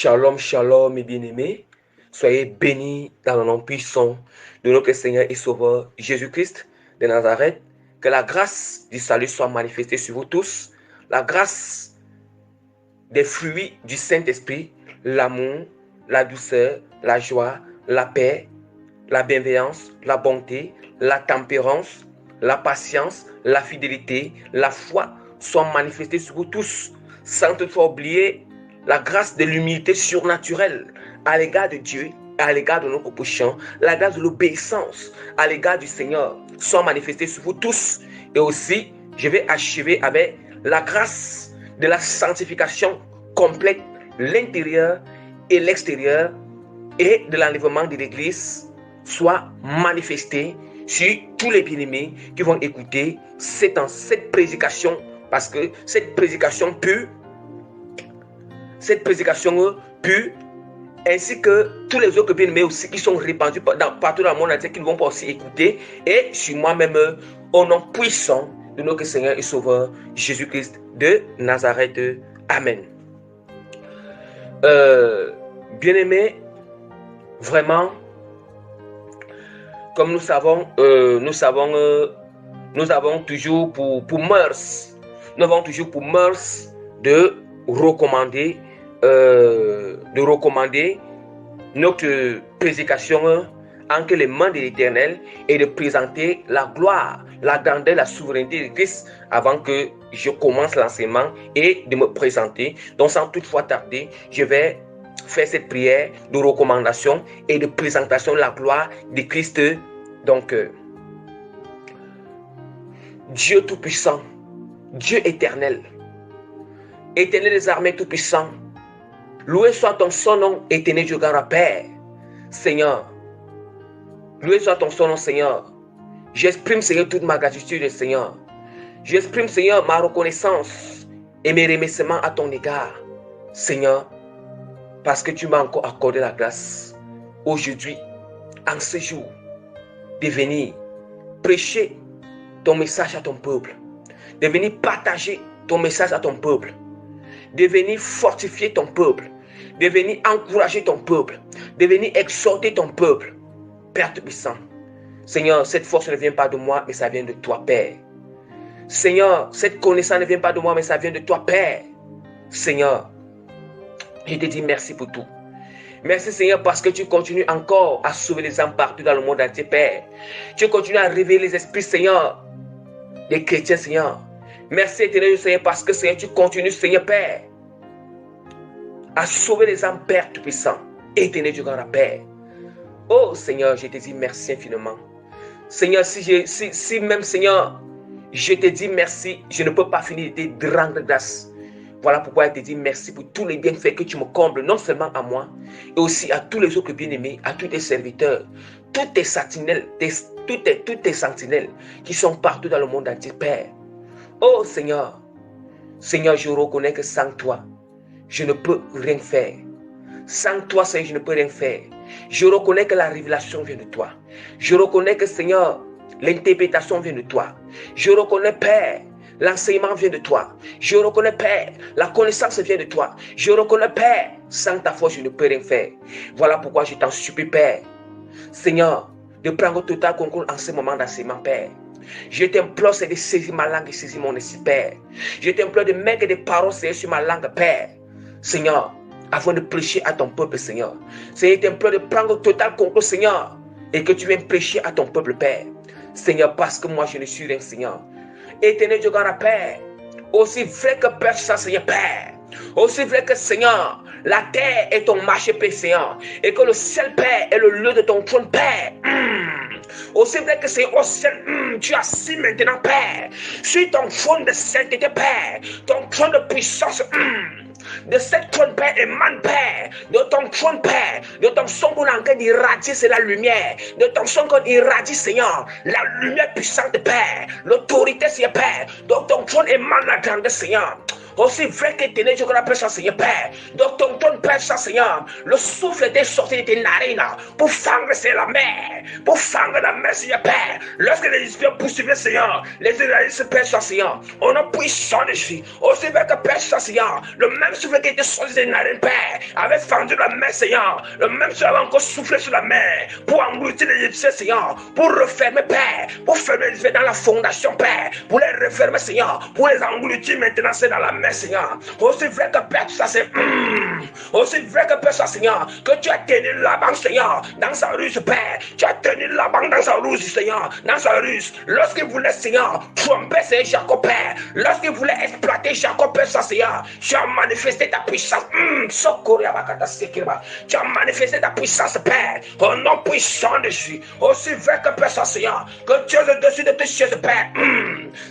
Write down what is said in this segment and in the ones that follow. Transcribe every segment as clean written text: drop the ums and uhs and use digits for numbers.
Shalom, shalom, mes bien-aimés. Soyez bénis dans le nom puissant de notre Seigneur et Sauveur Jésus-Christ de Nazareth. Que la grâce du salut soit manifestée sur vous tous. La grâce des fruits du Saint-Esprit, l'amour, la douceur, la joie, la paix, la bienveillance, la bonté, la tempérance, la patience, la fidélité, la foi soient manifestées sur vous tous, sans toutefois oublier la grâce de l'humilité surnaturelle à l'égard de Dieu, à l'égard de nos prochains, la grâce de l'obéissance à l'égard du Seigneur soit manifestée sur vous tous. Et aussi, je vais achever avec la grâce de la sanctification complète, l'intérieur et l'extérieur, et de l'enlèvement de l'Église soit manifestée sur tous les bien-aimés qui vont écouter cette prédication, parce que cette prédication pure, ainsi que tous les autres bien-aimés aussi qui sont répandus partout dans le monde entier, qui ne vont pas aussi écouter, et sur moi-même, au nom puissant de notre Seigneur et Sauveur Jésus-Christ de Nazareth. Amen. Bien-aimés, vraiment, comme nous avons toujours pour mœurs, de recommander notre prédication entre les mains de l'Éternel et de présenter la gloire, la grandeur, la souveraineté de Christ avant que je commence l'enseignement et de me présenter. Donc sans toutefois tarder, je vais faire cette prière de recommandation et de présentation de la gloire de Christ. Donc, Dieu Tout-Puissant, Dieu éternel, Éternel des armées Tout-Puissant, loué soit ton son nom, éternel Dieu grand Père. Seigneur, loué soit ton son nom, Seigneur. J'exprime, Seigneur, toute ma gratitude, Seigneur. J'exprime, Seigneur, ma reconnaissance et mes remerciements à ton égard, Seigneur, parce que tu m'as encore accordé la grâce aujourd'hui, en ce jour, de venir prêcher ton message à ton peuple, de venir partager ton message à ton peuple, de venir fortifier ton peuple, de venir encourager ton peuple, de venir exhorter ton peuple. Père Tout-Puissant, Seigneur, cette force ne vient pas de moi, mais ça vient de toi, Père. Seigneur, cette connaissance ne vient pas de moi, mais ça vient de toi, Père. Seigneur, je te dis merci pour tout. Merci, Seigneur, parce que tu continues encore à sauver les âmes partout dans le monde entier, Père. Tu continues à révéler les esprits, Seigneur, des chrétiens, Seigneur. Merci, éternel Seigneur, parce que, Seigneur, tu continues, Seigneur, Père, à sauver les âmes, Père Tout-Puissant. Éternel Dieu grand Père. Oh, Seigneur, je te dis merci infiniment. Seigneur, si même, Seigneur, je te dis merci, je ne peux pas finir de te rendre grâce. Voilà pourquoi je te dis merci pour tous les bienfaits que tu me combles, non seulement à moi, et aussi à tous les autres bien-aimés, à tous tes serviteurs, toutes tes sentinelles, toutes tes sentinelles qui sont partout dans le monde entier, Père. Oh Seigneur, Seigneur, je reconnais que sans toi, je ne peux rien faire. Sans toi, Seigneur, je ne peux rien faire. Je reconnais que la révélation vient de toi. Je reconnais que, Seigneur, l'interprétation vient de toi. Je reconnais, Père, l'enseignement vient de toi. Je reconnais, Père, la connaissance vient de toi. Je reconnais, Père, sans ta foi, je ne peux rien faire. Voilà pourquoi je t'en supplie, Père. Seigneur, de prendre total concours en ce moment d'enseignement, Père. Je t'implore, c'est de saisir ma langue et saisir mon esprit, Père. Je t'implore de mettre des paroles, Seigneur, sur ma langue, Père. Seigneur, afin de prêcher à ton peuple, Seigneur. Seigneur, je t'implore de prendre total concours, Seigneur, et que tu viennes prêcher à ton peuple, Père. Seigneur, parce que moi, je ne suis rien, Seigneur. Éternel Dieu grand Père, aussi vrai que Père, ça, Seigneur, Père. Aussi vrai que, Seigneur, la terre est ton marché, Père, Seigneur, et que le ciel, Père, est le lieu de ton trône, Père. Aussi vrai que, Seigneur, au ciel, tu as assis maintenant, Père, sur ton trône de sainteté, Père, ton trône de puissance, de cette trône, Père, émane, Père, de ton trône, Père, de ton son qu'on a en train d'irradier, c'est la lumière, de ton son qu'on irradie, Seigneur, la lumière puissante, Père, l'autorité, Seigneur, Père, de ton trône émane la grandeur, Seigneur. Aussi vrai qu'éternel Dieu, Père Saint-Seigneur, Père, dans ton trône, Père Saint-Seigneur, le souffle était sorti de tes narines pour fendre la mer, pour fendre la mer, Seigneur, Père. Lorsque les Israéliens poursuivaient, Seigneur, les Israélites, Père Saint-Seigneur, on a puissant de Jésus. Aussi vrai que Père Saint-Seigneur, le même souffle qui était sorti des narines, Père, avait fendu la mer, Seigneur. Le même souffle avait encore soufflé sur la mer pour engloutir les Égyptiens, Seigneur, pour refermer, Père, pour fermer les Égyptiens dans la fondation, Père, pour les refermer, Seigneur, pour les engloutir maintenant, c'est dans la mer, Seigneur. Aussi vrai que Père, ça c'est aussi vrai que Père, ça, Seigneur, que tu as tenu la banque, Seigneur, dans sa ruse, Père, tu as tenu la banque dans sa ruse, Seigneur, dans sa ruse, lorsqu'il voulait, Seigneur, tromper, Seigneur, Jacob, Père, lorsqu'il voulait exploiter Jacob, Père, ça, Seigneur, tu as manifesté ta puissance, tu as manifesté ta puissance, Père, au nom puissant de Jésus, aussi vrai que Père, ça, Seigneur, que tu es au-dessus de tes choses, Père,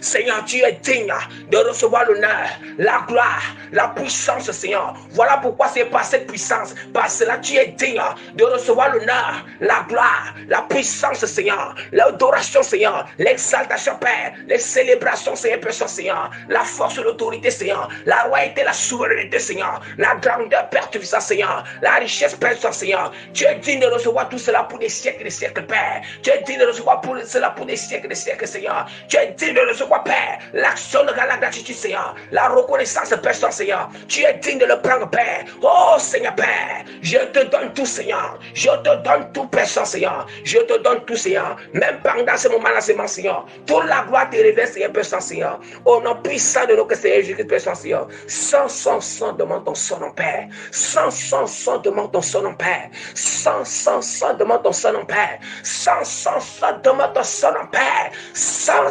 Seigneur, tu es digne de recevoir l'honneur, la gloire, la puissance, Seigneur. Voilà pourquoi c'est par cette puissance, par cela tu es digne de recevoir l'honneur, la gloire, la puissance, Seigneur, l'adoration, Seigneur, l'exaltation, Père, les célébrations, Seigneur, Père, Seigneur, la force, l'autorité, Seigneur, la royauté, la souveraineté, Seigneur, la grandeur, Père, tu ça, Seigneur, la richesse, Père, Seigneur. Tu es digne de recevoir tout cela pour des siècles et des siècles, Père. Tu es digne de recevoir pour cela pour des siècles et des siècles, Seigneur. Tu es digne de recevoir, Père, l'action de la gratitude, Seigneur, la reconnaissance, Père, Seigneur. Tu es digne de le prendre, Père. Oh, Seigneur, Père, je te donne tout, Seigneur. Je te donne tout, Père, Seigneur. Je te donne tout, Seigneur. Même pendant ce moment-là, Seigneur. Toute la gloire te révèle, Seigneur, Père, Seigneur. Au nom puissant de notre Seigneur Jésus-Christ, Père, Seigneur. Sans demande ton son, nom, Père. Sans demande ton son, nom, Père. Sans demande ton son, nom, Père. Sans demande ton son, nom, Père. Sans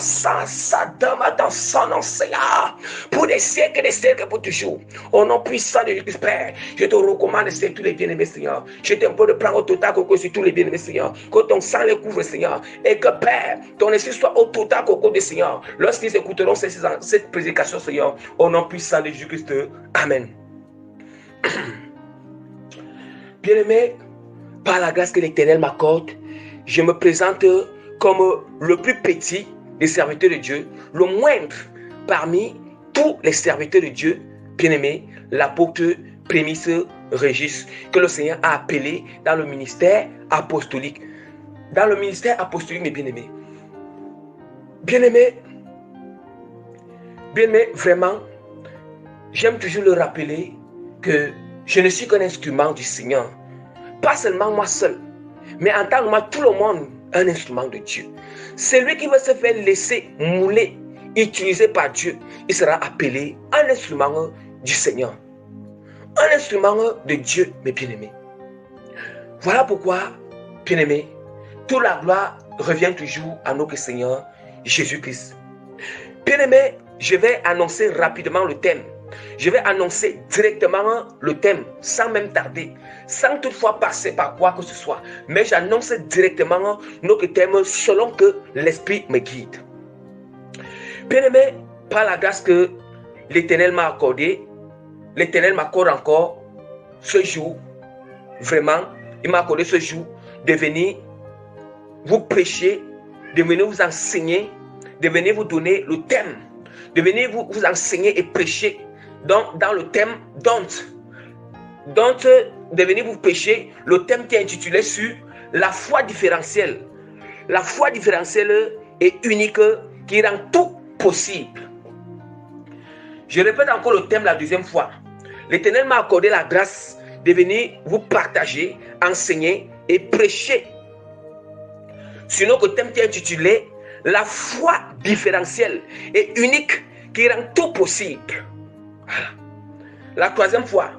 demande ton son, nom, Seigneur. Pour des siècles et des siècles, pour toujours. Au nom puissant de Jésus-Christ, Père, je te recommande de tous les bien-aimés, Seigneur. Je t'impose de prendre au total coco sur tous les bien-aimés, Seigneur. Que ton sang les couvre, Seigneur. Et que, Père, ton esprit soit au total coco de Seigneur. Lorsqu'ils écouteront cette prédication, Seigneur, au nom puissant de Jésus-Christ. Amen. Bien-aimé, par la grâce que l'Éternel m'accorde, je me présente comme le plus petit des serviteurs de Dieu, le moindre parmi tous les serviteurs de Dieu, bien-aimé, l'apôtre Prémice Régis, que le Seigneur a appelé dans le ministère apostolique. Dans le ministère apostolique, mes bien-aimés. Bien-aimé, vraiment, j'aime toujours le rappeler que je ne suis qu'un instrument du Seigneur. Pas seulement moi seul, mais en tant que moi, tout le monde, un instrument de Dieu. Celui qui veut se faire laisser mouler, utilisé par Dieu, il sera appelé un instrument du Seigneur. Un instrument de Dieu, mes bien-aimés. Voilà pourquoi, bien-aimés, toute la gloire revient toujours à notre Seigneur Jésus-Christ. Bien-aimés, je vais annoncer rapidement le thème. Je vais annoncer directement le thème, sans même tarder, sans toutefois passer par quoi que ce soit. Mais j'annonce directement notre thème selon que l'Esprit me guide. Bien-aimé, par la grâce que l'Éternel m'a accordée, l'Éternel m'accorde encore ce jour, vraiment, il m'a accordé ce jour de venir vous prêcher, de venir vous enseigner, de venir vous donner le thème, de venir vous enseigner et prêcher dans le thème de venir vous prêcher le thème qui est intitulé sur la foi différentielle. La foi différentielle et unique qui rend tout possible. Je répète encore le thème la deuxième fois. L'Éternel m'a accordé la grâce de venir vous partager, enseigner et prêcher sur notre thème qui est intitulé la foi différentielle et unique qui rend tout possible. Voilà. La troisième fois,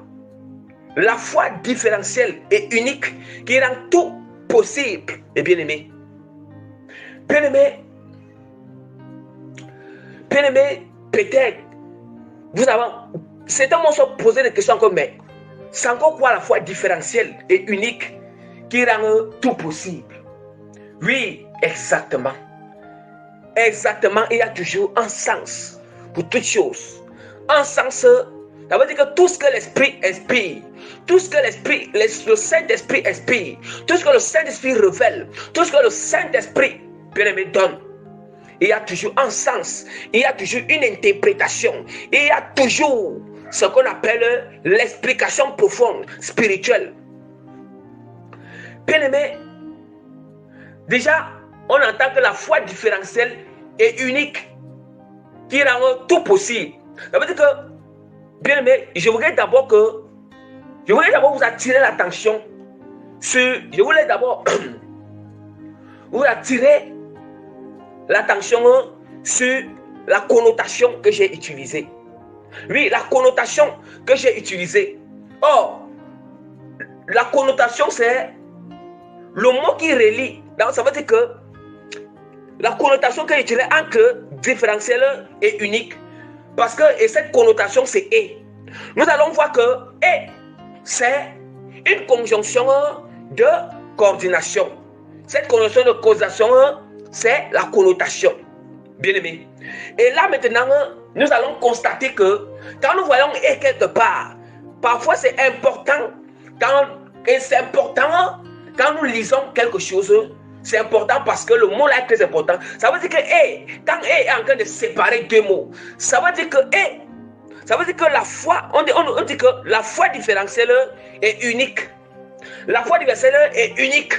la foi différentielle et unique qui rend tout possible. Et bien-aimé, peut-être, vous avez, c'est un moment de poser des questions comme, mais c'est encore quoi la foi différentielle et unique qui rend tout possible? Oui, exactement. Exactement, il y a toujours un sens pour toutes choses. Un sens, ça veut dire que tout ce que l'Esprit inspire, tout ce que le Saint-Esprit inspire, tout ce que le Saint-Esprit révèle, tout ce que le Saint-Esprit, bien-aimé, donne, il y a toujours un sens, il y a toujours une interprétation, il y a toujours ce qu'on appelle l'explication profonde, spirituelle. Bien aimé, déjà, on entend que la foi différentielle est unique, qui rend tout possible. Ça veut dire que, bien aimé, je voudrais d'abord vous attirer l'attention sur, je voulais d'abord vous attirer l'attention sur la connotation que j'ai utilisée. Oui, la connotation que j'ai utilisée. Or, la connotation, c'est le mot qui relie. Donc, ça veut dire que la connotation que j'ai utilisée entre différentiel et unique, parce que et cette connotation, c'est « et ». Nous allons voir que « et », c'est une conjonction de coordination. Cette conjonction de causation, c'est la connotation. Bien aimé. Et là maintenant, nous allons constater que quand nous voyons « et » quelque part, parfois c'est important, quand nous lisons quelque chose, c'est important parce que le mot là est très important. Ça veut dire que « et », quand « et » est en train de séparer deux mots, ça veut dire que « et », ça veut dire que la foi, on dit que la foi différentielle est unique. La foi différentielle est unique.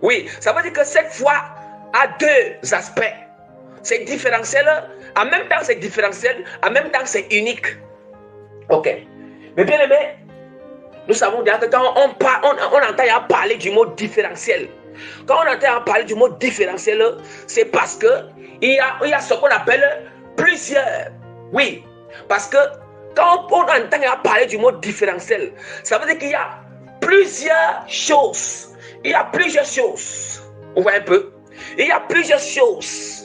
Oui, ça veut dire que cette foi a deux aspects. C'est différentiel, en même temps c'est différentiel, en même temps c'est unique. Ok. Mais bien aimé, nous savons déjà que quand on entend parler du mot différentiel, quand on entend parler du mot différentiel, c'est parce que il y a ce qu'on appelle plusieurs. Oui, parce que quand on entend parler du mot différentiel, ça veut dire qu'il y a plusieurs choses. Il y a plusieurs choses. Vous voyez un peu? Il y a plusieurs choses.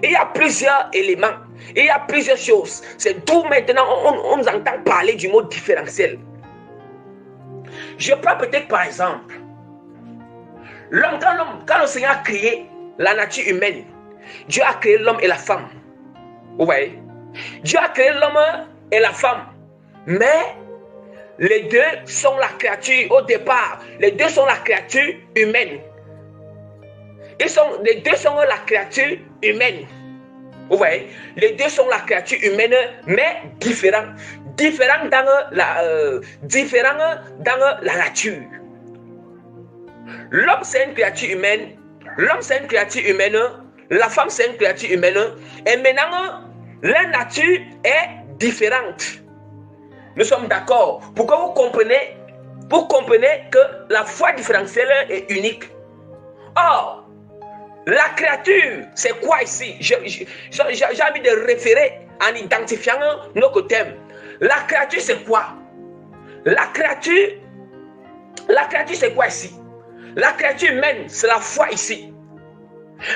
Il y a plusieurs éléments. Il y a plusieurs choses. C'est d'où maintenant on entend parler du mot différentiel. Je prends peut-être par exemple, quand le Seigneur a créé la nature humaine, Dieu a créé l'homme et la femme. Vous voyez? Dieu a créé l'homme et la femme. Mais les deux sont la créature, au départ, les deux sont la créature humaine. Les deux sont la créature humaine. Vous voyez, les deux sont la créature humaine, mais différents. Différents dans la nature. L'homme, c'est une créature humaine. L'homme, c'est une créature humaine. La femme, c'est une créature humaine. Et maintenant, la nature est différente. Nous sommes d'accord. Pourquoi vous comprenez que la foi différentielle est unique. Or, la créature, c'est quoi ici? J'ai envie de référer en identifiant notre thème. La créature, c'est quoi? La créature, c'est quoi ici? La créature humaine, c'est la foi ici.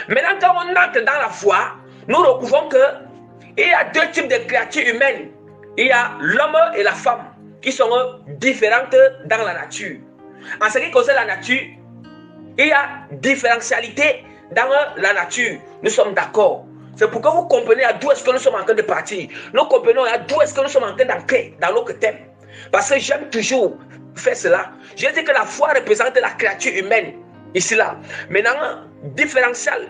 Maintenant, quand on entre dans la foi, nous recouvrons qu'il y a deux types de créatures humaines. Il y a l'homme et la femme qui sont différentes dans la nature. En ce qui concerne la nature, il y a différentialité dans la nature. Nous sommes d'accord. C'est pourquoi vous comprenez d'où est-ce que nous sommes en train de partir. Nous comprenons d'où est-ce que nous sommes en train d'entrer dans notre thème. Parce que j'aime toujours faire cela. Je dis que la foi représente la créature humaine. Ici là. Maintenant, différentiel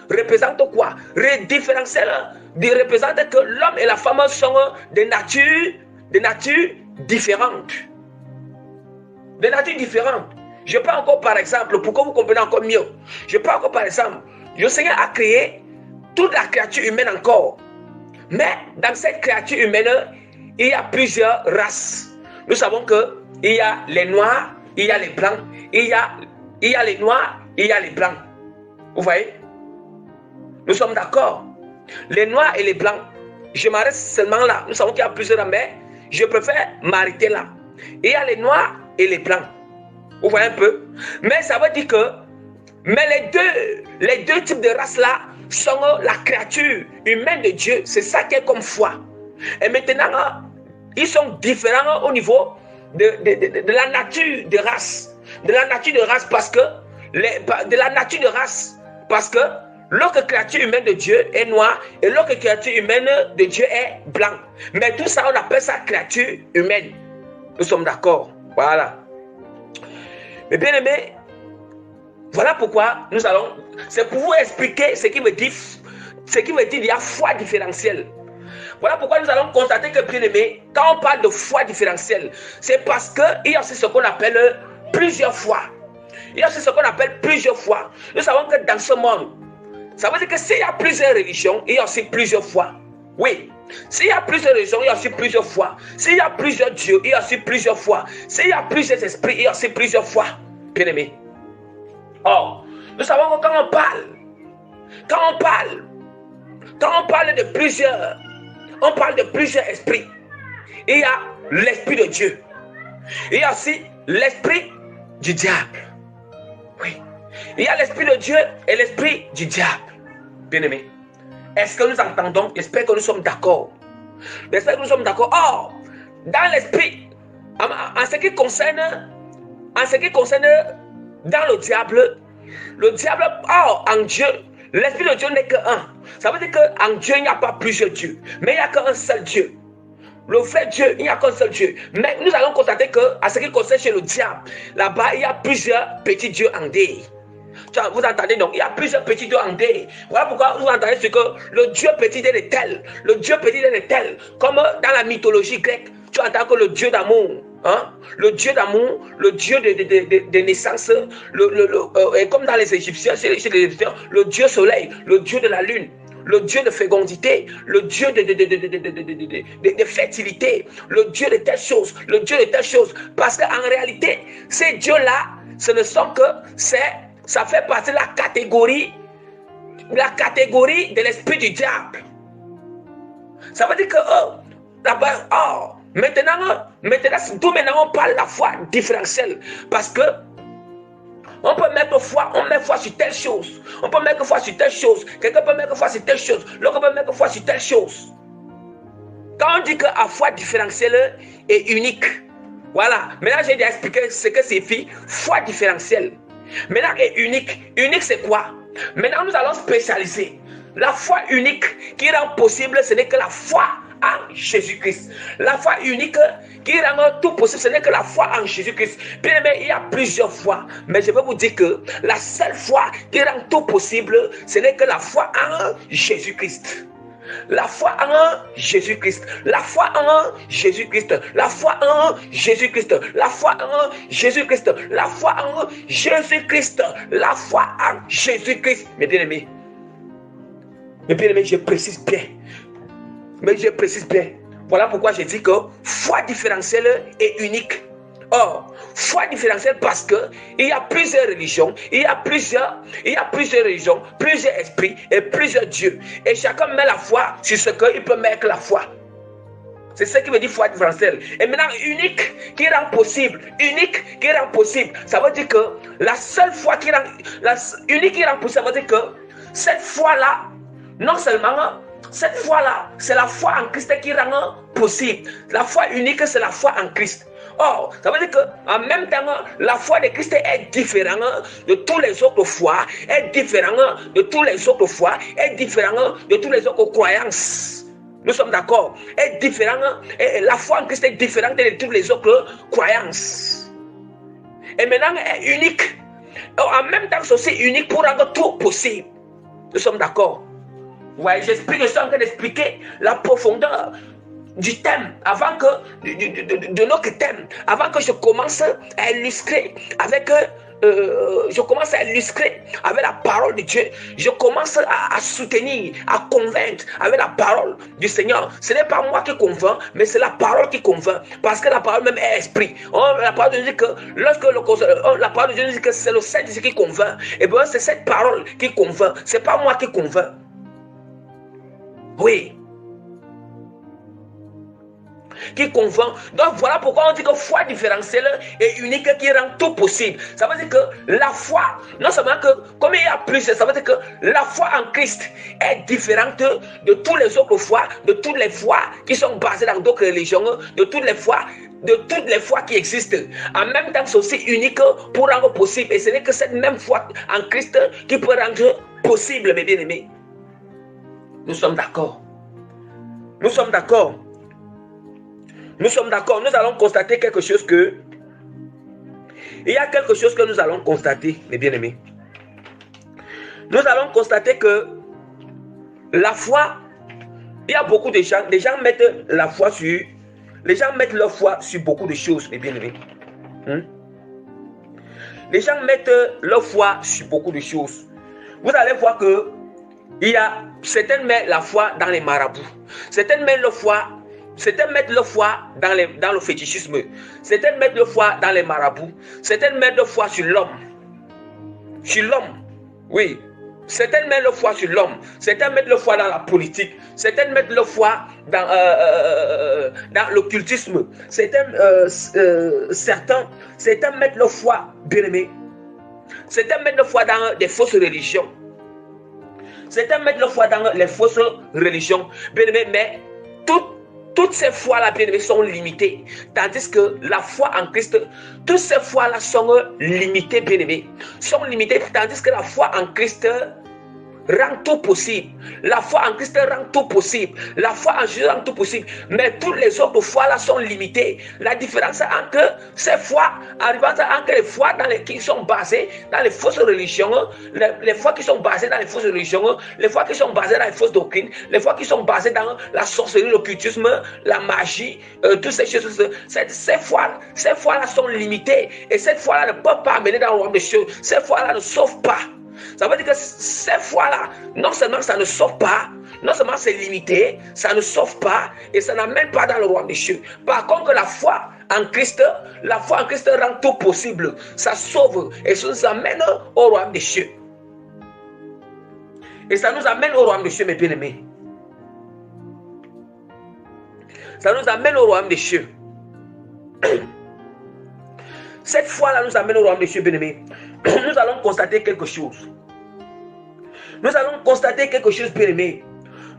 représente quoi? Différentiel représente que l'homme et la femme sont des natures différentes. Des natures différentes. Je prends encore par exemple, pour que vous compreniez encore mieux. Je prends encore par exemple, le Seigneur a créé toute la créature humaine encore. Mais dans cette créature humaine, il y a plusieurs races. Nous savons qu'il y a les noirs, il y a les blancs, il y a les noirs, il y a les blancs. Vous voyez? Nous sommes d'accord. Les noirs et les blancs, je m'arrête seulement là. Nous savons qu'il y a plusieurs, mais je préfère m'arrêter là. Il y a les noirs et les blancs. Vous voyez un peu? Mais ça veut dire que les deux types de races là sont la créature humaine de Dieu. C'est ça qui est comme foi. Et maintenant, ils sont différents au niveau de la nature de race. De la nature de race parce que l'autre créature humaine de Dieu est noire et l'autre créature humaine de Dieu est blanc. Mais tout ça, on appelle ça créature humaine. Nous sommes d'accord. Voilà. Mais bien aimé, Voilà pourquoi nous allons, c'est pour vous expliquer ce qui veut dire il y a foi différentielle. Voilà pourquoi nous allons constater que, bien aimé, quand on parle de foi différentielle, c'est parce qu'il y a aussi ce qu'on appelle plusieurs foi. Il y a aussi ce qu'on appelle plusieurs foi. Nous savons que dans ce monde, ça veut dire que s'il y a plusieurs religions, il y a aussi plusieurs foi. Oui. S'il y a plusieurs religions, il y a aussi plusieurs foi. S'il y a plusieurs dieux, il y a aussi plusieurs foi. S'il y a plusieurs esprits, il y a aussi plusieurs foi. Bien aimé. Or, nous savons que quand on parle de plusieurs, on parle de plusieurs esprits. Il y a l'esprit de Dieu. Il y a aussi l'esprit du diable. Oui. Il y a l'esprit de Dieu et l'esprit du diable. Bien aimé. Est-ce que nous entendons? J'espère que nous sommes d'accord. J'espère que nous sommes d'accord. Or, dans l'esprit, en ce qui concerne dans le diable, or, en Dieu, l'esprit de Dieu n'est qu'un. Ça veut dire qu'en Dieu, il n'y a pas plusieurs dieux, mais il n'y a qu'un seul Dieu. Le vrai Dieu, il n'y a qu'un seul Dieu. Mais nous allons constater qu'en ce qui concerne chez le diable, là-bas, il y a plusieurs petits dieux en dé. Vous entendez donc, il y a plusieurs petits dieux en dé. Voilà pourquoi vous entendez ce que le Dieu petit est tel. Le Dieu petit est tel. Comme dans la mythologie grecque, tu entends que le Dieu d'amour, hein? Le Dieu d'amour, le Dieu de naissance, et comme dans les Égyptiens, chez les Égyptiens, le Dieu soleil, le Dieu de la lune, le Dieu de fécondité, le Dieu de fertilité, le Dieu de telles choses, le Dieu de telles choses. Parce qu'en réalité, ces dieux-là, ce ne sont que, ça fait partie de la catégorie de l'esprit du diable. Ça veut dire que, maintenant, on parle de la foi différentielle. Parce que, on met foi sur telle chose. On peut mettre foi sur telle chose. Quelqu'un peut mettre foi sur telle chose. L'autre peut mettre foi sur telle chose. Quand on dit que la foi différentielle est unique, voilà. Maintenant, j'ai déjà expliqué ce que signifie foi différentielle. Maintenant, est unique. Unique, c'est quoi? Maintenant, nous allons spécialiser. La foi unique qui rend possible, ce n'est que la foi en Jésus-Christ. La foi unique qui rend tout possible, ce n'est que la foi en Jésus-Christ. Bien aimé, il y a plusieurs fois, mais je vais vous dire que la seule foi qui rend tout possible, ce n'est que la foi en Jésus-Christ. La foi en Jésus-Christ, la foi en Jésus-Christ, la foi en Jésus-Christ, la foi en Jésus-Christ, la foi en Jésus-Christ, la foi en Jésus-Christ. Mes bien-aimés, je précise bien. Mais je précise bien. Voilà pourquoi je dis que foi différentielle est unique. Or, foi différentielle parce que il y a plusieurs religions, il y a plusieurs religions, plusieurs esprits et plusieurs dieux. Et chacun met la foi sur ce qu'il peut mettre la foi. C'est ce qui veut dire foi différentielle. Et maintenant, unique qui rend possible. Unique qui rend possible. Ça veut dire que la seule foi qui rend... unique qui rend possible, ça veut dire que cette foi-là, non seulement... cette foi-là, c'est la foi en Christ qui rend possible. La foi unique, c'est la foi en Christ. Or, ça veut dire qu'en même temps, la foi de Christ est différente de tous les autres foi, est différente de tous les autres foi, est différente de toutes les autres croyances. Nous sommes d'accord. Est différente, et la foi en Christ est différente de toutes les autres croyances. Et maintenant, elle est unique. En même temps, c'est aussi unique pour rendre tout possible. Nous sommes d'accord. Ouais, je suis en train d'expliquer la profondeur du thème, avant que de notre thème, avant que je commence à illustrer avec la parole de Dieu. Je commence à soutenir, à convaincre avec la parole du Seigneur. Ce n'est pas moi qui convainc, mais c'est la parole qui convainc. Parce que la parole même est esprit. La parole de Dieu dit que la parole de Dieu dit que c'est le Saint-Esprit qui convainc. Et bien c'est cette parole qui convainc. C'est pas moi qui convainc. Oui. Qui convainc. Donc voilà pourquoi on dit que foi différentielle est unique qui rend tout possible. Ça veut dire que la foi, non seulement que, comme il y a plusieurs, ça veut dire que la foi en Christ est différente de toutes les autres foi, de toutes les foi qui sont basées dans d'autres religions, de toutes les foi qui existent. En même temps, c'est aussi unique pour rendre possible. Et ce n'est que cette même foi en Christ qui peut rendre possible, mes bien-aimés. Nous sommes d'accord. Nous sommes d'accord. Nous sommes d'accord. Nous allons constater quelque chose que... Il y a quelque chose que nous allons constater, mes bien-aimés. nous allons constater que la foi, il y a beaucoup de gens, les gens mettent leur foi sur beaucoup de choses, mes bien-aimés. Les gens mettent leur foi sur beaucoup de choses. Vous allez voir que il y a certaines mettent la foi dans les marabouts, certaines mettent leur foi dans le fétichisme, certaines mettent leur foi dans les marabouts, certaines mettent leur foi sur l'homme. Oui. Certaines mettent leur foi sur l'homme, certaines mettent leur foi dans la politique, certaines mettent leur foi dans l'occultisme, certains mettent leur foi, bien aimé, certains mettent leur foi dans des fausses religions, certains mettent leur foi dans les fausses religions, bien aimé, mais toutes ces foi-là, bien aimé, sont limitées. Tandis que la foi en Christ, toutes ces foi-là sont limitées, bien aimé. Sont limitées, tandis que la foi en Christ rend tout possible. La foi en Christ rend tout possible. La foi en Jésus rend tout possible. Mais toutes les autres foi-là sont limitées. La différence entre ces foi, entre les foi qui sont basées dans les fausses religions, les foi qui sont basées dans les fausses religions, les foi qui sont basées dans les fausses doctrines, les foi qui sont basées dans la sorcellerie, l'occultisme, la magie, toutes ces choses. Ces foi-là sont limitées. Et cette foi-là ne peut pas amener dans le royaume des cieux. Ces foi-là ne sauvent pas. Ça veut dire que ces foi-là, non seulement ça ne sauve pas, non seulement c'est limité, ça ne sauve pas et ça n'amène pas dans le royaume des cieux. Par contre, la foi en Christ rend tout possible. Ça sauve et ça nous amène au royaume des cieux. Et ça nous amène au royaume des cieux, mes bien-aimés. Ça nous amène au royaume des cieux. Cette foi-là nous amène au royaume des cieux, bien-aimés. Nous allons constater quelque chose. Nous allons constater quelque chose, bien-aimé.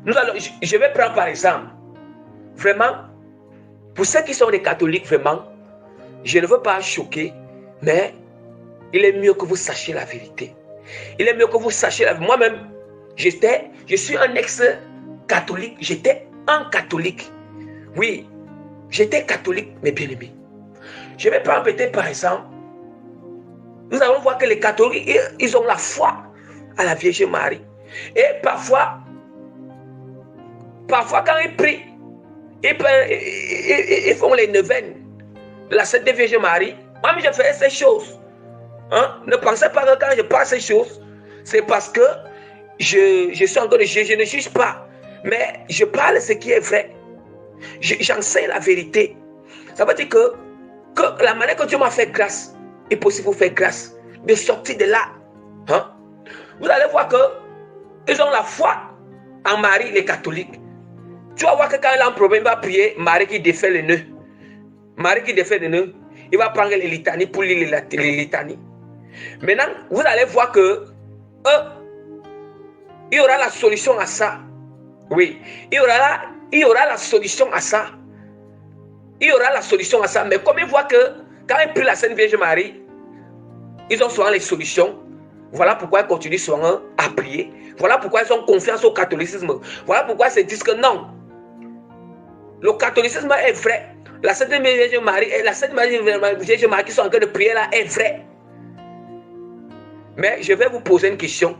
Je vais prendre par exemple, vraiment, pour ceux qui sont des catholiques, vraiment, je ne veux pas choquer, mais il est mieux que vous sachiez la vérité. Il est mieux que vous sachiez la vérité. Moi-même, je suis un ex-catholique, j'étais un catholique. Oui, j'étais catholique, mes bien-aimés. Je vais prendre peut-être par exemple, nous allons voir que les catholiques, ils ont la foi à la Vierge Marie. Et parfois quand ils prient, ils font les neuvaines de la Sainte Vierge Marie. Moi, je fais ces choses. Ne pensez pas que quand je parle ces choses, c'est parce que je suis en train de juger. Je ne juge pas, mais je parle ce qui est vrai. J'enseigne la vérité. Ça veut dire que la manière que Dieu m'a fait grâce, est possible de vous faire grâce de sortir de là. Vous allez voir qu'ils ont la foi en Marie, les catholiques. Tu vas voir que quand il a un problème, il va prier Marie qui défait les nœuds. Marie qui défait les nœuds, il va prendre les litanies pour lire les litanies. Maintenant, vous allez voir que il y aura la solution à ça. Oui, il y aura la solution à ça. Il y aura la solution à ça. Mais comme ils voient que quand ils prient la Sainte Vierge Marie, ils ont souvent les solutions. Voilà pourquoi ils continuent souvent à prier. Voilà pourquoi ils ont confiance au catholicisme. Voilà pourquoi ils se disent que non. Le catholicisme est vrai. La Sainte Vierge Marie et la Sainte Vierge Marie qui sont en train de prier là est vrai. Mais je vais vous poser une question.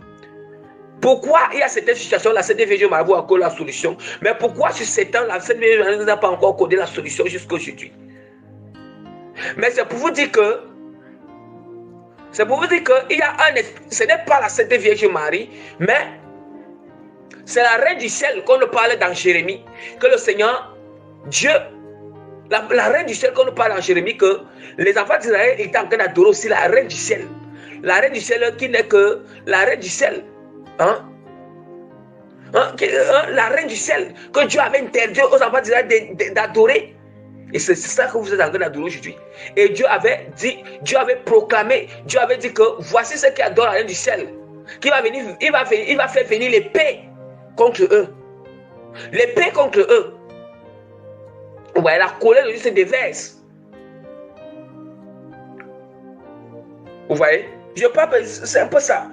Pourquoi il y a cette situation, la Sainte Vierge Marie a encore la solution? Mais pourquoi sur ces temps, la Sainte Vierge Marie n'a pas encore codé la solution jusqu'à aujourd'hui? Mais c'est pour vous dire que ce n'est pas la Sainte Vierge Marie, mais c'est la Reine du ciel qu'on nous parle dans Jérémie, que le Seigneur, Dieu, la Reine du ciel qu'on nous parle dans Jérémie, que les enfants d'Israël étaient en train d'adorer aussi la Reine du ciel. La Reine du ciel qui n'est que la Reine du ciel. La Reine du ciel que Dieu avait interdit aux enfants d'Israël d'adorer. Et c'est ça que vous êtes en train d'adorer aujourd'hui. Et Dieu avait proclamé, Dieu avait dit que voici ceux qui adorent la Reine du ciel, qui va venir, il va faire venir l'épée contre eux. L'épée contre eux. Vous voyez, la colère de Dieu se déverse. Vous voyez, c'est un peu ça.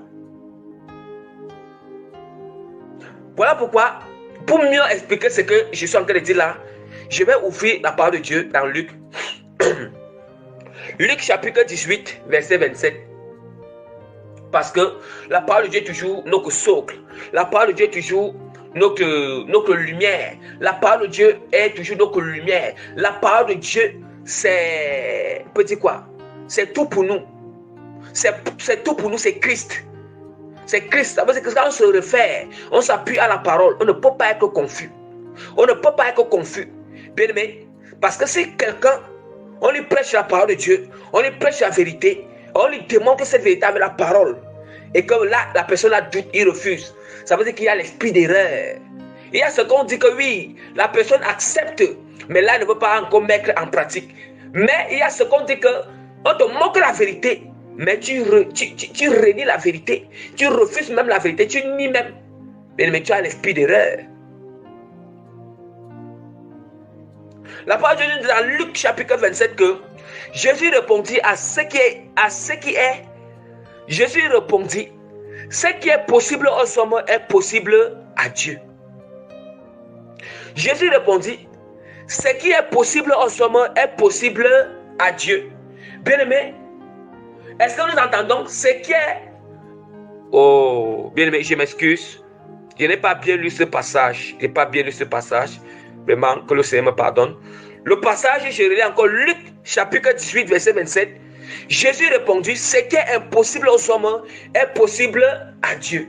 Voilà pourquoi, pour mieux expliquer ce que je suis en train de dire là, je vais ouvrir la parole de Dieu dans Luc. Luc chapitre 18, verset 27. Parce que la parole de Dieu est toujours notre socle. La parole de Dieu est toujours notre lumière. La parole de Dieu est toujours notre lumière. La parole de Dieu, c'est... Petit quoi? C'est tout pour nous. C'est tout pour nous, c'est Christ. C'est Christ. Ça veut dire que quand on se réfère, on s'appuie à la parole, on ne peut pas être confus. On ne peut pas être confus. Bien aimé, parce que si quelqu'un, on lui prêche la parole de Dieu, on lui prêche la vérité, on lui démontre cette vérité avec la parole, et que là, la personne a doute, il refuse. Ça veut dire qu'il y a l'esprit d'erreur. Il y a ce qu'on dit que oui, la personne accepte, mais là, elle ne veut pas encore mettre en pratique. Mais il y a ce qu'on dit que on te montre la vérité, mais tu renies la vérité. Tu refuses même la vérité, tu nies même. Mais tu as l'esprit d'erreur. La parole de Dieu dit dans Luc chapitre 27 que Jésus répondit à ce qui est. Jésus répondit, ce qui est possible aux hommes est possible à Dieu. Jésus répondit, ce qui est possible aux hommes est possible à Dieu. Bien-aimé, est-ce que nous entendons ce qui est... Oh, bien-aimé, je m'excuse. Je n'ai pas bien lu ce passage. Je n'ai pas bien lu ce passage. Vraiment, que le Seigneur me pardonne. Le passage, je relis encore Luc, chapitre 18, verset 27. Jésus répondit, ce qui est impossible aux hommes est possible à Dieu.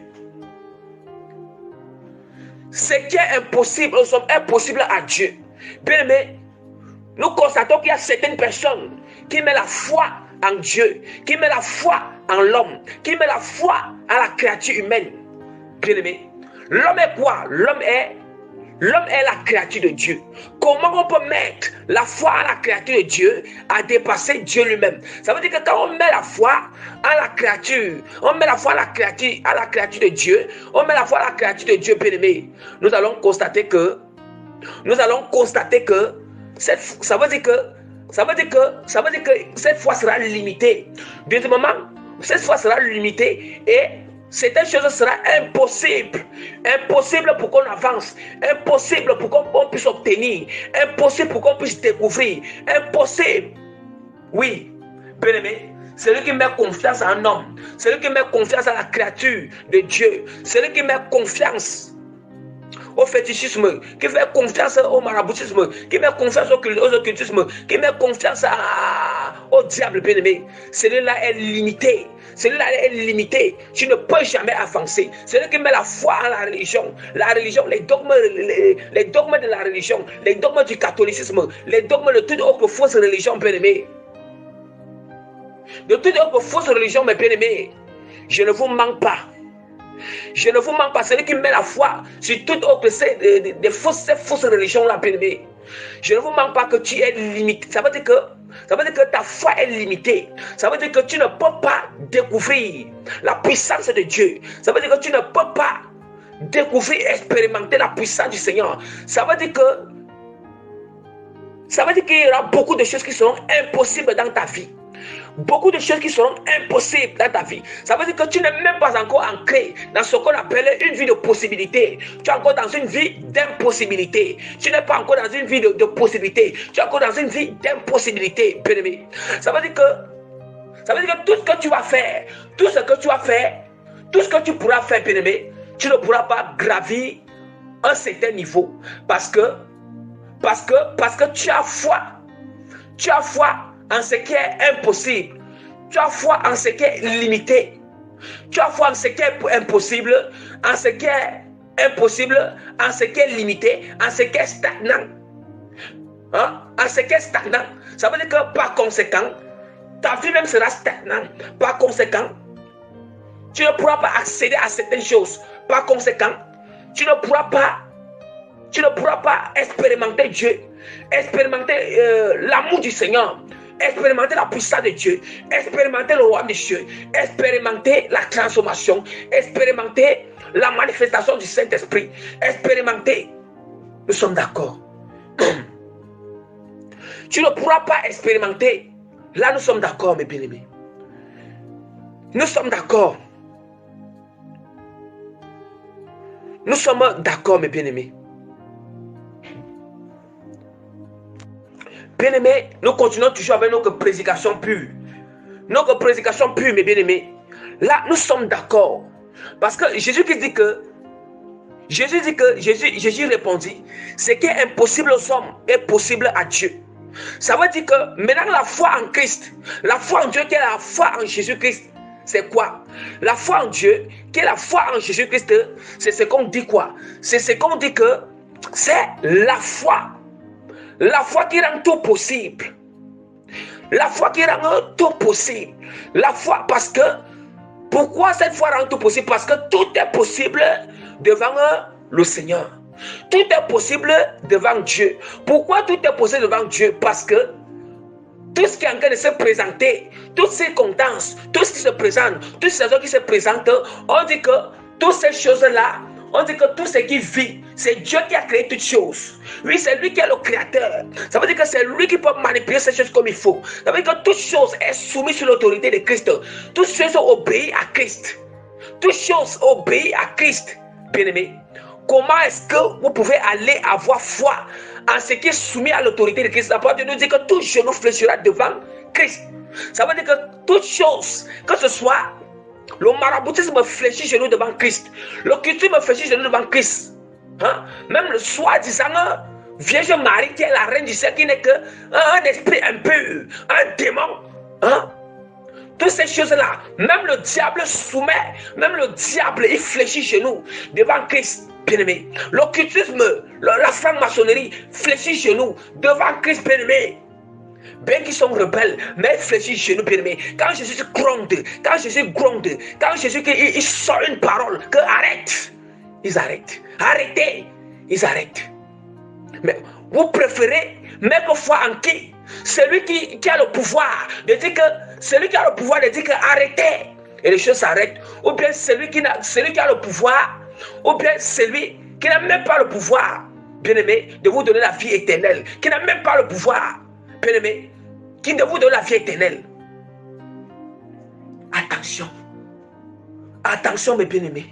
Ce qui est impossible aux hommes est possible à Dieu. Bien aimé, nous constatons qu'il y a certaines personnes qui mettent la foi en Dieu, qui mettent la foi en l'homme, qui mettent la foi à la créature humaine. Bien aimé, l'homme est quoi? L'homme est la créature de Dieu. Comment on peut mettre la foi à la créature de Dieu à dépasser Dieu lui-même? Ça veut dire que quand on met la foi à la créature, on met la foi à la créature de Dieu, on met la foi à la créature de Dieu, bien-aimé, nous allons constater que ça veut dire que cette foi sera limitée. Deuxièmement, cette foi sera limitée et certaines choses sera impossible pour qu'on avance, impossible pour qu'on puisse obtenir, impossible pour qu'on puisse découvrir, impossible. Oui, bien-aimé, celui qui met confiance en un homme, celui qui met confiance à la créature de Dieu, celui qui met confiance au fétichisme, qui fait confiance au maraboutisme, qui met confiance au occultisme, qui met confiance au diable, bien-aimé, celui-là est limité. Celui-là est limité. Tu ne peux jamais avancer. Celui qui met la foi à la religion, les dogmes de la religion, les dogmes du catholicisme, les dogmes de toute autre fausse religion, bien-aimé. De toute autre fausse religion, mes bien-aimés, je ne vous manque pas. Je ne vous manque pas. Celui qui met la foi sur toute autre ces fausses religions-là, bien-aimé. Je ne vous manque pas que tu es limité. Ça veut dire que ta foi est limitée. Ça veut dire que tu ne peux pas découvrir la puissance de Dieu. Ça veut dire que tu ne peux pas découvrir, expérimenter la puissance du Seigneur. Ça veut dire qu'il y aura beaucoup de choses qui seront impossibles dans ta vie. Beaucoup de choses qui seront impossibles dans ta vie. Ça veut dire que tu n'es même pas encore ancré dans ce qu'on appelle une vie de possibilité. Tu es encore dans une vie d'impossibilité. Tu n'es pas encore dans une vie de possibilité. Tu es encore dans une vie d'impossibilité, bien-aimé. Ça veut dire que tout ce que tu vas faire, tout ce que tu pourras faire, bien-aimé, tu ne pourras pas gravir un certain niveau. Parce que tu as foi. Tu as foi en ce qui est impossible. Tu as foi en ce qui est limité. Tu as foi en ce qui est impossible, en ce qui est impossible, en ce qui est limité, en ce qui est stagnant. En ce qui est stagnant. Ça veut dire que par conséquent, ta vie même sera stagnante. Par conséquent, tu ne pourras pas accéder à certaines choses. Par conséquent, tu ne pourras pas expérimenter Dieu, expérimenter l'amour du Seigneur, expérimenter la puissance de Dieu, expérimenter le royaume des cieux, expérimenter la transformation, expérimenter la manifestation du Saint-Esprit, expérimenter. Nous sommes d'accord. Tu ne pourras pas expérimenter. Là, nous sommes d'accord, mes bien-aimés. Nous sommes d'accord. Nous sommes d'accord, mes bien-aimés. Bien-aimés, nous continuons toujours avec notre prédication pure. Notre prédication pure, mes bien-aimés. là, nous sommes d'accord. Parce que Jésus dit que Jésus répondit, ce qui est impossible aux hommes est possible à Dieu. Ça veut dire que maintenant la foi en Christ, la foi en Dieu qui est la foi en Jésus-Christ, c'est quoi? La foi en Dieu qui est la foi en Jésus-Christ, c'est ce qu'on dit quoi? C'est ce qu'on dit que c'est la foi. La foi qui rend tout possible. La foi qui rend tout possible. La foi parce que, pourquoi cette foi rend tout possible? Parce que tout est possible devant le Seigneur. Tout est possible devant Dieu. Pourquoi tout est possible devant Dieu? Parce que tout ce qui est en train de se présenter, toutes ces circonstances, tout ce qui se présente, toutes ces choses qui se présentent, on dit que toutes ces choses-là, on dit que tout ce qui vit, c'est Dieu qui a créé toutes choses. Oui, c'est lui qui est le créateur. Ça veut dire que c'est lui qui peut manipuler ces choses comme il faut. Ça veut dire que toute chose est soumise sous l'autorité de Christ. Toutes choses obéissent à Christ. Toutes choses obéissent à Christ. Bien-aimé, comment est-ce que vous pouvez aller avoir foi en ce qui est soumis à l'autorité de Christ? La parole de Dieu nous dit que tout genou fléchira devant Christ. Ça veut dire que toute chose, que ce soit le maraboutisme fléchit genou devant Christ, l'occultisme fléchit genou devant Christ, hein? Même le soi-disant Vierge Marie qui est la reine du ciel, qui n'est qu'un esprit impur, un démon, hein? Toutes ces choses-là, même le diable soumet, même le diable il fléchit genou devant Christ, bien-aimé. L'occultisme, la franc-maçonnerie fléchit genou devant Christ, bien-aimé. Bien qu'ils sont rebelles, mais ils fléchissent genou, bien-aimé. Quand Jésus gronde, quand Jésus il sort une parole, que arrête, ils arrêtent. Arrêtez, ils arrêtent. Mais vous préférez mettre foi en qui? Celui qui a le pouvoir de dire que arrêtez et les choses s'arrêtent, ou bien celui qui a le pouvoir, ou bien celui qui n'a même pas le pouvoir, bien-aimé, de vous donner la vie éternelle, qui n'a même pas le pouvoir, bien-aimé, qui de vous donne la vie éternelle. Attention mes bien-aimés.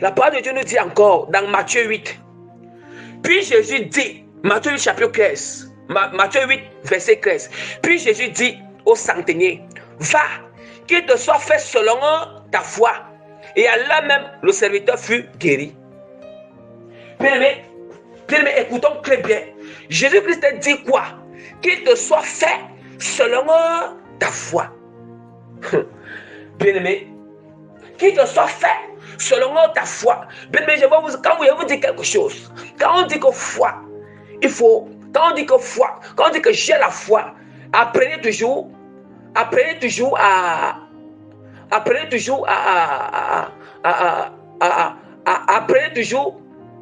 La parole de Dieu nous dit encore dans Matthieu 8. Puis Jésus dit, Matthieu 8 chapitre 13, Matthieu 8 verset 13. Puis Jésus dit au centenier, va, qu'il te soit fait selon ta foi. Et à là même, le serviteur fut guéri. Bien-aimé, écoutons très bien. Jésus-Christ dit quoi? Qu'il te soit fait selon ta foi. Bien-aimé, qu'il te soit fait selon ta foi. Bien-aimé, quand je vous dis quelque chose, quand on dit que foi, quand on dit que j'ai la foi, apprenez toujours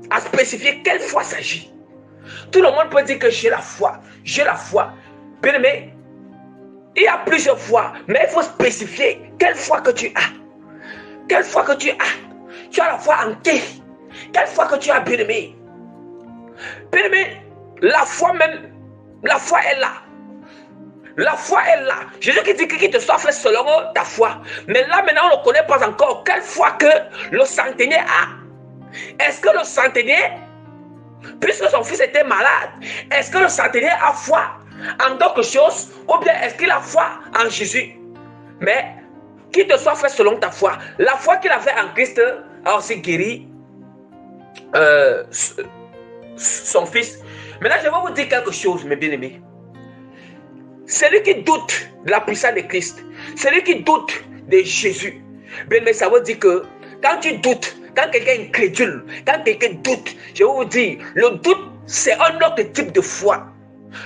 à spécifier quelle foi s'agit. Tout le monde peut dire que j'ai la foi. Bien aimé, il y a plusieurs fois, mais il faut spécifier quelle foi que tu as. Quelle foi que tu as. Tu as la foi en qui? Quelle foi que tu as, bien aimé? Bien aimé, la foi est là. La foi est là. Jésus qui dit qu'il te soit fait selon ta foi. Mais là, maintenant, on ne connaît pas encore quelle foi que le centenier a. Est-ce que le centenier, puisque son fils était malade, est-ce que le centenier a foi en d'autres choses, ou bien est-ce qu'il a foi en Jésus? Mais qu'il te soit fait selon ta foi. La foi qu'il a fait en Christ a aussi guéri son fils. Maintenant, je vais vous dire quelque chose, mes bien-aimés. Celui qui doute de la puissance de Christ, celui qui doute de Jésus, bien, mais ça veut dire que quand tu doutes, quand quelqu'un est incrédule, quand quelqu'un doute, je vais vous dire, le doute, c'est un autre type de foi.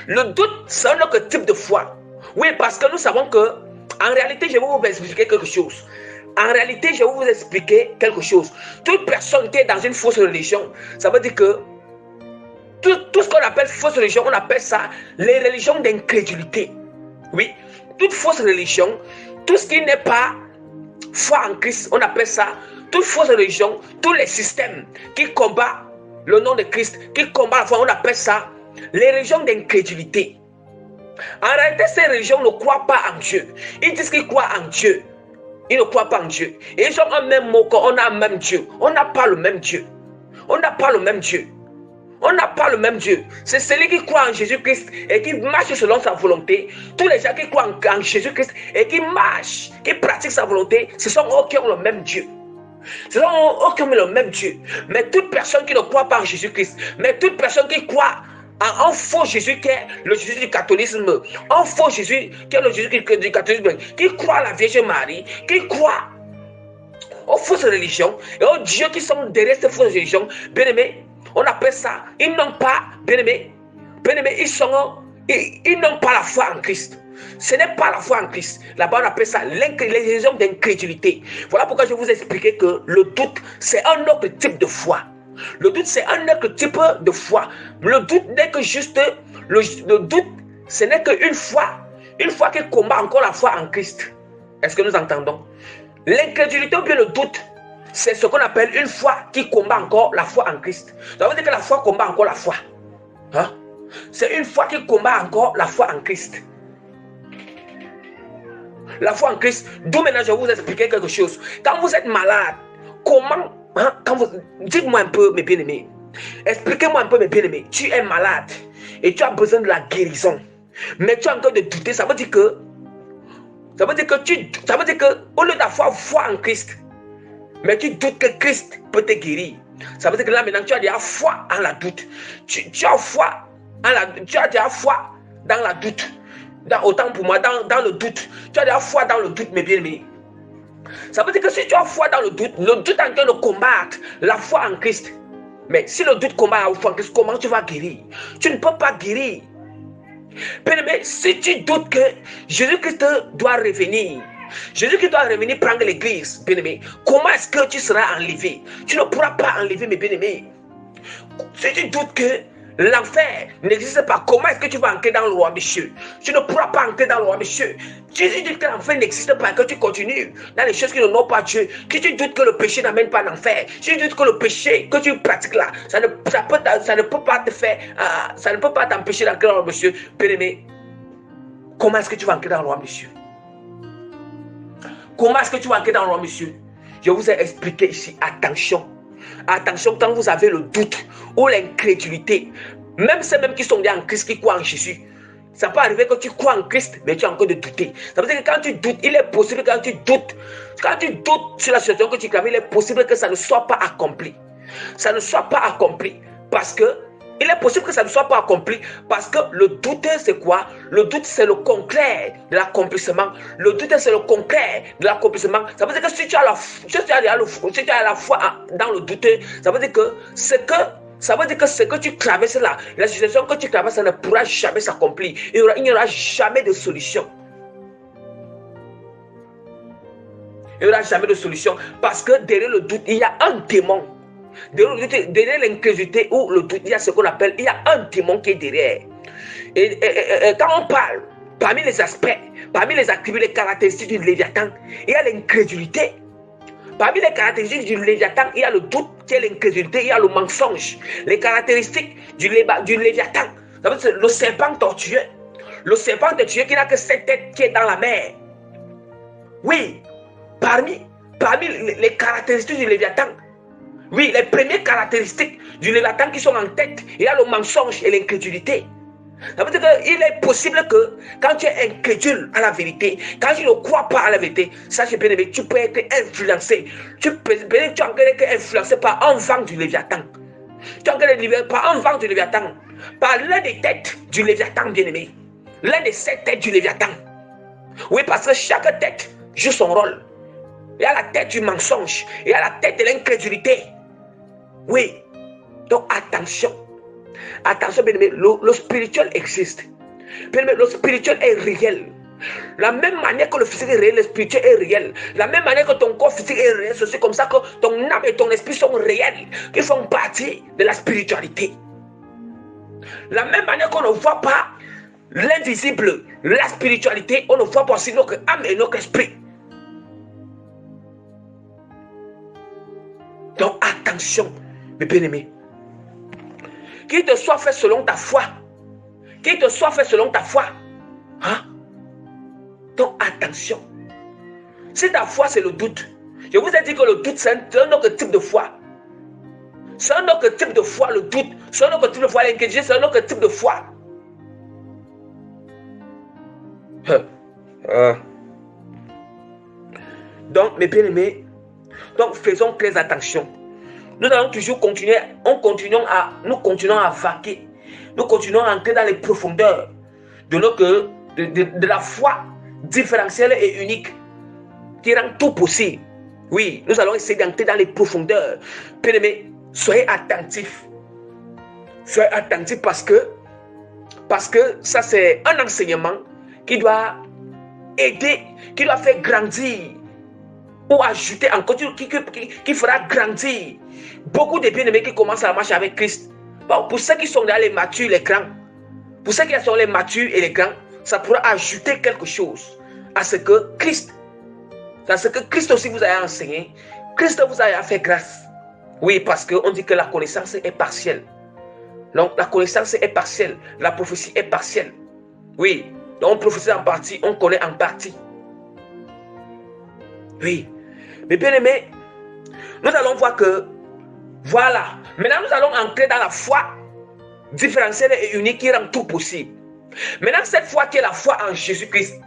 Le doute, c'est un autre type de foi. Oui, parce que nous savons que, en réalité, je vais vous expliquer quelque chose. En réalité, je vais vous expliquer quelque chose. Toute personne qui est dans une fausse religion, ça veut dire que tout ce qu'on appelle fausse religion, on appelle ça les religions d'incrédulité. Oui, toute fausse religion, tout ce qui n'est pas foi en Christ, on appelle ça toute fausse religion, tous les systèmes qui combattent le nom de Christ, qui combattent la foi, on appelle ça les religions d'incrédulité. En réalité, ces religions ne croient pas en Dieu. Ils disent qu'ils croient en Dieu. Ils ne croient pas en Dieu. Et ils ont un même mot, qu'on a un même Dieu. On n'a pas le même Dieu. On n'a pas le même Dieu. On n'a pas le même Dieu. C'est celui qui croit en Jésus-Christ et qui marche selon sa volonté. Tous les gens qui croient en Jésus-Christ et qui marchent, qui pratiquent sa volonté, ce sont eux qui ont le même Dieu. Ce sont eux qui ont le même Dieu. Mais toute personne qui ne croit pas en Jésus-Christ, mais toute personne qui croit en un faux Jésus qui est le Jésus du catholicisme, un faux Jésus qui est le Jésus du catholicisme, qui croit à la Vierge Marie, qui croit aux fausses religions et aux dieux qui sont derrière ces fausses religions, bien aimés, on appelle ça, ils n'ont pas, bien aimés, ils n'ont pas la foi en Christ. Ce n'est pas la foi en Christ. Là-bas, on appelle ça les raisons d'incrédulité. Voilà pourquoi je vous ai expliqué que le doute, c'est un autre type de foi. Le doute, c'est un autre type de foi. Le doute n'est que juste, le doute, ce n'est qu'une foi qui combat encore la foi en Christ. Est-ce que nous entendons? L'incrédulité ou bien le doute, c'est ce qu'on appelle une foi qui combat encore la foi en Christ. Ça veut dire que la foi combat encore la foi. Hein? C'est une foi qui combat encore la foi en Christ. La foi en Christ, d'où maintenant je vais vous expliquer quelque chose. Quand vous êtes malade, comment, hein, dites-moi un peu mes bien-aimés, expliquez-moi un peu mes bien-aimés, tu es malade et tu as besoin de la guérison, mais tu as encore de douter, ça veut dire que au lieu d'avoir foi en Christ, mais tu doutes que Christ peut te guérir. Ça veut dire que là maintenant tu as déjà foi en la doute. Tu as foi tu as déjà foi dans la doute. Autant pour moi, dans le doute. Tu as déjà foi dans le doute, mes bien-aimés. Ça veut dire que si tu as foi dans le doute est en train de combattre la foi en Christ. Mais si le doute combat la foi en Christ, comment tu vas guérir? Tu ne peux pas guérir. Bien-aimé, si tu doutes que Jésus-Christ doit revenir, Jésus-Christ doit revenir prendre l'église, bien-aimé, comment est-ce que tu seras enlevé? Tu ne pourras pas enlever, mes bien-aimés. Si tu doutes que l'enfer n'existe pas, comment est-ce que tu vas entrer dans le roi des cieux? Tu ne pourras pas entrer dans le roi des cieux. Si tu dis que l'enfer n'existe pas, que tu continues dans les choses qui n'ont pas Dieu, si tu doutes que le péché n'amène pas l'enfer, si tu doutes que le péché que tu pratiques là, ça ne peut pas te faire, ça ne peut pas t'empêcher d'entrer dans le roi des cieux, bien-aimé, comment est-ce que tu vas entrer dans le roi des cieux? Comment est-ce que tu vas entrer dans le roi des cieux? Je vous ai expliqué ici, attention. Attention, quand vous avez le doute ou l'incrédulité, même ceux qui sont en Christ, qui croient en Jésus, ça peut arriver que tu crois en Christ, mais tu as encore de douter. Ça veut dire que quand tu doutes, il est possible que quand tu doutes sur la situation que tu clames, il est possible que ça ne soit pas accompli. Ça ne soit pas accompli parce que il est possible que ça ne soit pas accompli parce que le doute, c'est quoi? Le doute, c'est le concret de l'accomplissement. Le doute, c'est le concret de l'accomplissement. Ça veut dire que si tu as la foi dans le doute, ça veut dire que ce que tu traverses là, la situation que tu traverses, ça ne pourra jamais s'accomplir. Il n'y aura jamais de solution. Il n'y aura jamais de solution parce que derrière le doute, il y a un démon. Derrière l'incrédulité ou le doute, il y a ce qu'on appelle, il y a un démon qui est derrière. Et quand on parle, parmi les aspects, parmi les attributs, les caractéristiques du Léviathan, il y a l'incrédulité. Parmi les caractéristiques du Léviathan, il y a le doute, qui est l'incrédulité, il y a le mensonge. Les caractéristiques du Léviathan, ça veut dire le serpent tortueux. Le serpent tortueux qui n'a que cette tête qui est dans la mer. Oui, parmi les caractéristiques du Léviathan, oui, les premières caractéristiques du Léviathan qui sont en tête, il y a le mensonge et l'incrédulité. Ça veut dire qu'il est possible que quand tu es incrédule à la vérité, quand tu ne crois pas à la vérité, sache bien aimé, tu peux être influencé. Tu peux être influencé par un vent du Léviathan. Tu peux être par un vent du Léviathan, par l'un des têtes du Léviathan, bien aimé. L'un des 7 têtes du Léviathan. Oui, parce que chaque tête joue son rôle. Il y a la tête du mensonge, il y a la tête de l'incrédulité. Oui, donc attention. Attention, bien aimé, le spirituel existe. Bien aimé, le spirituel est réel. La même manière que le physique est réel, le spirituel est réel. La même manière que ton corps physique est réel, c'est comme ça que ton âme et ton esprit sont réels, qui font partie de la spiritualité. La même manière qu'on ne voit pas l'invisible, la spiritualité, on ne voit pas aussi notre âme et notre esprit. Donc attention, mes bien-aimés. Qu'il te soit fait selon ta foi. Qu'il te soit fait selon ta foi. Hein? Donc attention. Si ta foi c'est le doute, je vous ai dit que le doute c'est un autre type de foi. C'est un autre type de foi, le doute. C'est un autre type de foi, l'incrédulité. C'est un autre type de foi. Donc, mes bien-aimés, donc faisons très attention. Nous allons toujours continuer, nous continuons à vaquer. Nous continuons à entrer dans les profondeurs de la foi différentielle et unique qui rend tout possible. Oui, nous allons essayer d'entrer dans les profondeurs. Bien-aimés, soyez attentifs. Soyez attentifs parce que ça c'est un enseignement qui doit aider, qui doit faire grandir ou ajouter encore, qui fera grandir beaucoup de bien-aimés qui commencent à marcher avec Christ. Bon, pour ceux qui sont dans les matures, les grands, pour ceux qui sont les matures et les grands, ça pourra ajouter quelque chose à ce que Christ aussi vous a enseigné. Christ vous a fait grâce. Oui, parce qu'on dit que la connaissance est partielle. Donc, la connaissance est partielle. La prophétie est partielle. Oui, donc on prophétise en partie, on connaît en partie. Oui. Mais bien aimé, nous allons voir que, voilà, maintenant nous allons entrer dans la foi différentielle et unique qui rend tout possible. Maintenant, cette foi qui est la foi en Jésus-Christ.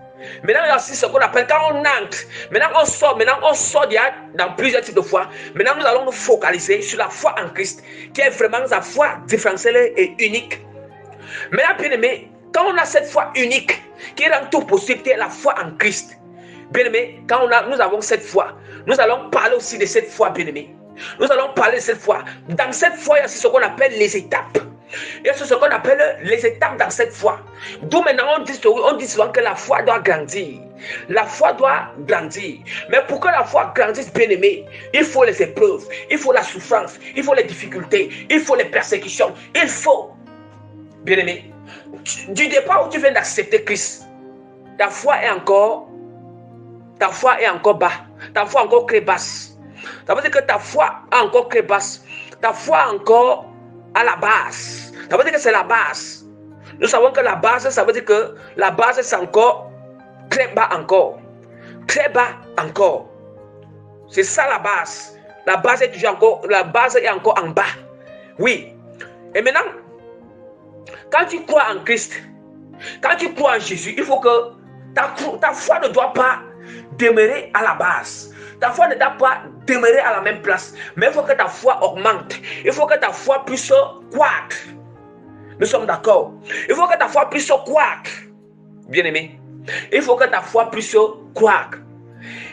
Maintenant, il y a aussi ce qu'on appelle, quand on entre, maintenant on sort dans plusieurs types de foi. Maintenant, nous allons nous focaliser sur la foi en Christ, qui est vraiment la foi différentielle et unique. Maintenant, bien aimé, quand on a cette foi unique, qui rend tout possible, qui est la foi en Christ, bien aimé, quand nous avons cette foi, nous allons parler aussi de cette foi, bien aimé. Nous allons parler de cette foi. Dans cette foi, il y a aussi ce qu'on appelle les étapes. Il y a ce qu'on appelle les étapes dans cette foi. D'où maintenant on dit souvent que la foi doit grandir. La foi doit grandir. Mais pour que la foi grandisse, bien aimé, il faut les épreuves, il faut la souffrance, il faut les difficultés, il faut les persécutions. Il faut, bien aimé, du départ où tu viens d'accepter Christ, ta foi est encore bas. Ta foi est encore très basse. Ça veut dire que ta foi est encore très basse. Ta foi est encore à la base. Ça veut dire que c'est la base. Nous savons que la base, ça veut dire que la base c'est encore très bas encore. Très bas encore. C'est ça la base. La base est encore en bas. Oui. Et maintenant, quand tu crois en Christ, quand tu crois en Jésus, il faut que ta foi ne doit pas demeurer à la base. Ta foi ne doit pas demeurer à la même place. Mais il faut que ta foi augmente. Il faut que ta foi puisse croître. Nous sommes d'accord. Il faut que ta foi puisse croître. Bien aimé. Il faut que ta foi puisse croître.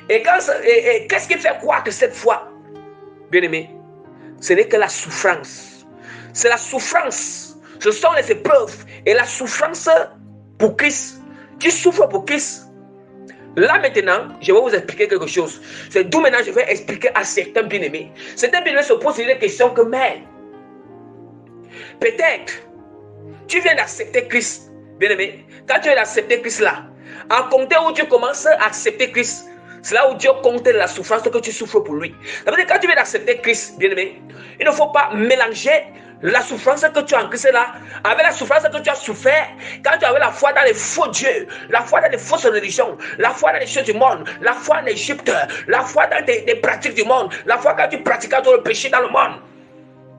Et qu'est-ce qui fait croître cette foi? Bien aimé. Ce n'est que la souffrance. C'est la souffrance. Ce sont les épreuves. Et la souffrance pour Christ. Tu souffres pour Christ. Là maintenant, je vais vous expliquer quelque chose. C'est d'où maintenant je vais expliquer à certains bien-aimés. Certains bien-aimés se posent des questions que, mais, peut-être, tu viens d'accepter Christ, bien-aimé. Quand tu viens d'accepter Christ là, en compter où tu commences à accepter Christ, c'est là où Dieu compte la souffrance que tu souffres pour lui. Ça veut dire que quand tu viens d'accepter Christ, bien-aimé, il ne faut pas mélanger la souffrance que tu as en Christ là, avec la souffrance que tu as souffert quand tu avais la foi dans les faux dieux, la foi dans les fausses religions, la foi dans les choses du monde, la foi en Égypte, la foi dans des pratiques du monde, la foi quand tu pratiquais le péché dans le monde.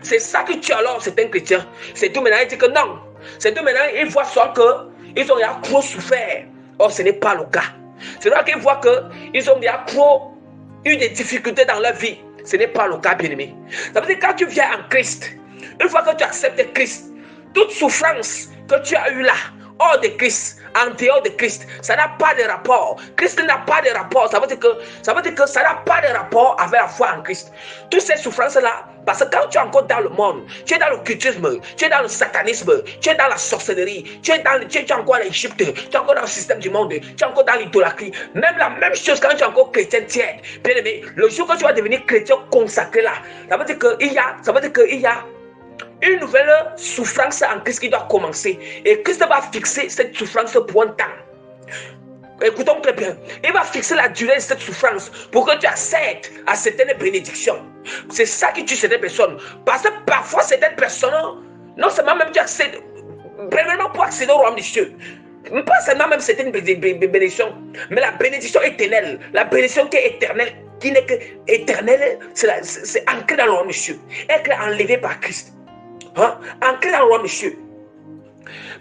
C'est ça que tu as alors, c'est un chrétien. C'est tout maintenant, il dit que non. C'est tout maintenant, il voit soit qu'ils ont trop souffert. Or, ce n'est pas le cas. C'est là qu'ils voient qu'ils ont trop eu des difficultés dans leur vie. Ce n'est pas le cas, bien-aimé. Ça veut dire que quand tu viens en Christ, une fois que tu acceptes Christ, toute souffrance que tu as eue là, hors de Christ, en dehors de Christ, ça n'a pas de rapport. Christ n'a pas de rapport. Ça veut dire que ça n'a pas de rapport avec la foi en Christ. Toutes ces souffrances-là, parce que quand tu es encore dans le monde, tu es dans l'occultisme, tu es dans le satanisme, tu es dans la sorcellerie, tu es encore en Égypte, tu es encore dans le système du monde, tu es encore dans l'idolâtrie. Même la même chose quand tu es encore chrétien tiède. Bien aimé, le jour que tu vas devenir chrétien consacré là, ça veut dire qu'il y a une nouvelle souffrance en Christ qui doit commencer. Et Christ va fixer cette souffrance pour un temps. Écoutons très bien. Il va fixer la durée de cette souffrance pour que tu accèdes à certaines bénédictions. C'est ça qui tue certaines personnes. Parce que parfois, certaines personnes, non seulement même tu accèdes, vraiment pour accéder au royaume des cieux, pas seulement même certaines bénédictions, mais la bénédiction éternelle, la bénédiction qui est éternelle. qui n'est que éternel, c'est ancré dans le roi monsieur. Être enlevé par Christ. Hein? Ancré dans le roi monsieur.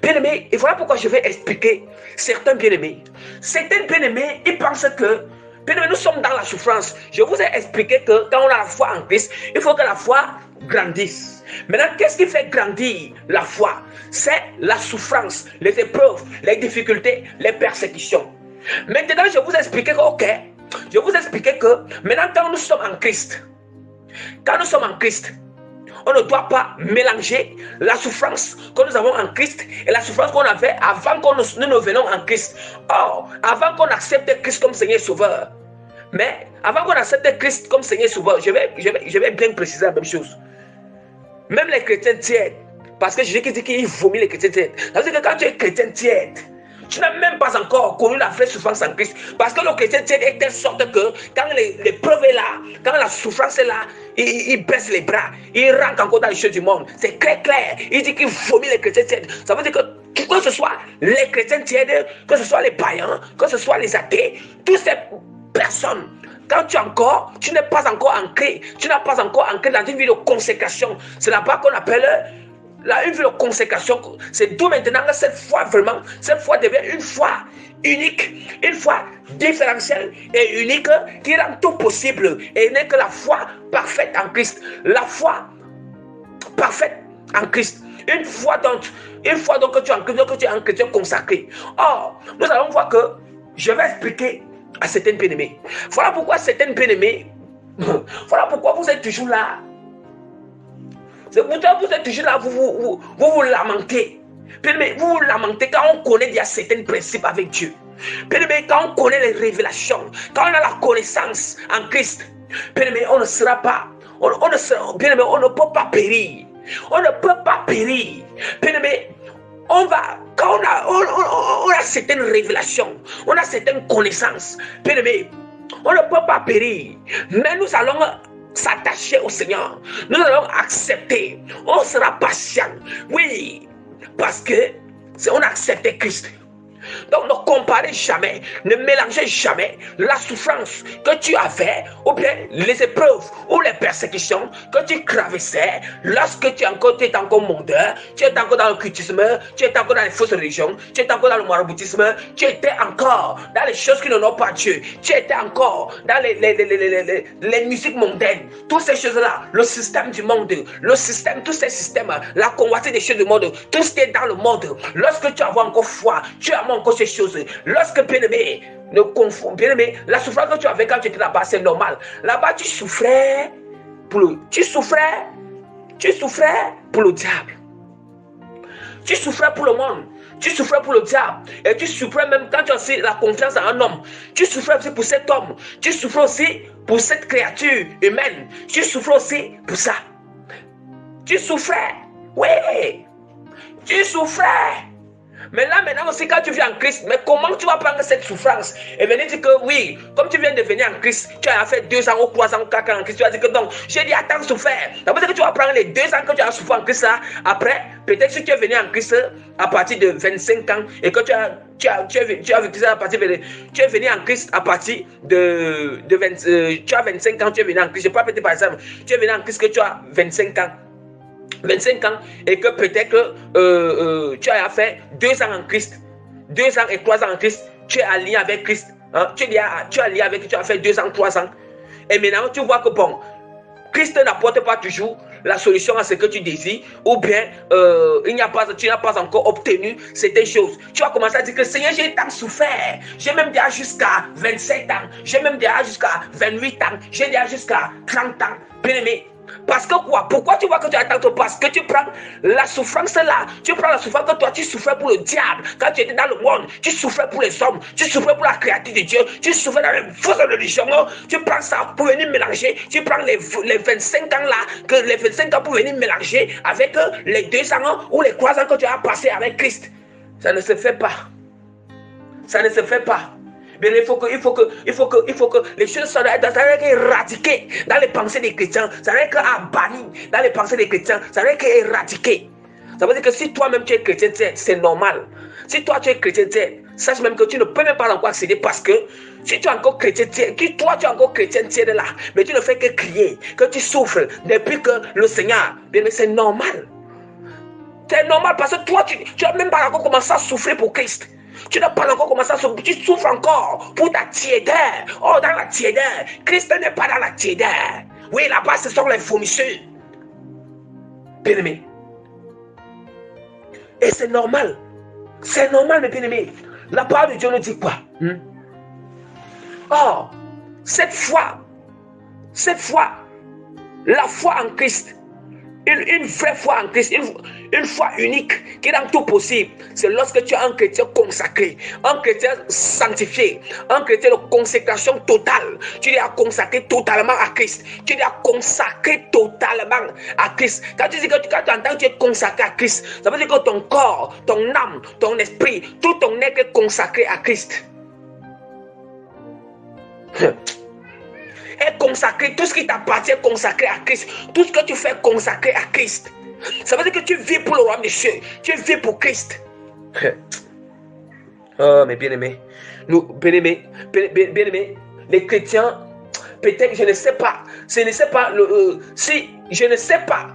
Bien-aimés, et voilà pourquoi je vais expliquer certains bien-aimés. Certains bien-aimés, ils pensent que, bien-aimés, nous sommes dans la souffrance. Je vous ai expliqué que quand on a la foi en Christ, il faut que la foi grandisse. Maintenant, qu'est-ce qui fait grandir la foi? C'est la souffrance, les épreuves, les difficultés, les persécutions. Maintenant, je vous ai expliqué que, ok, je vous ai expliqué que, maintenant, quand nous sommes en Christ, on ne doit pas mélanger la souffrance que nous avons en Christ et la souffrance qu'on avait avant que nous venons en Christ. Or, avant qu'on accepte Christ comme Seigneur Sauveur, mais avant qu'on accepte Christ comme Seigneur Sauveur, je vais bien préciser la même chose. Même les chrétiens tièdes, parce que je dis qu'ils vomissent les chrétiens tièdes. Ça veut dire que quand tu es chrétien tiède, tu n'as même pas encore connu la vraie souffrance en Christ. Parce que le chrétien tiède est de telle sorte que quand l'épreuve est là, quand la souffrance est là, il baisse les bras, il rentre encore dans les choses du monde. C'est très clair. Il dit qu'il vomit les chrétiens tièdes. Ça veut dire que ce soit les chrétiens tièdes, que ce soit les païens, que ce soit les athées, toutes ces personnes, quand tu n'es pas encore ancré, dans une vie de consécration. C'est là-bas qu'on appelle une vie de consécration. C'est d'où maintenant que cette foi devient une foi unique, une foi différentielle et unique qui rend tout possible et n'est que la foi parfaite en Christ. La foi parfaite en Christ. Une fois donc que tu es un chrétien consacré. Or, nous allons voir que je vais expliquer à certains bien-aimés. Voilà pourquoi certains bien-aimés, voilà pourquoi vous êtes toujours là. C'est pourquoi vous êtes toujours là, vous vous lamentez. Bien-aimés, vous vous lamentez quand on connaît déjà certains principes avec Dieu. Bien-aimés, quand on connaît les révélations, quand on a la connaissance en Christ, bien-aimés, on ne sera pas, bien-aimés, on ne peut pas périr. On ne peut pas périr. Bien-aimés, quand on a certaines révélations, on a certaines connaissances, bien-aimés, on ne peut pas périr. Mais nous allons s'attacher au Seigneur. Nous allons accepter. On sera patient. Oui, parce que on a accepté Christ. Donc ne comparez jamais, ne mélangez jamais la souffrance que tu avais ou bien les épreuves ou les persécutions que tu traversais lorsque tu étais encore mondeur, tu étais encore dans le cultisme, tu étais encore dans les fausses religions, tu étais encore dans le maraboutisme, tu étais encore dans les choses qui n'ont pas Dieu, tu étais encore dans les musiques mondaines, toutes ces choses-là, le système du monde, tous ces systèmes, la convoitise des choses du monde, tout ce qui est dans le monde. Lorsque tu as encore foi, tu as encore ces choses. Lorsque bien-aimé, ne confond, bien-aimé, la souffrance que tu avais quand tu étais là-bas, c'est normal. Là-bas, tu souffrais pour le diable. Tu souffrais pour le monde. Tu souffrais pour le diable. Et tu souffrais même quand tu as aussi la confiance en un homme. Tu souffrais aussi pour cet homme. Tu souffrais aussi pour cette créature humaine. Tu souffrais aussi pour ça. Tu souffrais. Oui. Tu souffrais. Mais là, maintenant aussi, quand tu viens en Christ, mais comment tu vas prendre cette souffrance et venir dire que oui, comme tu viens de venir en Christ, tu as fait 2 ans ou 3 ans ou 4 ans en Christ, tu vas dire que non, j'ai dit attends souffert. Ça veut dire que tu vas prendre les 2 ans que tu as souffert en Christ là. Après, peut-être si tu es venu en Christ à partir de 25 ans et que tu as vécu ça à partir de. Tu es venu en Christ à partir de 20, tu as 25 ans, tu es venu en Christ. Je peux peut-être par exemple, tu es venu en Christ que tu as 25 ans. Et que peut-être que tu as fait 2 ans en Christ, 2 ans et 3 ans en Christ, tu es aligné avec Christ, hein? Tu es aligné avec, tu as fait 2 ans, 3 ans, et maintenant tu vois que bon, Christ n'apporte pas toujours la solution à ce que tu désires, ou bien tu n'as pas encore obtenu certaines choses. Tu vas commencer à dire que Seigneur, j'ai tant souffert, j'ai même déjà jusqu'à 27 ans, j'ai même déjà jusqu'à 28 ans, j'ai déjà jusqu'à 30 ans, bien aimé. Parce que quoi? Pourquoi tu vois que tu attends? Parce que tu prends la souffrance là. Tu prends la souffrance que toi tu souffrais pour le diable. Quand tu étais dans le monde, tu souffrais pour les hommes. Tu souffrais pour la créature de Dieu. Tu souffrais dans les fausses religions. Tu prends ça pour venir mélanger. Tu prends les 25 ans là. Les 25 ans pour venir mélanger avec les 2 ans ou les 3 ans que tu as passé avec Christ. Ça ne se fait pas. Ça ne se fait pas. Mais il faut que les choses soient éradiquées dans les pensées des chrétiens. Ça n'est qu'à bannir dans les pensées des chrétiens. Ça n'est qu'à éradiquer. Ça veut dire que si toi-même tu es chrétien, c'est normal. Si toi tu es chrétien, sache même que tu ne peux même pas encore accéder parce que si tu es encore chrétien, toi tu es encore chrétien, tu es là, mais tu ne fais que crier, que tu souffres depuis que le Seigneur, bien, mais c'est normal. C'est normal parce que toi, tu n'as même pas encore commencé à souffrir pour Christ. Tu n'as pas encore commencé à souffrir. Tu souffres encore pour ta tiédeur. Oh, dans la tiédeur. Christ n'est pas dans la tiédeur. Oui, là-bas, ce sont les vomissures. Bien-aimés. Et c'est normal. C'est normal, mes bien-aimés. La parole de Dieu nous dit quoi? Oh, cette foi, la foi en Christ, une vraie foi en Christ, une foi unique qui rend tout possible, c'est lorsque tu es un chrétien consacré, un chrétien sanctifié, un chrétien de consécration totale. Tu es consacré totalement à Christ. Tu es consacré totalement à Christ. Quand tu dis que quand tu entends que tu es consacré à Christ, ça veut dire que ton corps, ton âme, ton esprit, tout ton être est consacré à Christ. Est consacré, tout ce qui t'appartient est consacré à Christ. Tout ce que tu fais consacré à Christ. Ça veut dire que tu vis pour le royaume des cieux. Tu vis pour Christ. Oh, mes bien-aimés. Nous, bien-aimés, les chrétiens, peut-être, je ne sais pas. Je ne sais pas, je ne sais pas.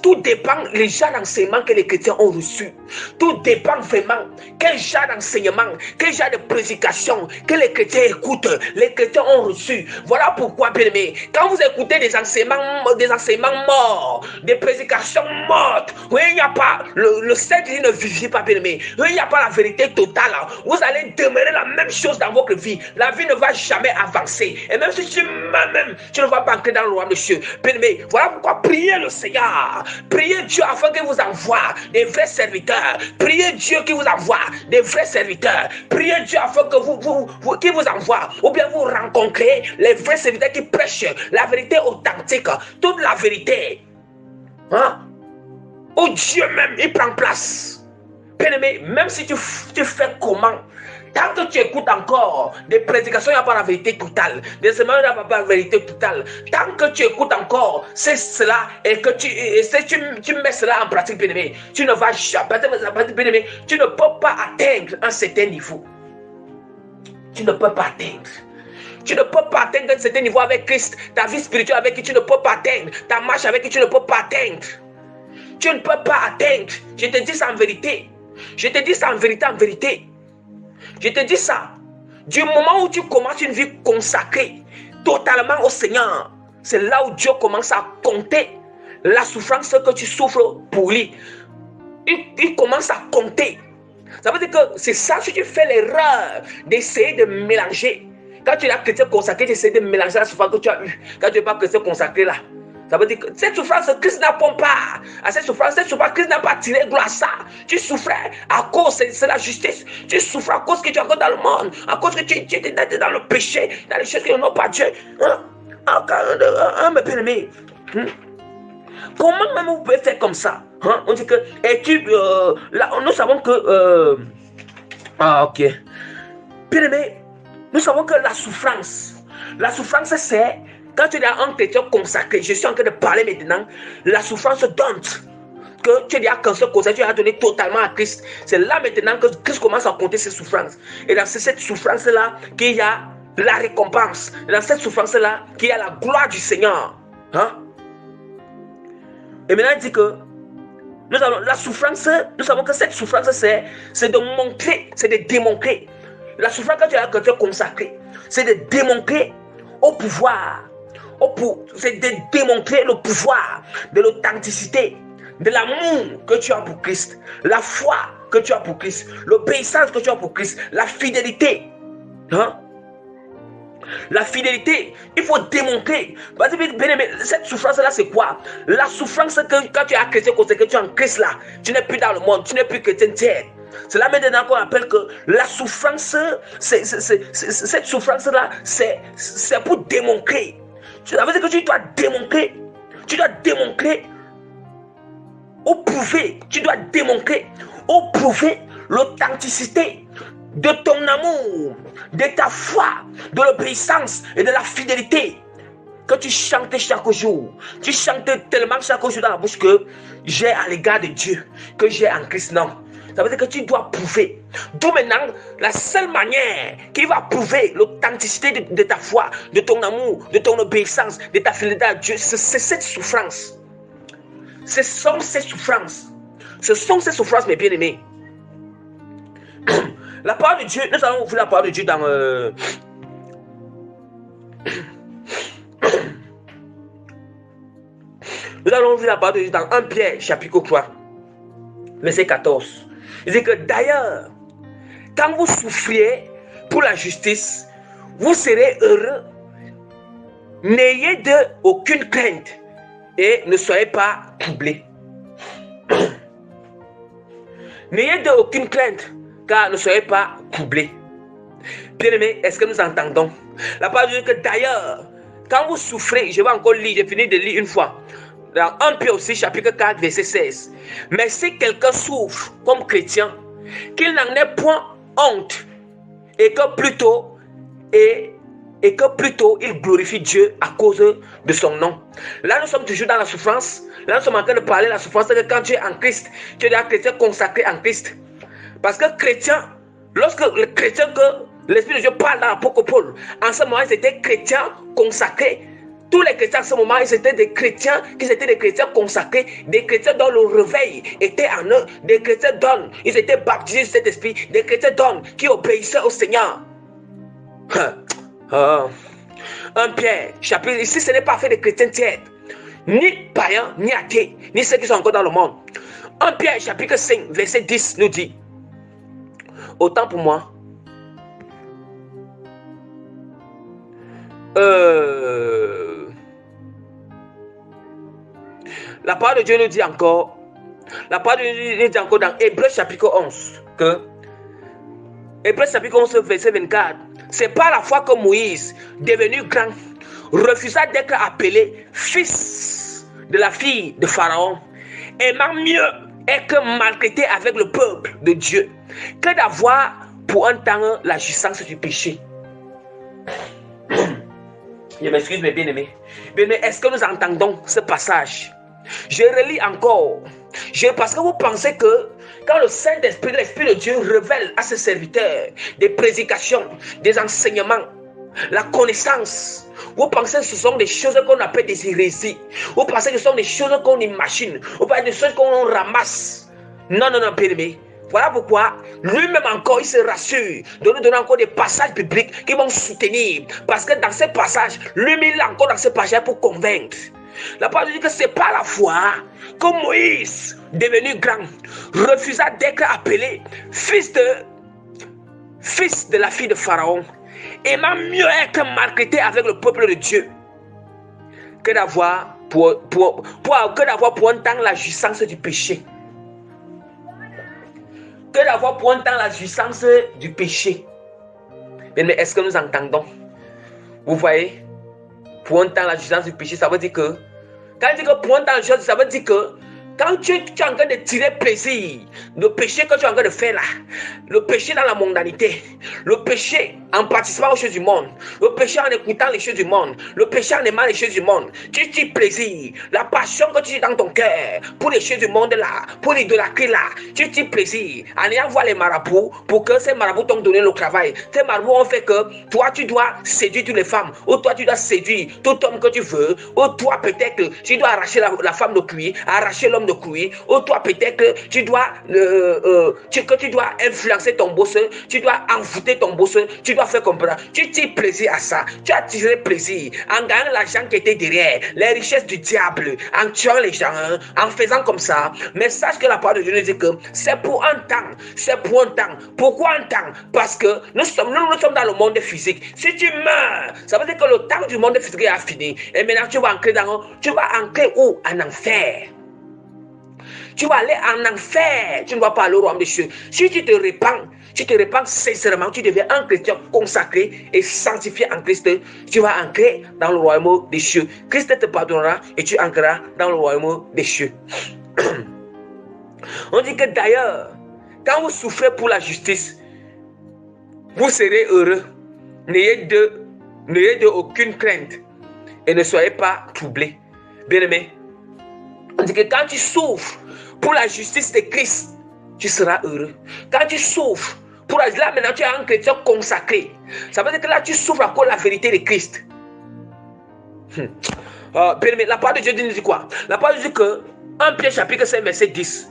Tout dépend des genres d'enseignement que les chrétiens ont reçus. Tout dépend vraiment quel genre d'enseignement, quel genre de prédication que les chrétiens écoutent, les chrétiens ont reçu. Voilà pourquoi, bien aimé, quand vous écoutez des enseignements morts, des prédications mortes, oui, il n'y a pas, le Saint-Esprit ne vivifie pas, bien aimé. Oui, il n'y a pas la vérité totale. Vous allez demeurer la même chose dans votre vie. La vie ne va jamais avancer. Et même si tu meurs même, tu ne vas pas entrer dans le royaume des cieux. Bien aimé, voilà pourquoi priez le Seigneur. Priez Dieu afin qu'il vous envoie des vrais serviteurs. Priez Dieu qui vous envoie des vrais serviteurs. Priez Dieu afin que qu'il vous envoie, ou bien vous rencontrez les vrais serviteurs qui prêchent la vérité authentique, toute la vérité. Où Dieu même, il prend place. Bien aimé, même si tu fais comment, tant que tu écoutes encore des prédications, il n'y a pas la vérité totale. Des semaines, il n'y a pas la vérité totale. Tant que tu écoutes encore, c'est cela, et que tu mets cela en pratique, bien aimé, tu ne vas jamais, bien aimé, tu ne peux pas atteindre un certain niveau. Tu ne peux pas atteindre. Tu ne peux pas atteindre un certain niveau avec Christ. Ta vie spirituelle avec qui tu ne peux pas atteindre. Ta marche avec qui tu ne peux pas atteindre. Tu ne peux pas atteindre. Je te dis ça en vérité. Je te dis ça en vérité, en vérité. Je te dis ça. Du moment où tu commences une vie consacrée totalement au Seigneur, c'est là où Dieu commence à compter la souffrance que tu souffres pour lui. Il commence à compter. Ça veut dire que c'est ça, si tu fais l'erreur d'essayer de mélanger. Quand tu es chrétien consacré, tu essaies de mélanger la souffrance que tu as eue. Quand tu n'es pas chrétien consacré là. Ça veut dire que cette souffrance, Christ n'apprend pas à cette souffrance. Cette souffrance, Christ n'a pas tiré gloire à ça. Tu souffrais à cause, c'est la justice. Tu souffres à cause que tu es encore dans le monde. À cause que tu étais dans le péché, dans les choses qui n'ont pas Dieu. Mes bien-aimés. Comment même vous pouvez faire comme ça? On dit que, là, nous savons que, ok. Bien-aimés, nous savons que la souffrance, c'est quand tu es un chrétien consacré. Je suis en train de parler maintenant. La souffrance donne que tu es un chrétien consacré, tu as donné totalement à Christ. C'est là maintenant que Christ commence à compter ses souffrances. Et dans cette souffrance-là qu'il y a la récompense. Dans cette souffrance-là qu'il y a la gloire du Seigneur. Et maintenant il dit que la souffrance, nous savons que cette souffrance, c'est de montrer, c'est de démontrer. La souffrance quand tu es un chrétien consacré, c'est de démontrer au pouvoir. C'est de démontrer le pouvoir de l'authenticité, de l'amour que tu as pour Christ, la foi que tu as pour Christ, l'obéissance que tu as pour Christ, la fidélité. La fidélité, il faut démontrer. Cette souffrance-là, c'est quoi? La souffrance que quand tu es chrétien, que tu es en Christ là, tu n'es plus dans le monde, tu n'es plus chrétien tiers. C'est là maintenant qu'on appelle que la souffrance, cette souffrance-là, c'est pour démontrer. Ça veut dire que tu dois démontrer ou prouver, l'authenticité de ton amour, de ta foi, de l'obéissance et de la fidélité que tu chantes chaque jour. Tu chantes tellement chaque jour dans la bouche que j'ai à l'égard de Dieu, que j'ai en Christ. Non. Ça veut dire que tu dois prouver. D'où maintenant, la seule manière qui va prouver l'authenticité de ta foi, de ton amour, de ton obéissance, de ta fidélité à Dieu, c'est cette souffrance. Ce sont ces souffrances. Ce sont ces souffrances, mes bien-aimés. La parole de Dieu, nous allons ouvrir la parole de Dieu dans... Nous allons ouvrir la parole de Dieu dans 1 Pierre, chapitre 3, verset 14. Il dit que d'ailleurs, quand vous souffriez pour la justice, vous serez heureux. N'ayez de aucune crainte et ne soyez pas troublés. N'ayez de aucune crainte, car ne soyez pas troublés. Bien-aimés, est-ce que nous entendons? La parole dit que d'ailleurs, quand vous souffrez, je vais encore lire, j'ai fini de lire une fois. Dans 1 Pierre aussi, chapitre 4, verset 16. Mais si quelqu'un souffre comme chrétien, qu'il n'en ait point honte, et que plutôt il glorifie Dieu à cause de son nom. Là, nous sommes toujours dans la souffrance. Là, nous sommes en train de parler de la souffrance. C'est que quand tu es en Christ, tu es un chrétien consacré en Christ. Parce que chrétien, lorsque le chrétien que l'Esprit de Dieu parle dans l'apôtre Paul, en ce moment, ils étaient chrétiens consacrés. Tous les chrétiens, en ce moment, ils étaient des chrétiens consacrés, des chrétiens dont le réveil était en eux, des chrétiens dont ils étaient baptisés de cet esprit, des chrétiens dont qui obéissaient au Seigneur. 1 Pierre, chapitre, ici, ce n'est pas fait de chrétiens tièdes, ni païens, ni athées, ni ceux qui sont encore dans le monde. 1 Pierre, chapitre 5, verset 10 nous dit, autant pour moi, la parole de Dieu nous dit encore, dans Hébreux chapitre 11, que Hébreux chapitre 11, verset 24, c'est par la foi que Moïse, devenu grand, refusa d'être appelé fils de la fille de Pharaon, aimant mieux être maltraité avec le peuple de Dieu que d'avoir pour un temps la jouissance du péché. Je m'excuse mes bien-aimés. Bien-aimés, est-ce que nous entendons ce passage? Je relis encore. Parce que vous pensez que quand le Saint-Esprit, l'Esprit de Dieu révèle à ses serviteurs des prédications, des enseignements, la connaissance, vous pensez que ce sont des choses qu'on appelle des hérésies. Vous pensez que ce sont des choses qu'on imagine. Vous pensez des choses qu'on ramasse. Non, bien-aimés. Voilà pourquoi lui-même encore il se rassure de nous donner encore des passages bibliques qui vont soutenir. Parce que dans ces passages, lui-même il est encore dans ces passages pour convaincre. La parole dit que c'est par la foi que Moïse, devenu grand, refusa d'être appelé fils de la fille de Pharaon, aimant mieux être maltraité avec le peuple de Dieu que d'avoir pour un temps la jouissance du péché. Que d'avoir pour un temps la jouissance du péché. Mais est-ce que nous entendons? Vous voyez? Pour un temps la jouissance du péché, ça veut dire que quand il dit que pour un temps la jouissance, ça veut dire que quand tu es en train de tirer plaisir, le péché que tu es en train de faire là, le péché dans la mondanité, le péché en participant aux choses du monde, le péché en écoutant les choses du monde, le péché en aimant les choses du monde, tu tires plaisir, la passion que tu as dans ton cœur pour les choses du monde là, pour l'idolâtrie là, tu tires plaisir en ayant voir les marabouts pour que ces marabouts t'ont donné le travail. Ces marabouts ont fait que toi tu dois séduire toutes les femmes, ou toi tu dois séduire tout homme que tu veux, ou toi peut-être tu dois arracher la femme de cuir, arracher l'homme de cuir, ou toi peut-être tu dois influencer ton boss, tu dois envoûter ton boss, tu dois faire comprendre. Tu tires plaisir à ça, tu as tiré plaisir en gagnant l'argent qui était derrière, les richesses du diable, en tuant les gens, en faisant comme ça. Mais sache que la parole de Dieu nous dit que c'est pour un temps, c'est pour un temps. Pourquoi un temps? Parce que nous sommes dans le monde physique. Si tu meurs, ça veut dire que le temps du monde physique a fini. Et maintenant tu vas entrer où? En enfer. Tu vas aller en enfer, tu ne vas pas aller au royaume des cieux. Si tu te répands sincèrement, tu deviens un chrétien consacré et sanctifié en Christ, tu vas entrer dans le royaume des cieux. Christ te pardonnera et tu entreras dans le royaume des cieux. On dit que d'ailleurs, quand vous souffrez pour la justice, vous serez heureux. N'ayez de aucune crainte et ne soyez pas troublés. Bien-aimés, on dit que quand tu souffres pour la justice de Christ, tu seras heureux. Quand tu souffres, là maintenant tu es un chrétien consacré. Ça veut dire que là tu souffres à cause de la vérité de Christ. Bien-aimés, la parole de Dieu nous dit quoi? La parole dit que 1 Pierre chapitre 5 verset 10.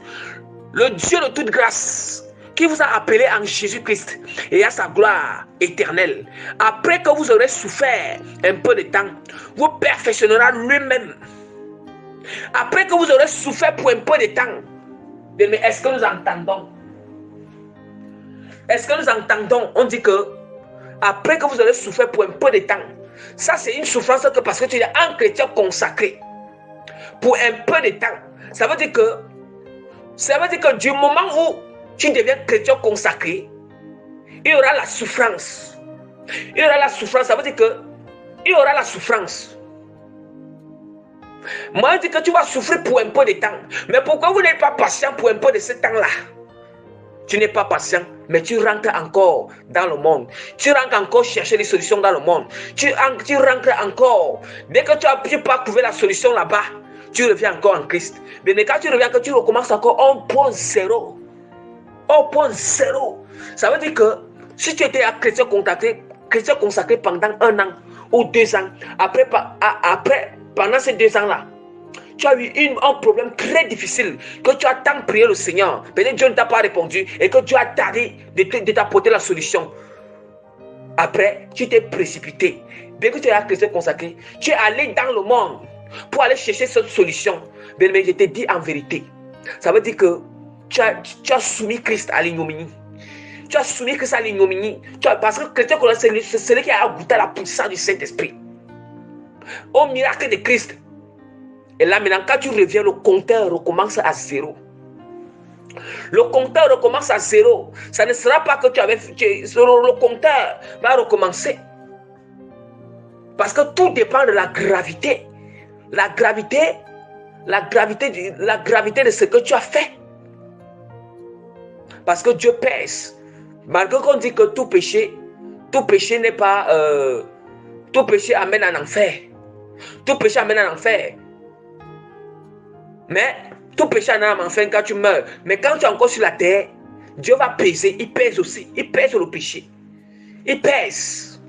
Le Dieu de toute grâce qui vous a appelé en Jésus-Christ et à sa gloire éternelle, après que vous aurez souffert un peu de temps, vous perfectionnera lui-même. Après que vous aurez souffert pour un peu de temps, mais est-ce que nous entendons? Est-ce que nous entendons? On dit que après que vous aurez souffert pour un peu de temps, ça c'est une souffrance que parce que tu es un chrétien consacré pour un peu de temps. Ça veut dire que du moment où tu deviens chrétien consacré, il y aura la souffrance. Il y aura la souffrance. Ça veut dire que il y aura la souffrance. Moi, je dis que tu vas souffrir pour un peu de temps. Mais pourquoi vous n'êtes pas patient pour un peu de ce temps-là? Tu n'es pas patient, mais tu rentres encore dans le monde. Tu rentres encore chercher les solutions dans le monde. Tu rentres encore. Dès que tu n'as pas trouvé la solution là-bas, tu reviens encore en Christ. Mais quand tu reviens, que tu recommences encore 1.0. 1.0. Ça veut dire que si tu étais un chrétien consacré pendant 1 an ou 2 ans, pendant ces 2 ans-là, tu as eu un problème très difficile, que tu as tant prié le Seigneur, peut-être Dieu ne t'a pas répondu et que Dieu a tardé de t'apporter la solution. Après, tu t'es précipité. Bien que tu es un chrétien consacré, tu es allé dans le monde pour aller chercher cette solution. Mais je te dis en vérité, ça veut dire que tu as soumis Christ à l'ignominie. Tu as soumis Christ à l'ignominie. Parce que le chrétien consacré, c'est celui qui a goûté la puissance du Saint-Esprit. Au miracle de Christ. Et là maintenant, quand tu reviens, le compteur recommence à 0. Le compteur recommence à 0. Ça ne sera pas que le compteur va recommencer. Parce que tout dépend de la gravité. La gravité de ce que tu as fait. Parce que Dieu pèse. Malgré qu'on dit que tout péché n'est pas... tout péché amène en enfer. Tout péché amène en enfer. Mais tout péché amène en enfer quand tu meurs. Mais quand tu es encore sur la terre, Dieu va peser. Il pèse aussi. Il pèse le péché. Il pèse.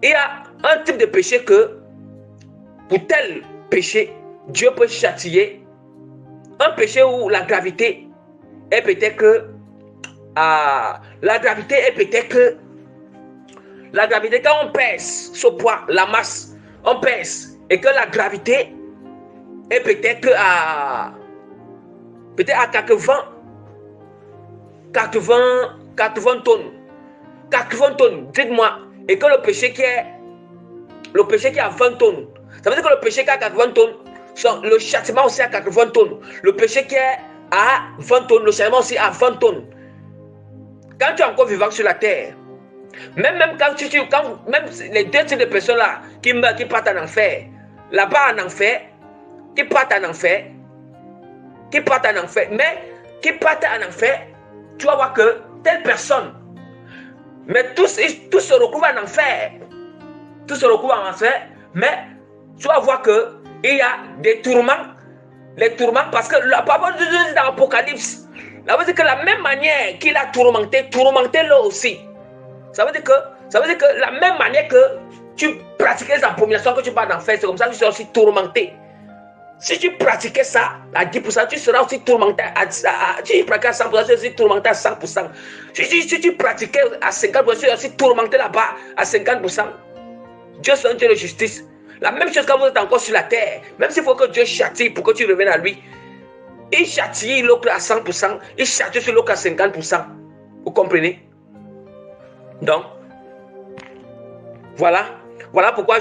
Il y a un type de péché que, pour tel péché, Dieu peut châtier. Un péché où la gravité est peut-être que... la gravité est peut-être que... La gravité, quand on pèse ce poids, la masse, on pèse. Et que la gravité est peut-être que à 80 tonnes. 80 tonnes, dites-moi. Et que le péché qui est à 20 tonnes. Ça veut dire que le péché qui est à 80 tonnes, le châtiment aussi à 80 tonnes. Le péché qui est à 20 tonnes, le châtiment aussi à 20 tonnes. Quand tu es encore vivant sur la terre, même même les deux types de personnes là qui meurent, qui partent en enfer, là-bas en enfer, qui partent en enfer, mais qui partent en enfer, tu vas voir que telle personne, mais tous se retrouvent en enfer. Tous se retrouvent en enfer, mais tu vas voir que il y a des tourments. Les tourments, parce que la parole de Dieu dans l'Apocalypse, ça veut dire que la même manière qu'il a tourmenté-le aussi. Ça veut dire que la même manière que tu pratiquais les abominations que tu pars d'enfer, c'est comme ça que tu seras aussi tourmenté. Si tu pratiquais ça à 10%, tu seras aussi tourmenté si tu pratiquais à 100%, tu seras aussi tourmenté à 100%. Si tu pratiquais à 50%, tu seras aussi tourmenté là-bas à 50%. Dieu c'est un Dieu de justice. La même chose quand vous êtes encore sur la terre, même s'il faut que Dieu châtie pour que tu reviennes à lui. Il châtie l'autre à 100%, il châtie sur l'autre à 50%. Vous comprenez? Donc, voilà pourquoi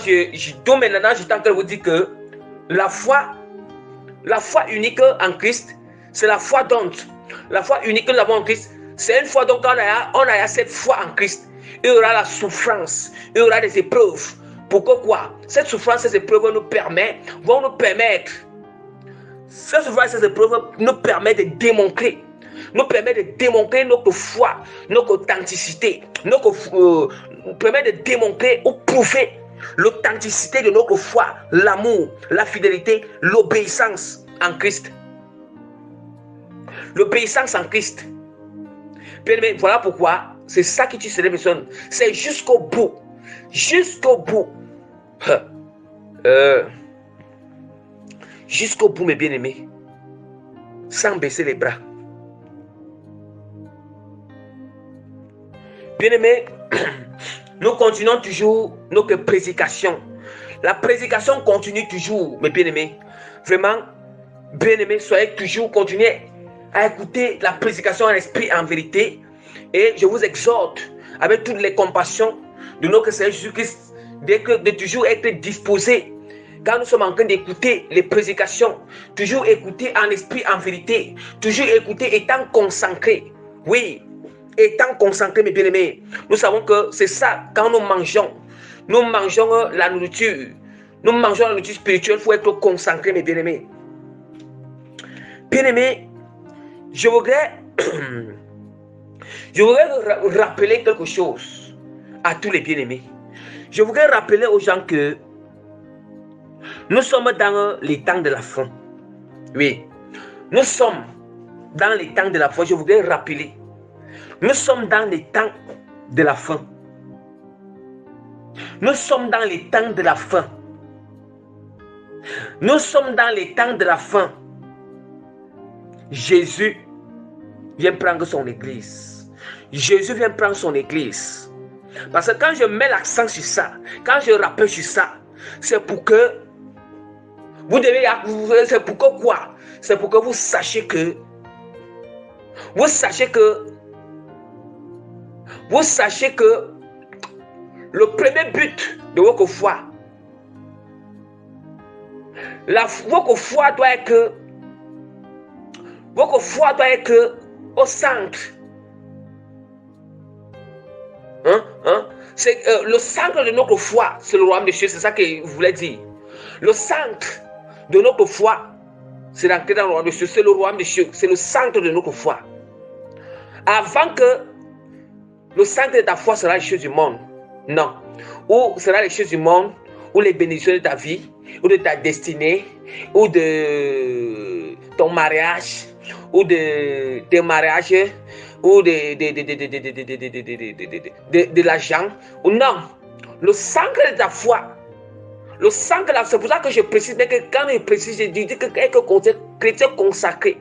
donc maintenant, je suis en train de vous dire que la foi unique en Christ, c'est la foi d'honte. La foi unique que nous avons en Christ, c'est une foi donc on a cette foi en Christ. Il y aura la souffrance, il y aura des épreuves. Pourquoi quoi? Cette souffrance, ces épreuves vont nous permettre. Cette souffrance, ces épreuves nous permettent de démontrer. Notre foi, notre authenticité, nous permet de démontrer ou prouver l'authenticité de notre foi, l'amour, la fidélité, l'obéissance en Christ. L'obéissance en Christ. Bien-aimé, voilà pourquoi c'est ça qui tue ces personnes. C'est jusqu'au bout. Jusqu'au bout. Jusqu'au bout, mes bien-aimés. Sans baisser les bras. Bien-aimés, nous continuons toujours notre prédication. La prédication continue toujours, mes bien-aimés. Vraiment, bien-aimés, soyez toujours, continuez à écouter la prédication en esprit et en vérité. Et je vous exhorte, avec toutes les compassions de notre Seigneur Jésus-Christ, de toujours être disposé. Quand nous sommes en train d'écouter les prédications, toujours écouter en esprit, en vérité, toujours écouter étant consacré. Oui, étant concentré, mes bien-aimés. Nous savons que c'est ça, quand nous mangeons la nourriture. Nous mangeons la nourriture spirituelle, il faut être concentré, mes bien-aimés. Bien-aimés, je voudrais rappeler quelque chose à tous les bien-aimés. Je voudrais rappeler aux gens que nous sommes dans les temps de la fin. Oui, nous sommes dans les temps de la fin. Je voudrais rappeler. Nous sommes dans les temps de la fin. Nous sommes dans les temps de la fin. Nous sommes dans les temps de la fin. Jésus vient prendre son église. Jésus vient prendre son église. Parce que quand je mets l'accent sur ça, quand je rappelle sur ça, c'est pour que vous devez, c'est pour que quoi? C'est pour que vous sachiez que le premier but de votre foi, votre foi doit être au centre. C'est le centre de notre foi, c'est le royaume des cieux, c'est ça que je voulais dire. Le centre de notre foi, c'est d'entrer dans le royaume des cieux, c'est le royaume des cieux, c'est le centre de notre foi. Avant que le centre de ta foi sera les choses du monde, non. Ou sera les choses du monde, ou les bénédictions de ta vie, ou de ta destinée, ou de ton mariage, ou de tes mariages, ou de l'argent, ou non. Le centre de ta foi, le centre, c'est pour ça que je précise, mais que quand je précise, je dis que chrétien consacré,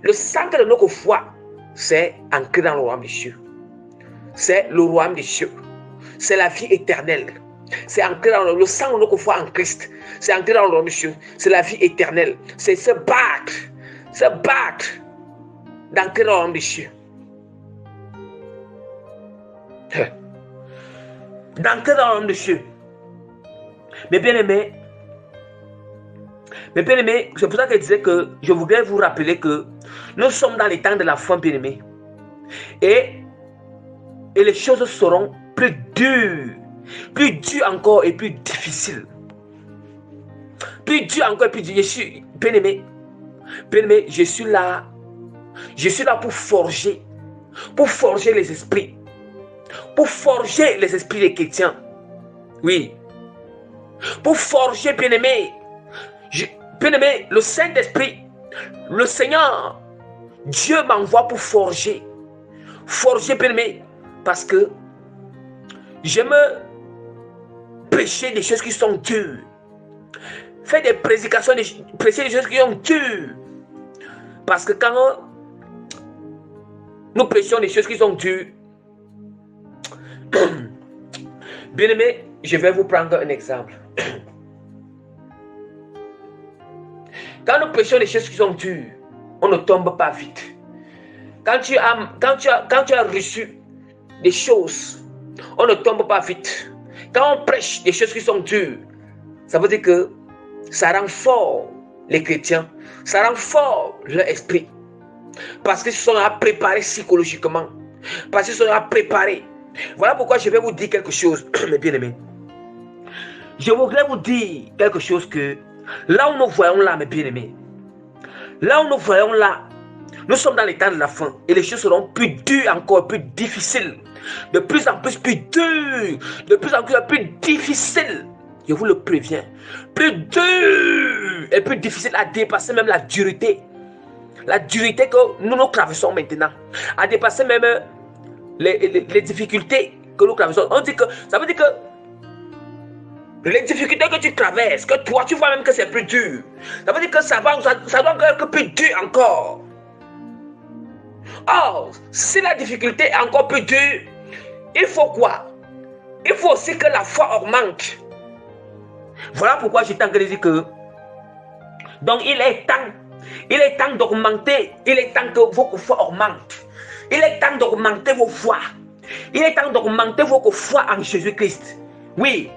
le centre de notre foi, c'est ancré dans le royaume des cieux. C'est le royaume des cieux. C'est la vie éternelle. C'est ancré dans le sang de notre foi en Christ. C'est ancré dans le royaume des cieux. C'est la vie éternelle. C'est se battre d'ancrer dans le royaume des cieux. D'entrer dans le royaume des cieux. Mes bien-aimés, c'est pour ça que je disais que je voudrais vous rappeler que nous sommes dans les temps de la fin, bien-aimés. Et les choses seront plus dures encore et plus difficiles. Plus dures encore et plus difficiles. Bien-aimé, je suis là pour forger les esprits. Pour forger les esprits des chrétiens. Oui. Pour forger, bien-aimé. Bien-aimé, le Saint-Esprit, le Seigneur, Dieu m'envoie pour forger. Forger, bien-aimé, parce que j'aime prêcher des choses qui sont dures. Faire des prédications, prêcher des choses qui sont dures. Parce que quand nous prêchons des choses qui sont dures, bien-aimé, je vais vous prendre un exemple. Quand nous prêchons des choses qui sont dures, on ne tombe pas vite. Quand tu as reçu des choses, on ne tombe pas vite. Quand on prêche des choses qui sont dures, ça veut dire que ça rend fort les chrétiens, ça rend fort leur esprit. Parce qu'ils sont à préparer psychologiquement, parce qu'ils sont à préparer. Voilà pourquoi je vais vous dire quelque chose, mes bien-aimés. Je voudrais vous dire quelque chose que là où nous voyons là, mes bien-aimés, là où nous voyons là, nous sommes dans les temps de la fin et les choses seront plus dures encore, plus difficiles. de plus en plus dur, de plus en plus difficile. Je vous le préviens. Plus dur et plus difficile à dépasser même la dureté. La dureté que nous traversons maintenant. À dépasser même les difficultés que nous traversons. On dit que, ça veut dire que les difficultés que tu traverses, que toi tu vois même que c'est plus dur. Ça veut dire que ça doit être plus dur encore. Or, si la difficulté est encore plus dure, il faut quoi? Il faut aussi que la foi augmente. Voilà pourquoi j'étais en train de dire que donc il est temps d'augmenter, il est temps que vos foi augmentent. Il est temps d'augmenter vos foi. Il est temps d'augmenter vos foi en Jésus-Christ. Oui.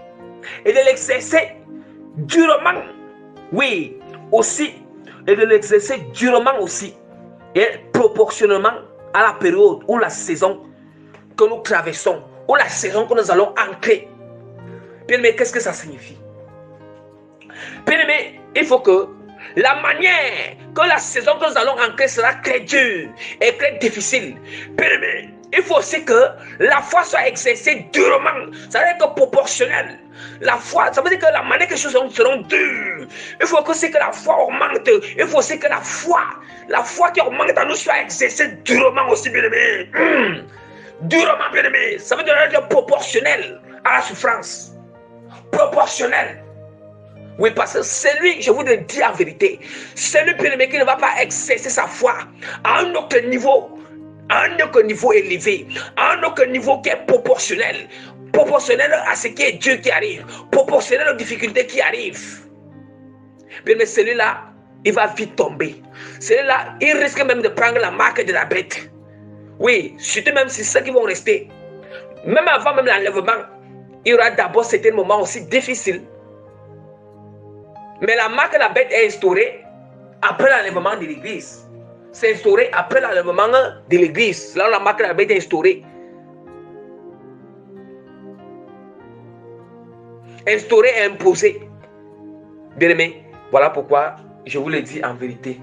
Et de l'exercer durement. Oui. Aussi. Et de l'exercer durement aussi. Et proportionnellement à la période ou la saison que nous traversons, ou la saison que nous allons entrer. Bien-aimé, qu'est-ce que ça signifie? Bien-aimé, il faut que la manière que la saison que nous allons entrer sera très dure et très difficile. Bien-aimé, il faut aussi que la foi soit exercée durement. Ça veut dire que proportionnel. La foi, ça veut dire que la manière que les choses seront dures. Il faut aussi que la foi augmente. Il faut aussi que la foi qui augmente en nous soit exercée durement aussi, bien-aimé. Durement, bien-aimé. Ça veut dire proportionnel à la souffrance. Proportionnel. Oui, parce que c'est lui, je vous le dis en vérité, c'est lui, bien-aimé, qui ne va pas exercer sa foi à un autre niveau élevé, à un autre niveau qui est proportionnel à ce qui est Dieu qui arrive, proportionnel aux difficultés qui arrivent. Bien-aimé, celui-là, il va vite tomber. Celui-là, il risque même de prendre la marque de la bête. Oui, surtout même si ceux qui vont rester, même avant même l'enlèvement, il y aura d'abord certains moments aussi difficiles. Mais la marque de la bête est instaurée après l'enlèvement de l'église. C'est instauré après l'enlèvement de l'église. Là où la marque de la bête est instaurée. Instaurée et imposée. Bien aimé, voilà pourquoi je vous le dis en vérité.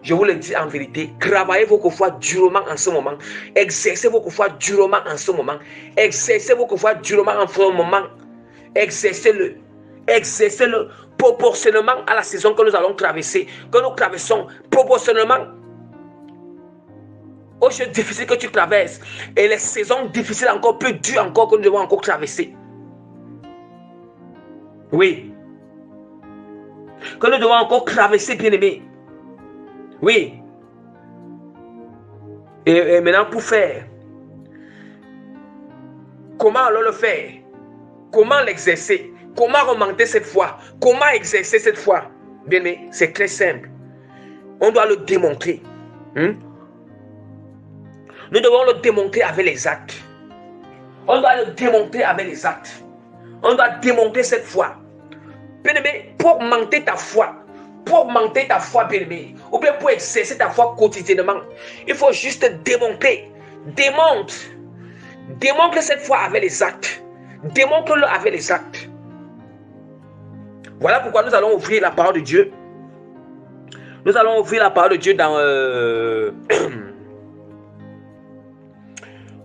Je vous le dis en vérité, travaillez vos foi durement en ce moment. Exercez vos foi durement en ce moment. Exercez vos foi durement en ce moment. Exercez-le. Exercez-le proportionnellement à la saison que nous allons traverser, que nous traversons, proportionnellement aux choses difficiles que tu traverses et les saisons difficiles encore plus dures encore que nous devons encore traverser. Oui. Que nous devons encore traverser, bien-aimés. Oui. Et maintenant, pour faire, comment alors le faire? Comment l'exercer? Comment augmenter cette foi? Comment exercer cette foi? Bien aimé, c'est très simple. On doit le démontrer. Nous devons le démontrer avec les actes. On doit le démontrer avec les actes. On doit démontrer cette foi. Bien aimé, pour augmenter ta foi, bien aimé, ou bien pour exercer ta foi quotidiennement, il faut juste démontrer. Démontre cette foi avec les actes. Démontre-le avec les actes. Voilà pourquoi nous allons ouvrir la parole de Dieu. Nous allons ouvrir la parole de Dieu dans...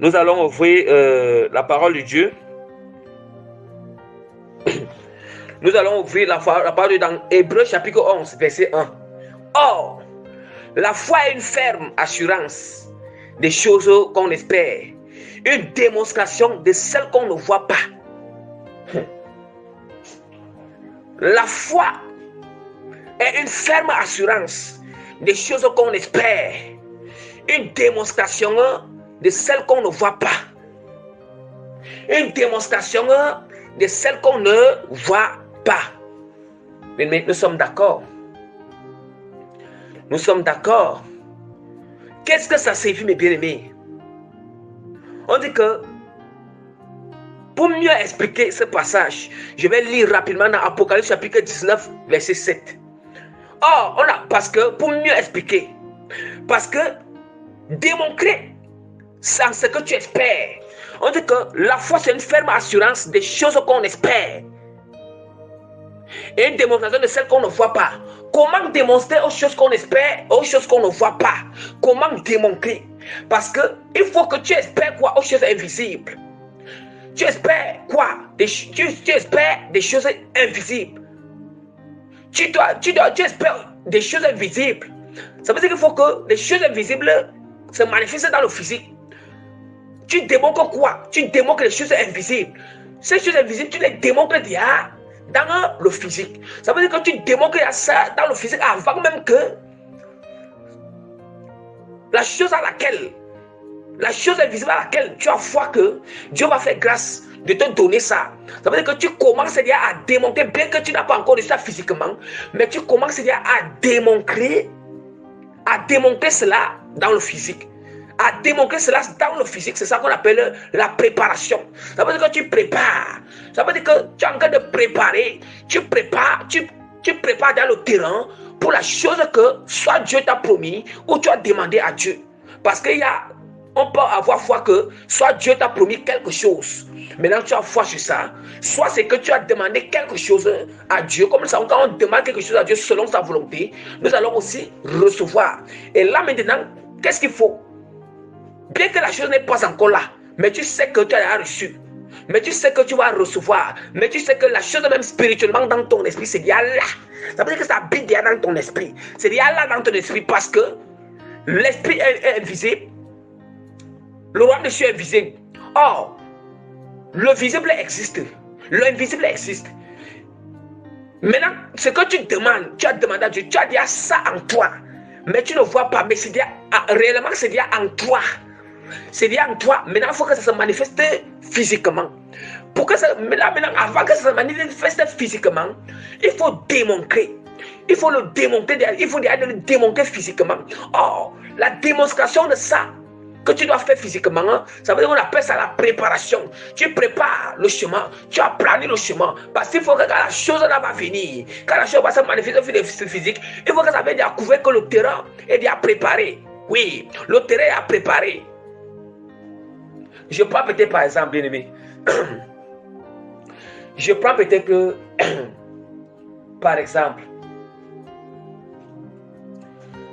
Nous allons ouvrir la parole de Dieu. Nous allons ouvrir la parole de Dieu dans Hébreux chapitre 11, verset 1. Or, la foi est une ferme assurance des choses qu'on espère. Une démonstration de celles qu'on ne voit pas. La foi est une ferme assurance des choses qu'on espère. Une démonstration de celles qu'on ne voit pas. Une démonstration de celles qu'on ne voit pas. Mais nous sommes d'accord. Nous sommes d'accord. Qu'est-ce que ça signifie, mes bien-aimés? On dit que pour mieux expliquer ce passage, je vais lire rapidement dans Apocalypse chapitre 19, verset 7. Or, parce que pour mieux expliquer, parce que démontrer sans ce que tu espères. On dit que la foi c'est une ferme assurance des choses qu'on espère. Et une démonstration de celles qu'on ne voit pas. Comment démontrer aux choses qu'on espère, aux choses qu'on ne voit pas? Comment démontrer? Parce que il faut que tu espères quoi aux choses invisibles. Tu espères quoi? Tu espères des choses invisibles. Tu espères des choses invisibles. Ça veut dire qu'il faut que les choses invisibles se manifestent dans le physique. Tu démontres quoi? Tu démontres les choses invisibles. Ces choses invisibles, tu les démontres déjà dans le physique. Ça veut dire que tu démontres ça dans le physique avant même que la chose invisible à laquelle tu as foi que Dieu va faire grâce de te donner ça. Ça veut dire que tu commences déjà à démontrer, bien que tu n'as pas encore de ça physiquement, mais tu commences déjà à démontrer cela dans le physique. À démontrer cela dans le physique, c'est ça qu'on appelle la préparation. Ça veut dire que tu prépares. Ça veut dire que tu es en train de préparer. Tu prépares dans le terrain pour la chose que soit Dieu t'a promis ou tu as demandé à Dieu. Parce on peut avoir foi que soit Dieu t'a promis quelque chose. Maintenant, tu as foi sur ça. Soit c'est que tu as demandé quelque chose à Dieu. Comme ça, quand on demande quelque chose à Dieu selon sa volonté, nous allons aussi recevoir. Et là, maintenant, qu'est-ce qu'il faut? Bien que la chose n'est pas encore là, mais tu sais que tu as reçu. Mais tu sais que tu vas recevoir. Mais tu sais que la chose même spirituellement dans ton esprit, c'est déjà là. Ça veut dire que ça habite déjà dans ton esprit. C'est déjà là dans ton esprit parce que l'esprit est invisible. Le roi des cieux est visible. Or, le visible existe. L'invisible existe. Maintenant, ce que tu demandes, tu as demandé à Dieu, tu as déjà ça en toi. Mais tu ne vois pas, mais c'est déjà, réellement, c'est déjà en toi. C'est déjà en toi. Maintenant, il faut que ça se manifeste physiquement. Pour que ça, maintenant, avant que ça se manifeste physiquement, il faut démontrer. Il faut le démontrer. Il faut le démontrer physiquement. Or, la démonstration de ça que tu dois faire physiquement, ça veut dire qu'on appelle ça la préparation. Tu prépares le chemin, tu as plané le chemin. Parce qu'il faut que quand la chose là va venir, quand la chose va se manifester physique, il faut que ça veut dire couvrir que le terrain est déjà préparé. Oui, le terrain est préparé. Je prends peut-être par exemple, bien aimé. Je prends peut-être que, par exemple,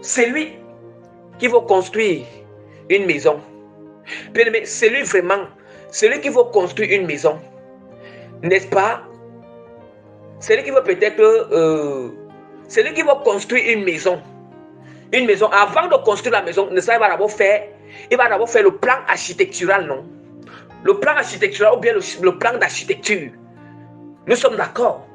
celui qui va construire une maison. Bien aimé, celui qui veut construire une maison, n'est-ce pas? Celui qui veut peut-être celui qui veut construire une maison, avant de construire la maison, il va d'abord faire le plan architectural, non? Le plan architectural ou bien le plan d'architecture. Nous sommes d'accord.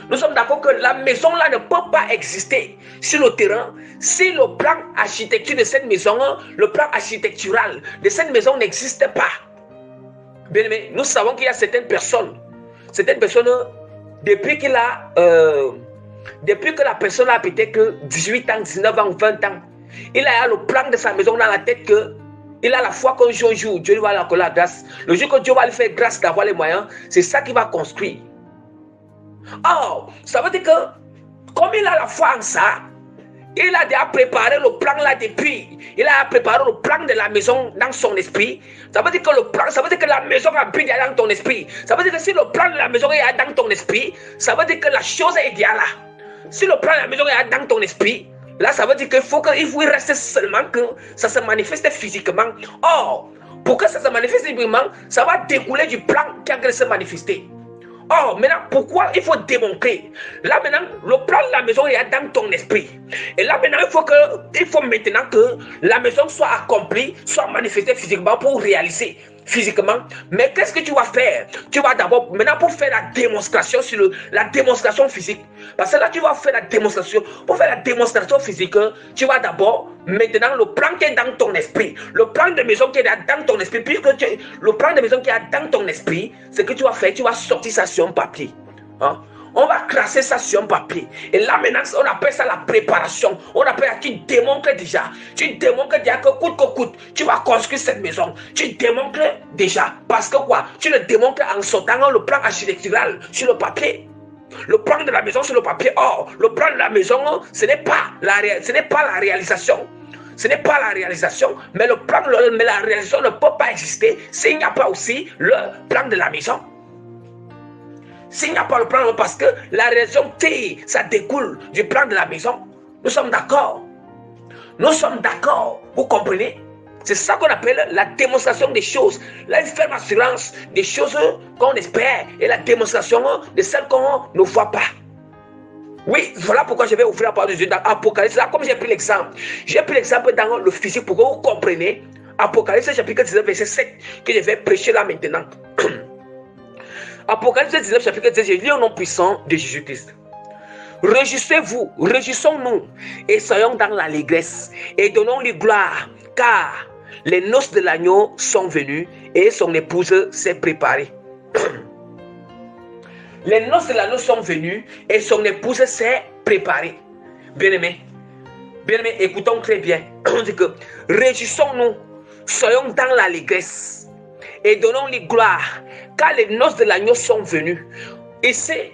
Nous sommes d'accord que la maison là ne peut pas exister sur le terrain si le plan architectural de cette maison, le plan architectural de cette maison n'existe pas. Bien aimé, nous savons qu'il y a certaines personnes, depuis que la personne a peut-être 18 ans, 19 ans, 20 ans, il a le plan de sa maison dans la tête que il a la foi qu'un jour, Dieu lui va l'accorder la grâce. Le jour que Dieu va lui faire grâce d'avoir les moyens, c'est ça qu'il va construire. Or, ça veut dire que, comme il a la foi en ça, il a déjà préparé le plan là depuis. Il a préparé le plan de la maison dans son esprit. Ça veut dire que la maison habite déjà dans ton esprit. Ça veut dire que si le plan de la maison est dans ton esprit, ça veut dire que la chose est déjà là. Si le plan de la maison est dans ton esprit, là, ça veut dire qu'il faut rester seulement que ça se manifeste physiquement. Or, pour que ça se manifeste physiquement, ça va découler du plan qui a de se manifester. Or, maintenant, pourquoi il faut démontrer? Là, maintenant, le plan de la maison est dans ton esprit. Et là, maintenant, il faut maintenant que la maison soit accomplie, soit manifestée physiquement pour réaliser physiquement. Mais qu'est-ce que tu vas faire? Tu vas d'abord, maintenant, pour faire la démonstration sur la démonstration physique. Parce que là, tu vas faire la démonstration. Pour faire la démonstration physique, tu vas d'abord, maintenant, le plan qui est dans ton esprit. Le plan de maison qui est dans ton esprit. Puisque le plan de maison qui est dans ton esprit, ce que tu vas faire, tu vas sortir ça sur un papier. Hein? On va classer ça sur un papier. Et là, maintenant, on appelle ça la préparation. On appelle ça, tu démontres déjà. Tu démontres déjà que coûte que coûte, tu vas construire cette maison. Tu démontres déjà. Parce que quoi? Tu le démontres en sortant le plan architectural sur le papier. Le plan de la maison sur le papier. Or, le plan de la maison, ce n'est pas la réalisation. Ce n'est pas la réalisation, mais la réalisation ne peut pas exister s'il n'y a pas aussi le plan de la maison. S'il n'y a pas le plan, parce que la réalisation, ça découle du plan de la maison. Nous sommes d'accord. Nous sommes d'accord, vous comprenez? C'est ça qu'on appelle la démonstration des choses. La ferme assurance des choses qu'on espère et la démonstration de celles qu'on ne voit pas. Oui, voilà pourquoi je vais ouvrir la parole de Dieu dans Apocalypse. Là, comme j'ai pris l'exemple dans le physique pour que vous compreniez. Apocalypse chapitre 19, verset 7, que je vais prêcher là maintenant. Apocalypse 19, chapitre 10, je lis au nom puissant de Jésus-Christ. Réjouissez-vous, réjouissons-nous et soyons dans l'allégresse et donnons-lui gloire, car les noces de l'agneau sont venues et son épouse s'est préparée. Les noces de l'agneau sont venues et son épouse s'est préparée. Bien-aimés, écoutons très bien. On dit que réjouissons-nous, soyons dans l'allégresse et donnons-lui gloire, car les noces de l'agneau sont venues. Ici,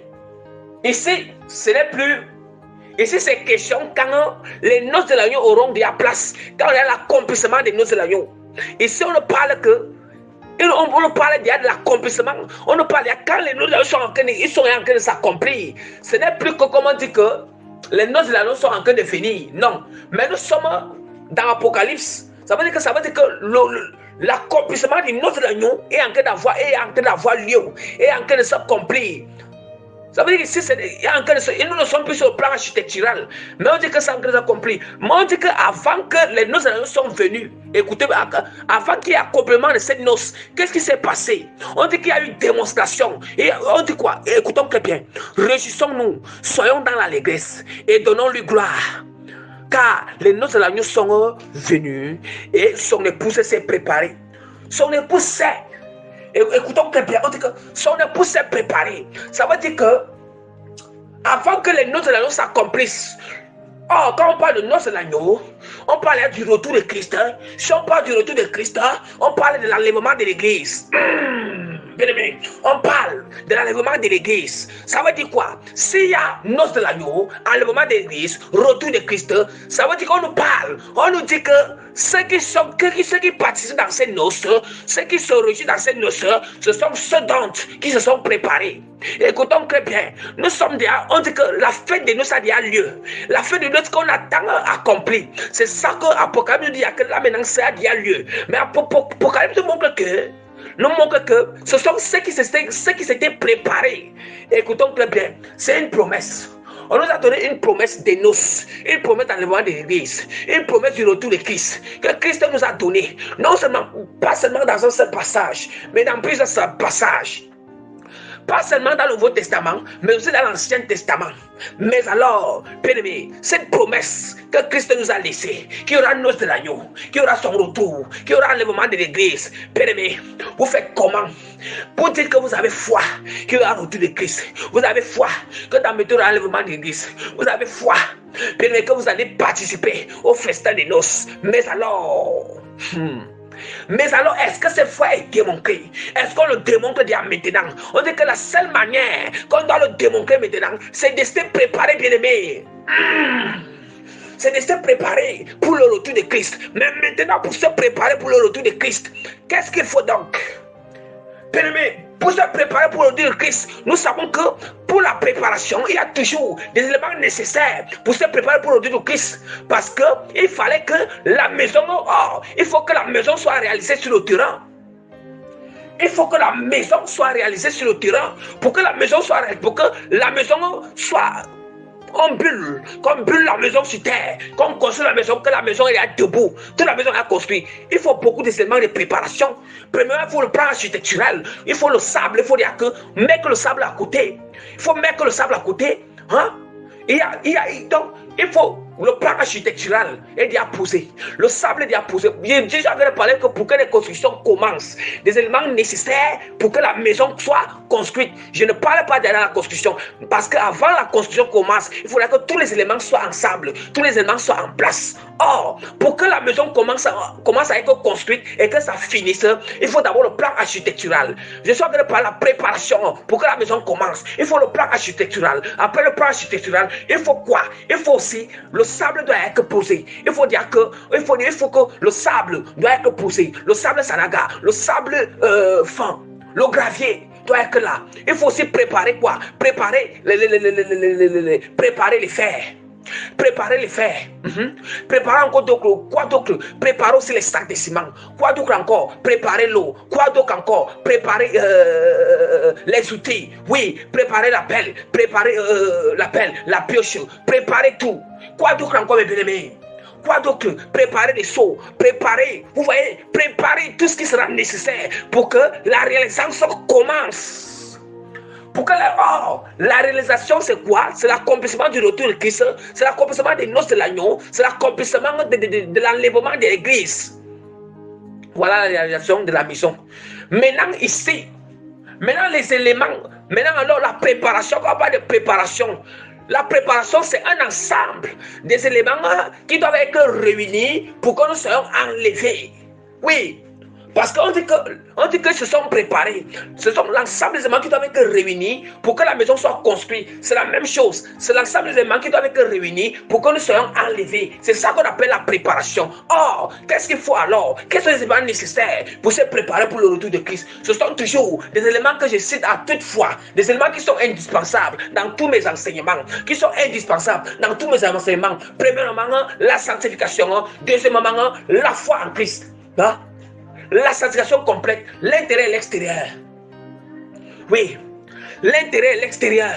ce n'est plus. Ici, c'est question quand les noces de l'agneau auront de la place, quand il y a l'accomplissement des noces de l'agneau. Ici, on ne parle que. On parle déjà de l'accomplissement. On ne parle quand les noces de l'agneau sont en train de s'accomplir. Ce n'est plus que comment dire que les noces de l'agneau sont en train de finir. Non. Mais nous sommes dans l'Apocalypse. Ça veut dire que l'accomplissement des noces de l'agneau est en train d'avoir lieu, est en train de s'accomplir. Ça veut dire qu'ici, nous ne sommes plus sur le plan architectural. Mais on dit que c'est en train d'accomplir. Mais on dit qu'avant que les noces de l'agneau sont venues, écoutez, avant qu'il y ait accomplement de cette noce, qu'est-ce qui s'est passé? On dit qu'il y a eu une démonstration. Et on dit quoi? Écoutons très bien. Réjouissons-nous, soyons dans l'allégresse et donnons-lui gloire. Car les noces de l'agneau sont venues et son épouse s'est préparée. Son épouse sait. Écoutons très bien, on dit que son épouse s'est préparée. Ça veut dire que avant que les noces de l'agneau s'accomplissent, quand on parle de noces de l'agneau, on parle du retour de Christ. Si on parle du retour de Christ, on parle de l'enlèvement de l'église. Bien-aimé, on parle de l'enlèvement de l'église. Ça veut dire quoi? S'il y a noces de l'agneau, enlèvement de l'église, retour de Christ, ça veut dire qu'on nous parle. On nous dit que ceux qui participent dans ces noces, ceux qui se réjouissent dans ces noces, ce sont ceux d'entre qui se sont préparés. Écoutons très bien. Nous sommes déjà, on dit que la fête de noces a déjà lieu. La fête de noces qu'on attend accomplie. C'est ça que Apocalypse dit que là maintenant ça a déjà lieu. Mais Apocalypse nous montre que ce sont ceux qui s'étaient préparés. Écoutons très bien. C'est une promesse. On nous a donné une promesse des noces, une promesse d'enlèvement de l'église, une promesse du retour de Christ, que Christ nous a donné, pas seulement dans un seul passage, mais dans plusieurs passages. Pas seulement dans le Nouveau Testament, mais aussi dans l'Ancien Testament. Mais alors, bien-aimé, cette promesse que Christ nous a laissée, qu'il y aura noces de l'agneau, qu'il y aura son retour, qu'il y aura enlèvement de l'église, bien-aimé, vous faites comment pour dire que vous avez foi qu'il y aura retour de Christ? Vous avez foi que dans le retour de l'enlèvement de l'église, vous avez foi, bien-aimé, que vous allez participer au festin des noces. Mais alors, est-ce que cette foi est démontrée? Est-ce qu'on le démontre déjà maintenant? On dit que la seule manière qu'on doit le démontrer maintenant, c'est de se préparer, bien-aimé. C'est de se préparer pour le retour de Christ. Mais maintenant, pour se préparer pour le retour de Christ, qu'est-ce qu'il faut donc? Bien-aimé, pour se préparer pour le retour de Christ, nous savons que pour la préparation, il y a toujours des éléments nécessaires pour se préparer pour le retour de Christ. Parce qu'il fallait que la maison, il faut que la maison soit réalisée sur le terrain. Il faut que la maison soit réalisée sur le terrain. Pour que la maison soit on bulle, comme bulle la maison sur terre, comme construit la maison, que la maison est debout, toute la maison est construite. Il faut beaucoup d'éléments de préparation. Premièrement, il faut le plan architectural, il faut le sable, il faut dire que mettre le sable à côté. Il faut mettre le sable à côté. Donc, il faut le plan architectural est déjà posé. Le sable est déjà posé. J'ai déjà parlé que pour que les constructions commencent, des éléments nécessaires pour que la maison soit construite. Je ne parle pas de la construction, parce qu'avant la construction commence, il faudrait que tous les éléments soient ensemble, tous les éléments soient en place. Or, pour que la maison commence à être construite et que ça finisse, il faut d'abord le plan architectural. Je suis en train de parler de la préparation pour que la maison commence. Il faut le plan architectural. Après le plan architectural, il faut quoi? Il faut aussi le sable doit être posé. Il faut que le sable doit être posé. Le sable sanaga, le sable fin, le gravier doit être là. Il faut aussi préparer quoi? Préparer les fers. Préparer les fers. Préparer encore d'autres. Quoi d'autre? Préparer aussi les sacs de ciment. Quoi d'autre encore? Préparer l'eau. Quoi d'autre encore? Préparer les outils. Oui, préparer la pelle. Préparer la pioche. Préparer tout. Quoi d'autre encore, mes bien-aimés? Quoi d'autre? Préparer des seaux, préparer, vous voyez, préparer tout ce qui sera nécessaire pour que la réalisation commence. Pour que la réalisation, c'est quoi? C'est l'accomplissement du retour de Christ, c'est l'accomplissement des noces de l'agneau, c'est l'accomplissement de l'enlèvement de l'église. Voilà la réalisation de la mission. Maintenant, ici, maintenant les éléments, maintenant alors la préparation, on parle de préparation. La préparation, c'est un ensemble des éléments qui doivent être réunis pour que nous soyons enlevés. Oui, parce qu'on dit que se sont préparés. Ce sont l'ensemble des éléments qui doivent être réunis pour que la maison soit construite. C'est la même chose. C'est l'ensemble des éléments qui doivent être réunis pour que nous soyons enlevés. C'est ça qu'on appelle la préparation. Or, qu'est-ce qu'il faut alors? Quels sont les éléments nécessaires pour se préparer pour le retour de Christ? Ce sont toujours des éléments que je cite à toute fois. Des éléments qui sont indispensables dans tous mes enseignements. Qui sont indispensables dans tous mes enseignements. Premièrement, la sanctification. Deuxièmement, la foi en Christ. Hein? La sanctification complète, l'intérieur et l'extérieur. Oui, l'intérieur et l'extérieur.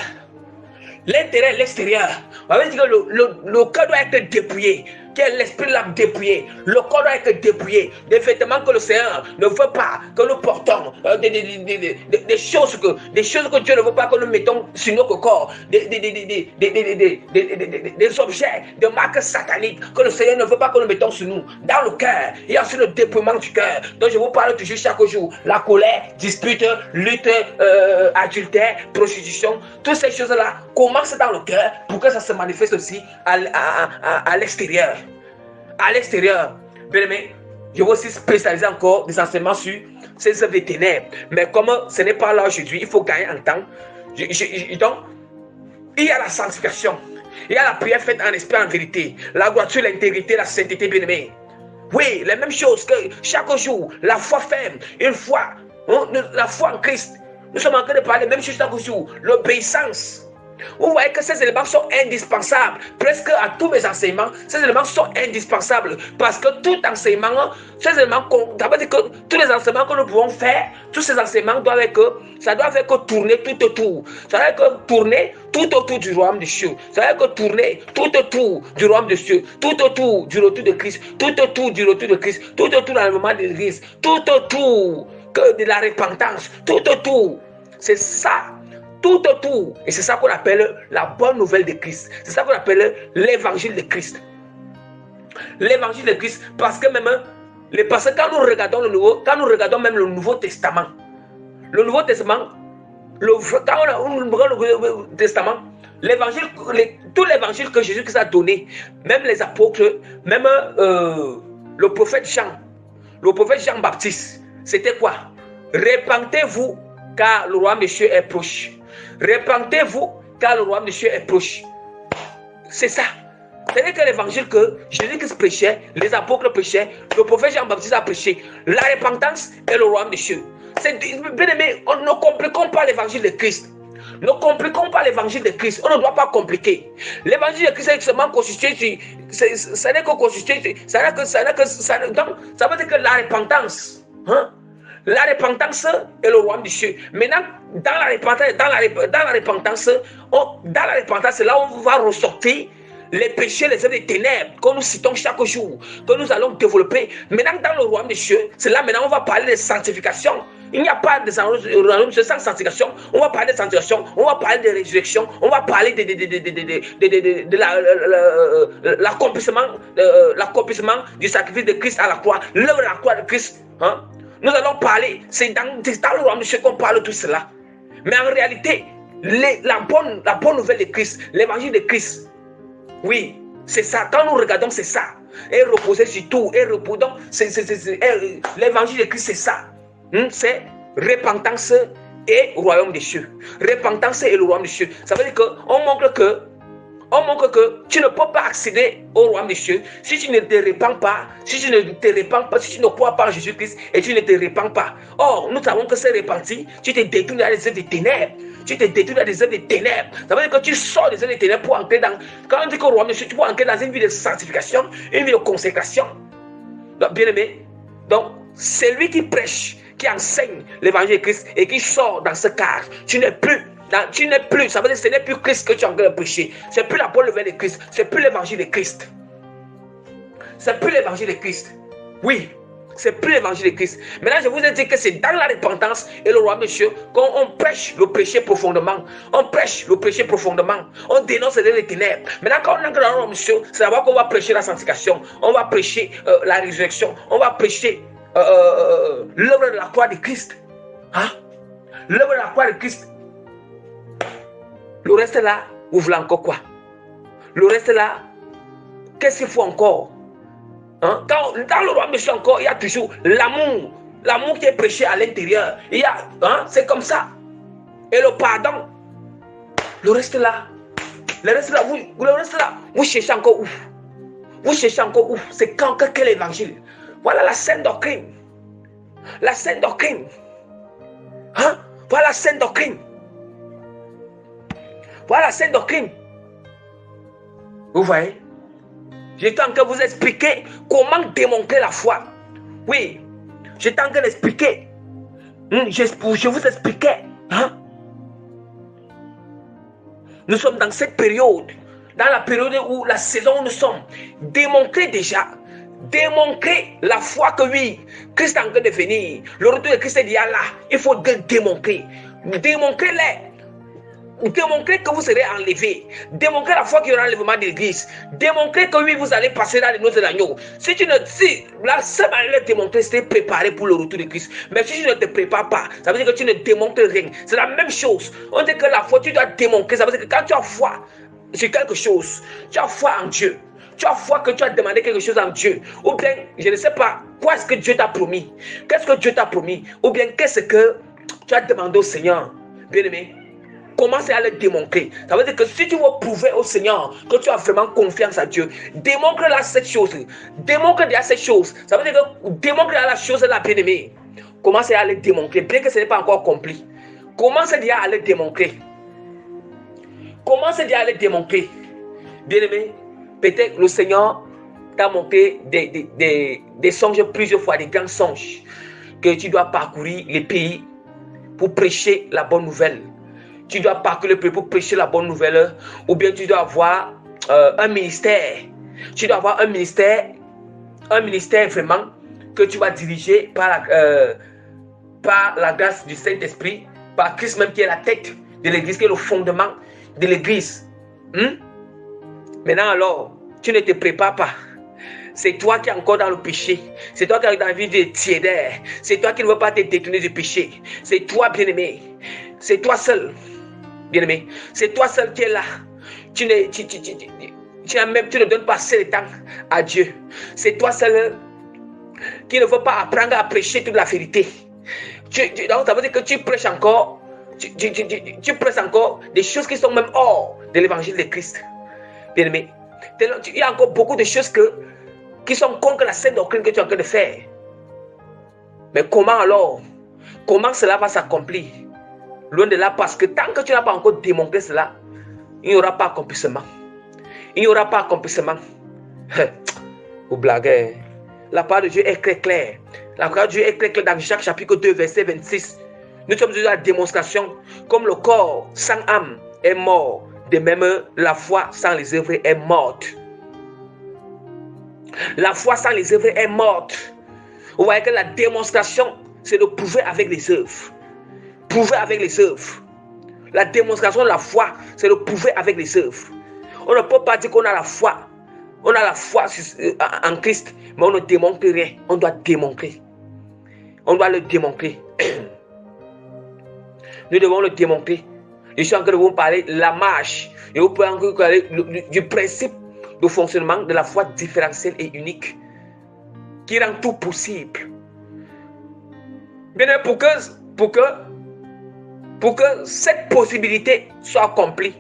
L'intérieur et l'extérieur. On va dire que le cœur doit être dépouillé. Que l'esprit l'a dépouillé. Le corps doit être dépouillé. Des vêtements que le Seigneur ne veut pas que nous portons. Des choses que Dieu ne veut pas que nous mettons sur notre corps. Des objets de marque satanique que le Seigneur ne veut pas que nous mettons sur nous. Dans le cœur, il y a aussi le dépouillement du cœur. Donc je vous parle toujours chaque jour. La colère, dispute, lutte, adultère, prostitution. Toutes ces choses-là commencent dans le cœur pour que ça se manifeste aussi à l'extérieur. À l'extérieur, bien aimé, je vais aussi spécialiser encore des enseignements sur ces œuvres des ténèbres. Mais comme ce n'est pas là aujourd'hui, il faut gagner en temps. Donc, il y a la sanctification. Il y a la prière faite en esprit, en vérité. La droiture, l'intégrité, la sainteté, bien aimé. Oui, les mêmes choses que chaque jour. La foi ferme, une foi, la foi en Christ. Nous sommes en train de parler des mêmes choses chaque jour. L'obéissance. Vous voyez que ces éléments sont indispensables. Presque à tous mes enseignements, ces éléments sont indispensables. Parce que tout enseignement, ces éléments, d'abord que tous les enseignements que nous pouvons faire, tous ces enseignements doivent être tourner tout autour. Ça doit être tourner tout autour du royaume des cieux. Ça doit être tourner tout autour du royaume des cieux. Tout autour du retour de Christ. Tout autour du retour de Christ. Tout autour de l'enlèvement de l'Église. Tout autour de la repentance. Tout autour. C'est ça. Tout autour. Et c'est ça qu'on appelle la bonne nouvelle de Christ. C'est ça qu'on appelle l'évangile de Christ. L'évangile de Christ. Parce que même, quand nous regardons même le Nouveau Testament, le Nouveau Testament, quand on regarde le Nouveau Testament, l'évangile, tout l'évangile que Jésus a donné, même les apôtres, même le prophète Jean-Baptiste, c'était quoi? Repentez-vous car le royaume des cieux est proche. Repentez-vous car le royaume des cieux est proche. C'est ça. C'est-à-dire que l'évangile que Jésus-Christ prêchait, les apôtres prêchaient, le prophète Jean-Baptiste a prêché, la repentance et le royaume des cieux. Bien aimé, ne compliquons pas l'évangile de Christ. Ne compliquons pas l'évangile de Christ. On ne doit pas compliquer. L'évangile de Christ est seulement constitué. Ça n'est que constitué. Ça veut dire que la repentance. Hein? La repentance est le royaume des cieux. Maintenant, dans la repentance, c'est là où on va ressortir les péchés, les œuvres des ténèbres que nous citons chaque jour, que nous allons développer. Maintenant, dans le royaume des cieux, c'est là maintenant on va parler de sanctification. Il n'y a pas de sans sanctification. On va parler de sanctification, on va parler de résurrection, on va parler de l'accomplissement du sacrifice de Christ à la croix, l'œuvre de la croix de Christ. Hein? Nous allons parler, c'est dans le royaume de Dieu qu'on parle de tout cela. Mais en réalité, la bonne nouvelle de Christ, l'évangile de Christ, oui, c'est ça. Quand nous regardons, c'est ça. Et reposer sur tout, et reposer. Donc, l'évangile de Christ, c'est ça. C'est repentance et royaume des cieux. Repentance et le royaume des cieux. Ça veut dire qu'on montre que On montre que tu ne peux pas accéder au royaume des cieux si tu ne te répands pas, si tu ne te répands pas, si tu ne crois pas en Jésus-Christ et tu ne te répands pas. Or, nous savons que c'est repenti, tu te détournes dans les œuvres des ténèbres. Tu te détournes dans les œuvres des ténèbres. Ça veut dire que tu sors des œuvres des ténèbres pour entrer dans... Quand on dit qu'au royaume des cieux, tu peux entrer dans une vie de sanctification, une vie de consécration. Donc, bien aimé, donc, c'est lui qui prêche, qui enseigne l'évangile de Christ et qui sort dans ce cadre. Tu n'es plus, ça veut dire que ce n'est plus Christ que tu es en train de prêcher. C'est plus la bonne nouvelle de Christ, c'est plus l'évangile de Christ. C'est plus l'évangile de Christ. Oui, c'est plus l'évangile de Christ. Maintenant, je vous ai dit que c'est dans la repentance et le royaume des cieux qu'on prêche le péché profondément. On prêche le péché profondément. On dénonce les ténèbres. Maintenant, quand on entre dans le royaume des cieux, c'est là-bas qu'on va prêcher la sanctification. On va prêcher la résurrection. On va prêcher l'œuvre de la croix de Christ. Hein? L'œuvre de la croix de Christ. Le reste là, vous voulez encore quoi? Le reste là, qu'est-ce qu'il faut encore? Hein? Dans le royaume de Dieu encore, il y a toujours l'amour. L'amour qui est prêché à l'intérieur. Il y a, hein? C'est comme ça. Et le pardon. Le reste là, vous cherchez encore où? Vous cherchez encore où? C'est quand quel évangile? Voilà la sainte doctrine. La sainte doctrine. Hein? Voilà la sainte doctrine. Voilà la sainte doctrine. Vous voyez? J'étais en train de vous expliquer comment démontrer la foi. Oui, j'étais en train d'expliquer. Je vous expliquais. Hein? Nous sommes dans cette période, dans la période où la saison où nous sommes. Démontrer la foi que oui, Christ est en train de venir. Le retour de Christ est déjà là. Il faut démontrer. Démontrez-les. Démontrez que vous serez enlevé. Démontrez la foi qu'il y aura l'enlèvement de l'église. Démontrez que oui, vous allez passer dans les noces de l'agneau. Si la seule manière de démontrer, c'est de préparer pour le retour de Christ. Mais si tu ne te prépares pas, ça veut dire que tu ne démontres rien. C'est la même chose. On dit que la foi, tu dois démontrer. Ça veut dire que quand tu as foi sur quelque chose, tu as foi en Dieu. Tu as foi que tu as demandé quelque chose en Dieu. Ou bien, je ne sais pas, quoi est-ce que Dieu t'a promis? Qu'est-ce que Dieu t'a promis? Ou bien, qu'est-ce que tu as demandé au Seigneur? Bien-aimé, commencez à le démontrer. Ça veut dire que si tu veux prouver au Seigneur que tu as vraiment confiance à Dieu, démontre-la cette chose. Démontre-la cette chose. Ça veut dire que démontre-la la chose de la bien-aimée. Commencez à le démontrer, bien que ce n'est pas encore accompli. Commencez déjà à le démontrer. Commencez déjà à le démontrer. Bien-aimé, peut-être le Seigneur t'a montré des songes plusieurs fois, des grands songes, que tu dois parcourir les pays pour prêcher la bonne nouvelle. Tu dois parcourir le pays pour prêcher la bonne nouvelle, ou bien tu dois avoir un ministère. Tu dois avoir un ministère vraiment que tu vas diriger par la grâce du Saint-Esprit, par Christ même qui est la tête de l'église, qui est le fondement de l'église. Maintenant alors, tu ne te prépares pas. C'est toi qui es encore dans le péché. C'est toi qui es dans la vie de tiédaire. C'est toi qui ne veux pas te détourner du péché. C'est toi, bien-aimé. C'est toi seul. Bien-aimé. C'est toi seul qui es là. Tu ne donnes pas assez de temps à Dieu. C'est toi seul qui ne veut pas apprendre à prêcher toute la vérité. Donc, ça veut dire que tu prêches encore. Tu prêches encore des choses qui sont même hors de l'évangile de Christ. Bien-aimé. Il y a encore beaucoup de choses qui sont contre la sainte doctrine que tu es en train de faire. Mais comment alors? Comment cela va s'accomplir? Loin de là, parce que tant que tu n'as pas encore démontré cela, il n'y aura pas accomplissement. Il n'y aura pas accomplissement. Vous blaguez. La parole de Dieu est très claire. La parole de Dieu est très claire dans Jacques chapitre 2, verset 26. Nous sommes dans la démonstration. Comme le corps sans âme est mort, de même la foi sans les œuvres est morte. La foi sans les œuvres est morte. Vous voyez que la démonstration, c'est de prouver avec les œuvres. Prouver avec les œuvres. La démonstration de la foi, c'est de prouver avec les œuvres. On ne peut pas dire qu'on a la foi. On a la foi en Christ, mais on ne démontre rien. On doit démontrer. On doit le démontrer. Nous devons le démontrer. Je suis en train de vous parler de la marche. Et vous pouvez encore parler du principe de fonctionnement de la foi différentielle et unique qui rend tout possible. Bien, pour que cette possibilité soit accomplie,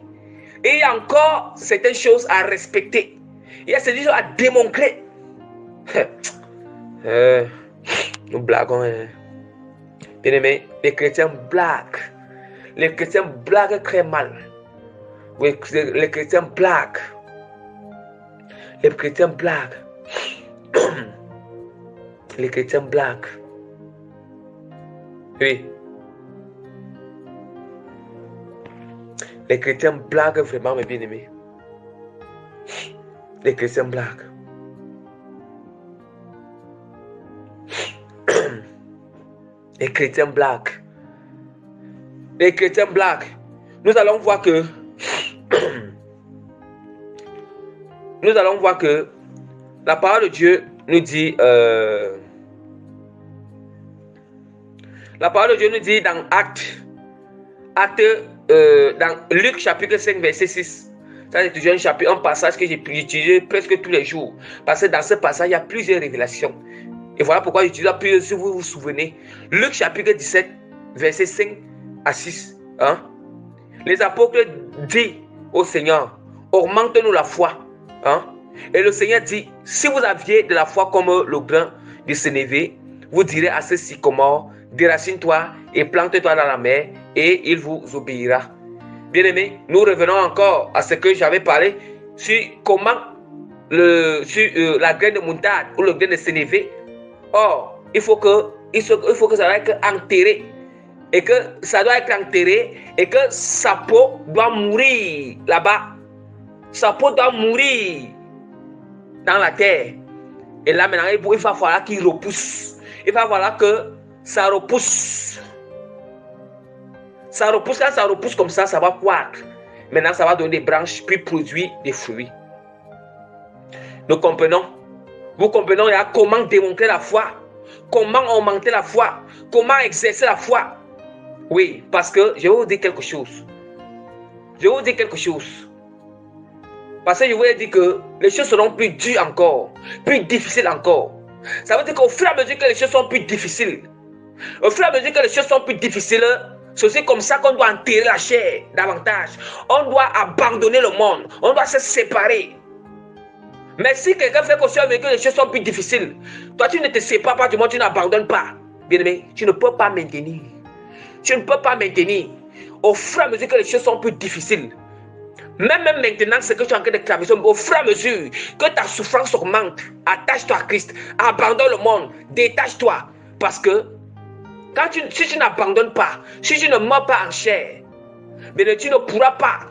Et il y a encore certaines choses à respecter. Il y a certaines choses à démontrer. Nous blaguons. Bien aimé, les chrétiens blaguent. Les chrétiens blaguent très mal. Oui, les chrétiens blaguent. Les chrétiens blaguent. Les chrétiens blaguent. Oui. Les chrétiens blaguent vraiment, mes bien-aimés. Les chrétiens blaguent. Les chrétiens blaguent. Les chrétiens blaguent. Nous allons voir que la parole de Dieu nous dit la parole de Dieu nous dit dans dans Luc chapitre 5 verset 6. Ça c'est toujours un passage que j'ai utilisé presque tous les jours. Parce que dans ce passage, il y a plusieurs révélations. Et voilà pourquoi j'utilise plusieurs, si vous vous souvenez. Luc chapitre 17 verset 5 à 6. Hein? Les apôtres disent au Seigneur, augmente-nous la foi. Hein? Et le Seigneur dit, si vous aviez de la foi comme le grain de sénévé, vous direz à ce sycomore, déracine-toi et plante-toi dans la mer, et il vous obéira. Bien-aimés, nous revenons encore à ce que j'avais parlé sur comment la graine de moutarde ou le grain de sénévé. Or, il faut que ça doit être enterré. Et que ça doit être enterré et que sa peau doit mourir là-bas. Sa peau doit mourir dans la terre. Et là maintenant, il va falloir qu'il repousse. Il va falloir que ça repousse. Ça repousse, quand ça repousse comme ça va croître. Maintenant, ça va donner des branches puis produire des fruits. Nous comprenons. Vous comprenez comment démontrer la foi. Comment augmenter la foi. Comment exercer la foi. Oui, parce que je vais vous dire quelque chose. Parce que je vous ai dit que les choses seront plus dures encore, plus difficiles encore. Ça veut dire qu'au fur et à mesure que les choses sont plus difficiles, c'est aussi comme ça qu'on doit enterrer la chair davantage. On doit abandonner le monde, on doit se séparer. Mais si quelqu'un fait conscience que les choses sont plus difficiles, toi tu ne te sépares pas du monde, tu n'abandonnes pas. Bien aimé, tu ne peux pas maintenir. Au fur et à mesure que les choses sont plus difficiles. Même maintenant, ce que tu es en train de clamer, au fur et à mesure que ta souffrance augmente, attache-toi à Christ, abandonne le monde, détache-toi. Parce que si tu n'abandonnes pas, si tu ne meurs pas en chair, mais tu ne pourras pas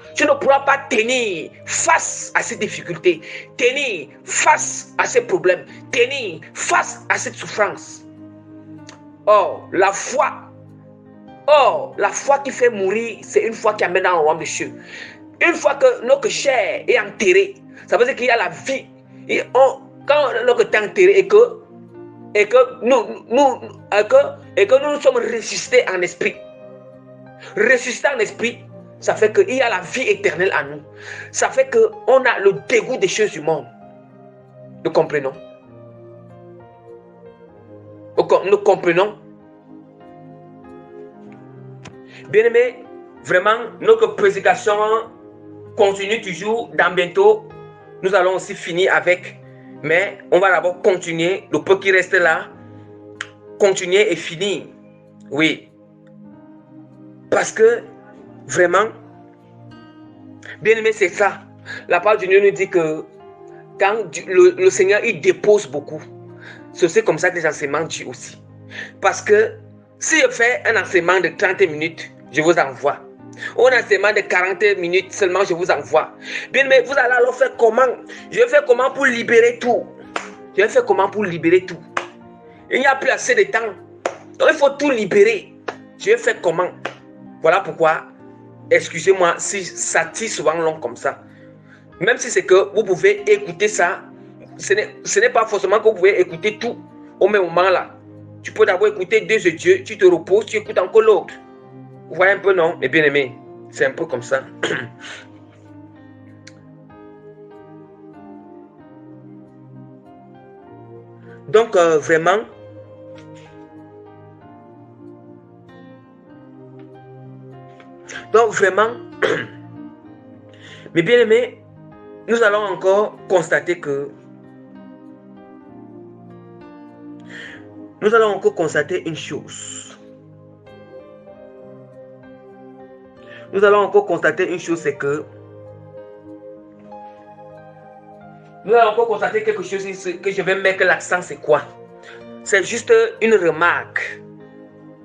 tenir face à ces difficultés, tenir face à ces problèmes, tenir face à cette souffrance. Or, la foi qui fait mourir, c'est une foi qui amène dans le royaume des cieux. Une fois que notre chair est enterrée, ça veut dire qu'il y a la vie. Et quand notre temps est enterré et que nous sommes ressuscités en esprit. Ressuscités en esprit, ça fait qu'il y a la vie éternelle en nous. Ça fait qu'on a le dégoût des choses du monde. Nous comprenons. Nous comprenons. Bien-aimés, vraiment, notre prédication continue toujours. Dans bientôt, nous allons aussi finir avec. Mais on va d'abord continuer. Le peu qui reste là, continuer et finir. Oui. Parce que, vraiment, bien-aimés, c'est ça. La parole de Dieu nous dit que quand le Seigneur, il dépose beaucoup. C'est comme ça que les enseignements disent aussi. Parce que si je fais un enseignement de 30 minutes, je vous envoie. Ou un enseignement de 40 minutes seulement, je vous envoie. Bien, mais vous allez alors faire comment? Je vais faire comment pour libérer tout? Il n'y a plus assez de temps. Donc il faut tout libérer. Je vais faire comment? Voilà pourquoi, excusez-moi si ça tire souvent long comme ça. Même si c'est que vous pouvez écouter ça, ce n'est pas forcément que vous pouvez écouter tout au même moment là. Tu peux d'abord écouter deux de Dieu, tu te reposes, tu écoutes encore l'autre. Vous voyez un peu, non? Mais bien aimé, c'est un peu comme ça. Donc, vraiment, Mes bien-aimés, nous allons encore constater une chose. C'est que nous allons encore constater quelque chose que je vais mettre l'accent, c'est quoi? C'est juste une remarque.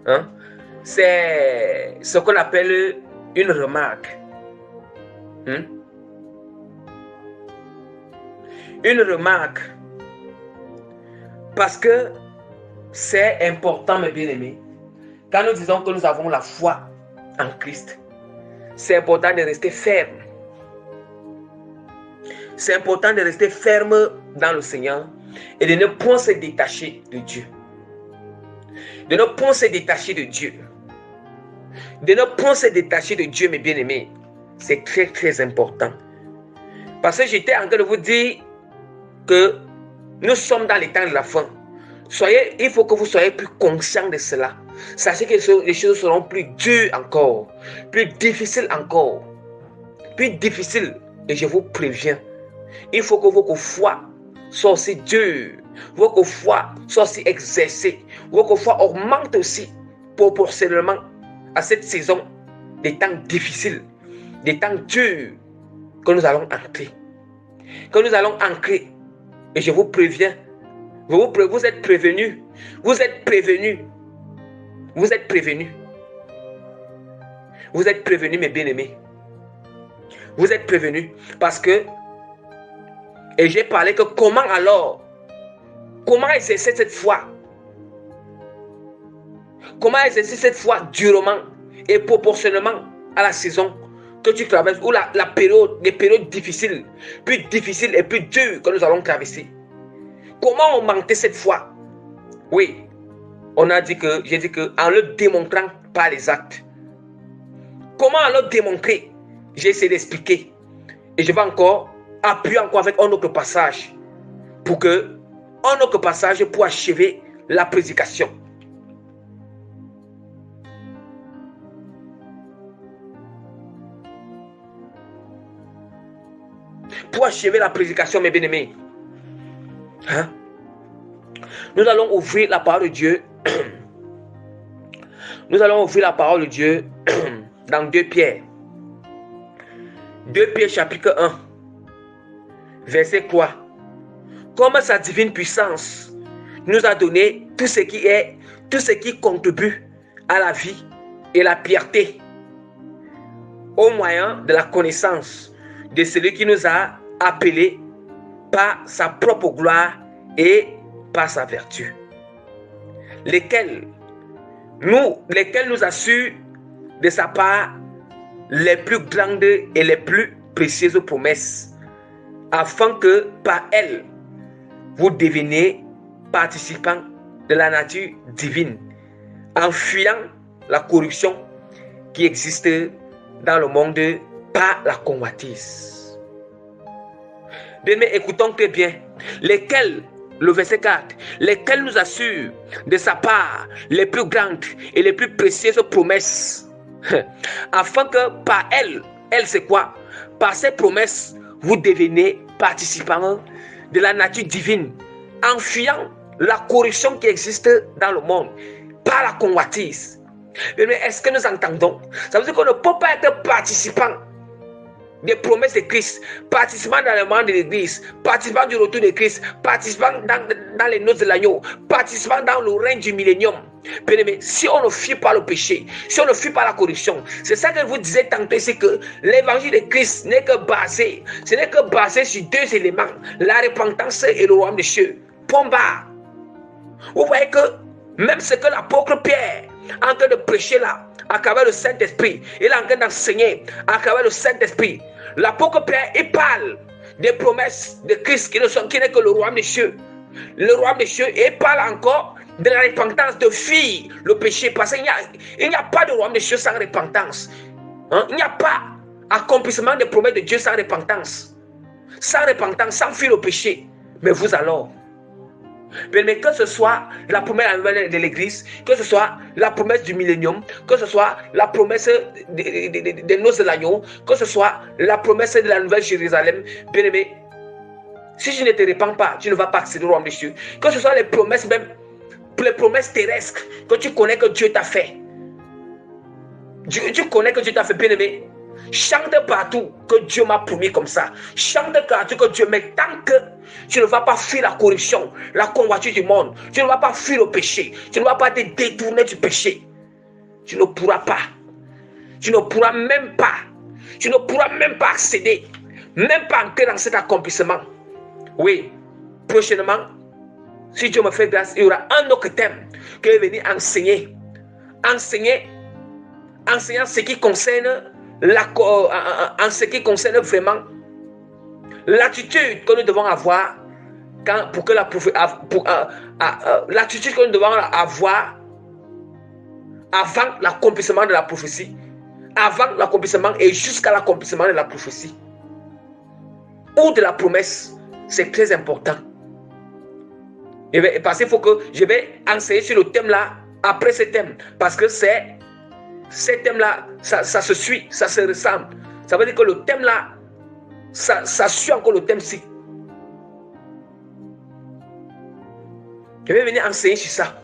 Hein? C'est ce qu'on appelle une remarque. Une remarque. Parce que c'est important, mes bien-aimés. Quand nous disons que nous avons la foi en Christ, c'est important de rester ferme. C'est important de rester ferme dans le Seigneur et de ne point se détacher de Dieu. De ne point se détacher de Dieu. De ne point se détacher de Dieu, mes bien-aimés. C'est très, très important. Parce que j'étais en train de vous dire que nous sommes dans les temps de la fin. Il faut que vous soyez plus conscients de cela. Sachez que les choses seront plus dures encore, plus difficiles encore. Plus difficiles. Et je vous préviens, il faut que votre foi soit aussi dure, votre foi soit aussi exercée, votre foi augmente aussi proportionnellement à cette saison des temps difficiles, des temps durs que nous allons entrer. Et je vous préviens, vous êtes prévenus. Vous êtes prévenus. Vous êtes prévenus. Vous êtes prévenus, mes bien-aimés. Vous êtes prévenus parce que, et j'ai parlé que comment exercer cette foi? Comment exercer cette foi durement et proportionnellement à la saison que tu traverses ou les périodes difficiles, plus difficiles et plus dures que nous allons traverser? Comment augmenter cette foi? Oui, j'ai dit que en le démontrant par les actes. Comment le démontrer? J'ai essayé d'expliquer. Et je vais encore appuyer avec un autre passage pour achever la prédication. Pour achever la prédication, mes bien-aimés. Hein? Nous allons ouvrir la parole de Dieu. Nous allons ouvrir la parole de Dieu dans 2 Pierre. 2 Pierre chapitre 1. Verset 3. Comme sa divine puissance nous a donné tout ce qui contribue à la vie et la piété au moyen de la connaissance de celui qui nous a appelés par sa propre gloire et par sa vertu, lesquels nous assurent de sa part les plus grandes et les plus précieuses promesses, afin que par elles, vous deveniez participants de la nature divine, en fuyant la corruption qui existe dans le monde par la convoitise. Bien, mais écoutons très bien, le verset 4, lesquels nous assurent de sa part les plus grandes et les plus précieuses promesses, afin que par elles c'est quoi? Par ces promesses, vous devenez participants de la nature divine, en fuyant la corruption qui existe dans le monde par la convoitise. Mais est-ce que nous entendons? Ça veut dire qu'on ne peut pas être participant des promesses de Christ, participant dans le monde de l'Église, participant du retour de Christ, participant dans les noces de l'agneau, participant dans le règne du millénium. Bien-aimés, si on ne fuit pas le péché, si on ne fuit pas la corruption, c'est ça que je vous disais tantôt, c'est que l'évangile de Christ n'est que basé sur 2 éléments, la repentance et le royaume des cieux. Point barre. Vous voyez que même ce que l'apôtre Pierre est en train de prêcher là, à travers le Saint-Esprit, il est en train d'enseigner à travers le Saint-Esprit. L'apôtre Pierre, il parle des promesses de Christ qui n'est que le royaume des cieux. Le royaume des cieux, et il parle encore de la repentance, de fuir le péché. Parce qu'il n'y a pas de royaume des cieux sans repentance. Il n'y a pas accomplissement des promesses de Dieu sans repentance. Sans repentance, sans fuir le péché. Mais vous alors, Mais que ce soit la promesse de l'église, que ce soit la promesse du millénium, que ce soit la promesse des noces de l'agneau, que ce soit la promesse de la nouvelle Jérusalem, bien-aimé, si tu ne te répands pas, tu ne vas pas accéder au royaume des cieux. Que ce soit les promesses même, les promesses terrestres que tu connais que Dieu t'a fait. Tu connais que Dieu t'a fait, bien-aimé. Chante partout que Dieu m'a promis comme ça. Chante partout que Dieu, mais tant que tu ne vas pas fuir la corruption, la convoitise du monde, tu ne vas pas fuir le péché, tu ne vas pas te détourner du péché, tu ne pourras pas. Tu ne pourras même pas. Tu ne pourras même pas accéder, même pas entrer dans cet accomplissement. Oui, prochainement, si Dieu me fait grâce, il y aura un autre thème que je vais venir enseigner. Enseignant ce qui concerne en ce qui concerne vraiment l'attitude que nous devons avoir pour que l'attitude que nous devons avoir avant l'accomplissement de la prophétie, avant l'accomplissement et jusqu'à l'accomplissement de la prophétie ou de la promesse. C'est très important. Parce qu'il faut que je vais enseigner sur le thème là après ce thème, parce que ces thèmes-là, ça se suit, ça se ressemble. Ça veut dire que le thème-là, ça suit encore le thème-ci. Je vais venir enseigner sur ça.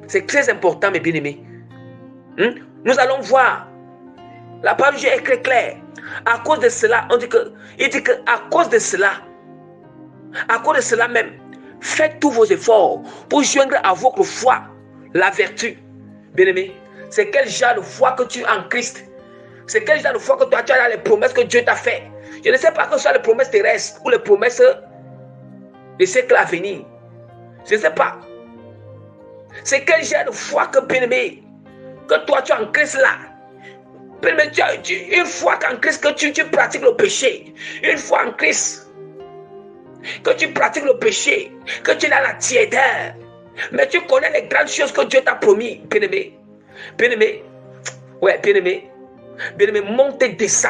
C'est très important, mes bien-aimés. Nous allons voir. La parole de Dieu est très claire. À cause de cela, il dit que à cause de cela même, faites tous vos efforts pour joindre à votre foi la vertu. Bien-aimé, c'est quel genre de foi que tu as en Christ? C'est quel genre de foi que tu as dans les promesses que Dieu t'a fait? Je ne sais pas que ce soit les promesses terrestres ou les promesses des siècles à venir. Je ne sais pas. C'est quel genre de foi que, bien-aimé, que toi tu as en Christ là? Bien-aimé, une fois qu'en Christ que tu pratiques le péché, une fois en Christ que tu pratiques le péché, que tu es dans la tiédeur, mais tu connais les grandes choses que Dieu t'a promis, bien-aimé. Bien-aimé, ouais, bien-aimé, monte et descends.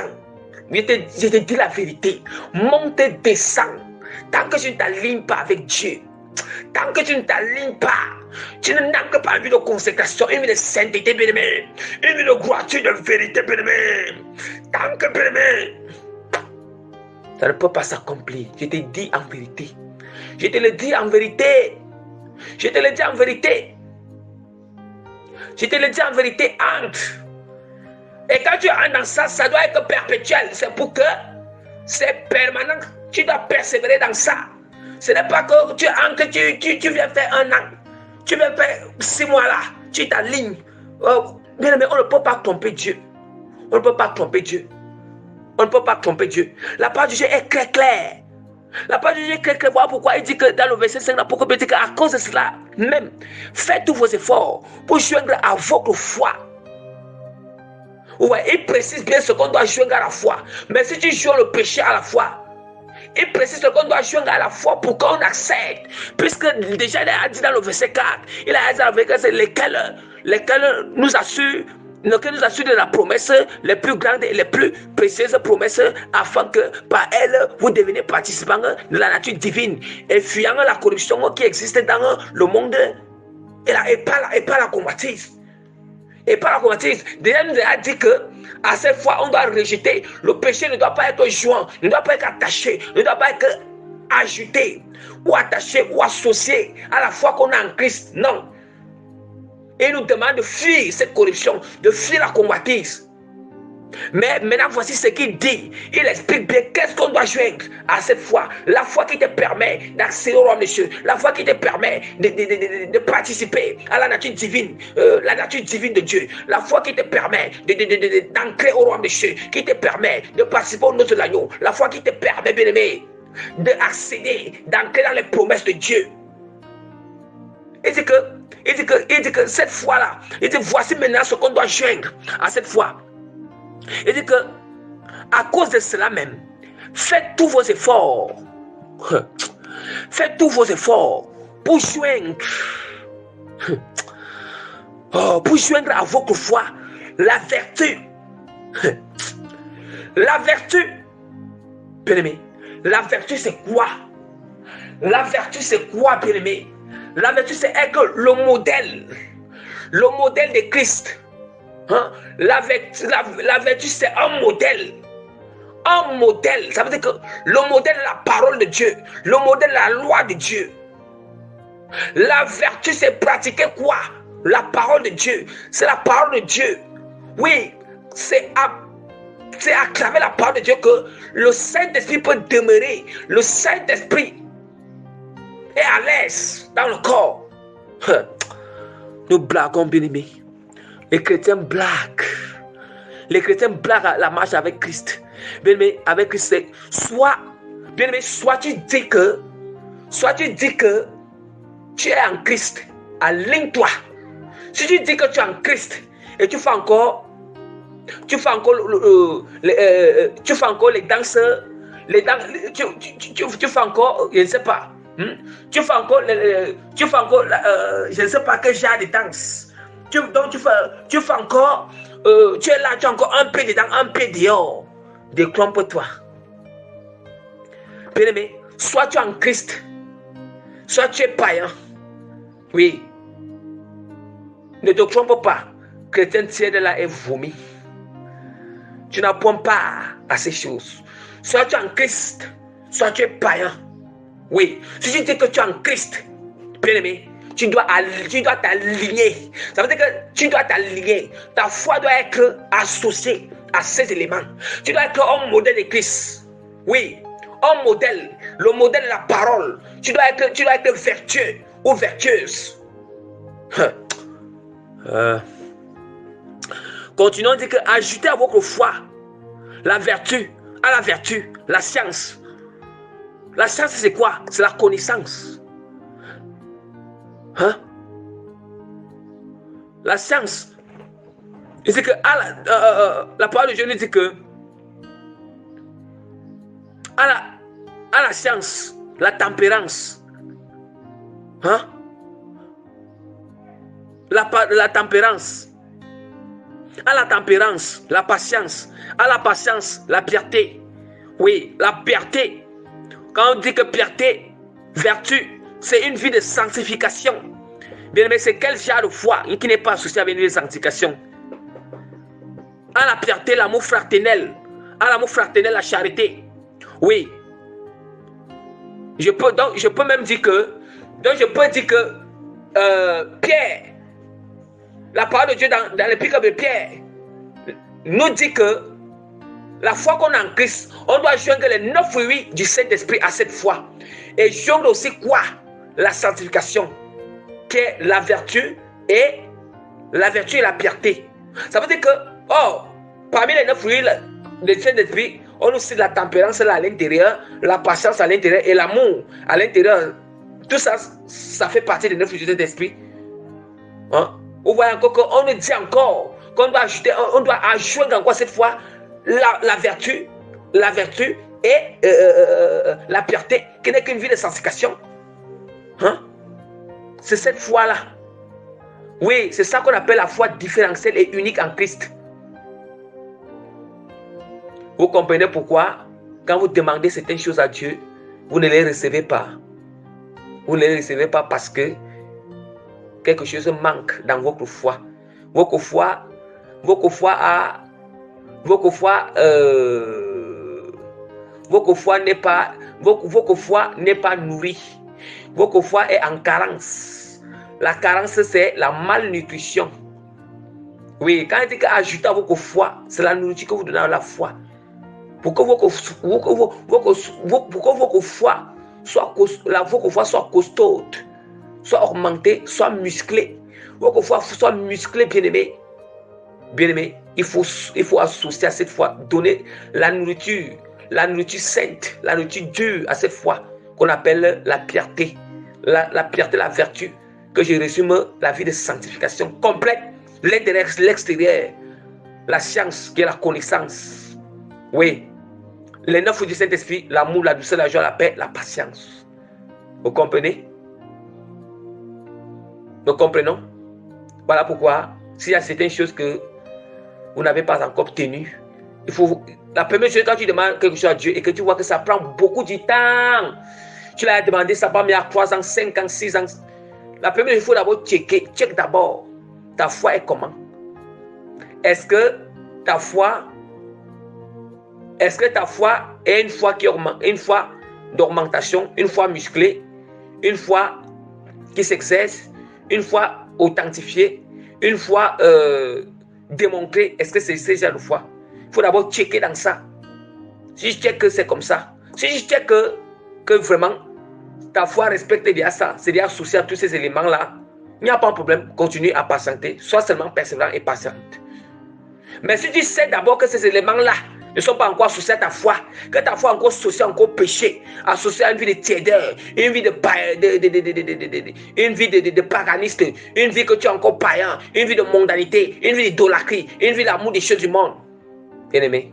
Je te dis la vérité. Monte et descends. Tant que tu ne t'alignes pas avec Dieu, tant que tu ne t'alignes pas, tu n'ancres pas une vie de consécration, une vie de sainteté, bien-aimé, une vie de gratuité, de vérité, bien-aimé. Tant que, bien-aimé, ça ne peut pas s'accomplir. Je te dis en vérité. Je te le dis en vérité. Je te le dis en vérité. Je te le dis en vérité, entre. Et quand tu entres dans ça, ça doit être perpétuel. C'est pour que c'est permanent. Tu dois persévérer dans ça. Ce n'est pas que tu entres, tu viens faire 1 an. Tu viens faire 6 mois là. Tu t'alignes. Bien aimé, on ne peut pas tromper Dieu. On ne peut pas tromper Dieu. On ne peut pas tromper Dieu. La parole de Dieu est très claire. La parole de Dieu est très claire. Voilà pourquoi il dit que dans le verset 5, il dit qu'à cause de cela, même, faites tous vos efforts pour joindre à votre foi. Ouais, il précise bien ce qu'on doit joindre à la foi. Mais si tu joins le péché à la foi, il précise ce qu'on doit joindre à la foi pour qu'on accède. Puisque déjà il a dit dans le verset 4, il a dit dans le verset 4, lesquels nous assurent de la promesse les plus grandes et les plus précieuses promesses, afin que par elles vous deveniez participants de la nature divine et fuyant la corruption qui existe dans le monde et pas la convoitise. Et pas la convoitise. Déjà nous a dit que à cette fois on doit rejeter. Le péché ne doit pas être joint, ne doit pas être attaché, ne doit pas être ajouté ou attaché ou associé à la foi qu'on a en Christ. Non. Et il nous demande de fuir cette corruption, de fuir la convoitise. Mais maintenant, voici ce qu'il dit. Il explique bien qu'est-ce qu'on doit joindre à cette foi. La foi qui te permet d'accéder au royaume des cieux. La foi qui te permet de participer à la nature divine. La nature divine de Dieu. La foi qui te permet d'entrer au royaume des cieux. Qui te permet de participer au noces de l'agneau. La foi qui te permet, bien aimé, d'accéder, d'entrer dans les promesses de Dieu. Il dit que cette foi-là, il dit voici maintenant ce qu'on doit joindre à cette foi. Il dit que à cause de cela même, faites tous vos efforts. Faites tous vos efforts pour joindre à votre foi la vertu. La vertu, bien aimé, la vertu c'est quoi? La vertu, c'est quoi, bien-aimé? La vertu, c'est être le modèle de Christ. Hein? La vertu, c'est un modèle. Un modèle, ça veut dire que le modèle de la parole de Dieu, le modèle de la loi de Dieu. La vertu, c'est pratiquer quoi? La parole de Dieu. C'est la parole de Dieu. Oui, c'est acclamer la parole de Dieu que le Saint-Esprit peut demeurer. Le Saint-Esprit est à l'aise dans le corps. Nous blaguons, bien-aimés. Les chrétiens blaguent. Les chrétiens blaguent la marche avec Christ. Bien-aimé, avec Christ, soit tu dis que tu es en Christ, aligne-toi. Si tu dis que tu es en Christ et tu fais encore les danseurs, tu fais encore, je ne sais pas, tu fais encore, je ne sais pas quel genre de danse. Donc tu fais encore, tu es là, tu as encore un pied dedans, un pied dehors. Détrompe-toi. Bien-aimé, soit tu es en Christ, soit tu es païen. Oui. Ne te trompe pas. Chrétien tiède là est vomi. Tu n'apprends pas à ces choses. Soit tu es en Christ, soit tu es païen. Oui. Si tu dis que tu es en Christ, bien-aimé, tu dois t'aligner. Ça veut dire que tu dois t'aligner. Ta foi doit être associée à ces éléments. Tu dois être un modèle de Christ. Oui, un modèle, le modèle de la parole. Tu dois être vertueux ou vertueuse. Continuons à dire que ajoutez à votre foi la vertu, à la vertu, la science. La science, c'est quoi? C'est la connaissance. La science. Il dit que la parole de Dieu nous dit que à la science, la tempérance, la tempérance, à la tempérance, la patience, à la patience, la piété. Oui, la piété. Quand on dit que piété, vertu, c'est une vie de sanctification. Bien aimé, c'est quel genre de foi qui n'est pas associé avec une vie de sanctification? À la piété, l'amour fraternel. À l'amour fraternel, la charité. Oui. Je peux même dire que Pierre, la parole de Dieu dans l'épître de Pierre, nous dit que la foi qu'on a en Christ, on doit joindre les 9 fruits du Saint-Esprit à cette foi. Et joindre aussi quoi? La sanctification, qui est la vertu et la piété. Ça veut dire que parmi les 9 fruits du Saint-Esprit, on a aussi la tempérance à l'intérieur, la patience à l'intérieur et l'amour à l'intérieur. Tout ça, ça fait partie des 9 fruits du Saint-Esprit. Vous voyez encore qu'on nous dit encore qu'on doit ajouter encore cette fois la vertu et la piété, qui n'est qu'une vie de sanctification. C'est cette foi-là. Oui, c'est ça qu'on appelle la foi différentielle et unique en Christ. Vous comprenez pourquoi, quand vous demandez certaines choses à Dieu, vous ne les recevez pas. Vous ne les recevez pas parce que quelque chose manque dans votre foi. Votre foi n'est pas nourrie. Votre foi est en carence. La carence, c'est la malnutrition. Oui, quand il dit qu'ajouter à votre foi, c'est la nourriture que vous donnez à la foi. Pour que votre foi soit costaude, soit augmentée, soit musclée. Votre foi soit musclée, bien-aimé. Bien-aimé, il faut associer à cette foi, donner la nourriture sainte, la nourriture dure à cette foi qu'on appelle la piété. La piété, la vertu, que je résume la vie de sanctification complète, l'intérieur, l'extérieur, la science qui est la connaissance. Oui, les 9 fruits du Saint-Esprit, l'amour, la douceur, la joie, la paix, la patience. Vous comprenez? Nous comprenons? Voilà pourquoi, s'il y a certaines choses que vous n'avez pas encore obtenues, la première chose, quand tu demandes quelque chose à Dieu et que tu vois que ça prend beaucoup de temps, Tu l'as demandé, ça va, mais à 3 ans, 5 ans, 6 ans. La première, il faut d'abord checker. Check d'abord. Ta foi est comment? Est-ce que ta foi est une foi qui augmente, une foi d'augmentation, une foi musclée, une foi qui s'exerce, une foi authentifiée, une foi démontrée? Est-ce que c'est ce genre de foi? Il faut d'abord checker dans ça. Si je check que c'est comme ça, si je check que vraiment ta foi respecte bien ça, c'est-à-dire associé à tous ces éléments-là, il n'y a pas de problème, continue à patienter, sois seulement persévérant et patiente. Mais si tu sais d'abord que ces éléments-là ne sont pas encore associés à ta foi, que ta foi est encore associée encore au péché, associée à une vie de tiédeur, une vie de paganiste, une vie que tu es encore païen, une vie de mondanité, une vie d'idolâtrie, une vie d'amour des choses du monde. Bien-aimé,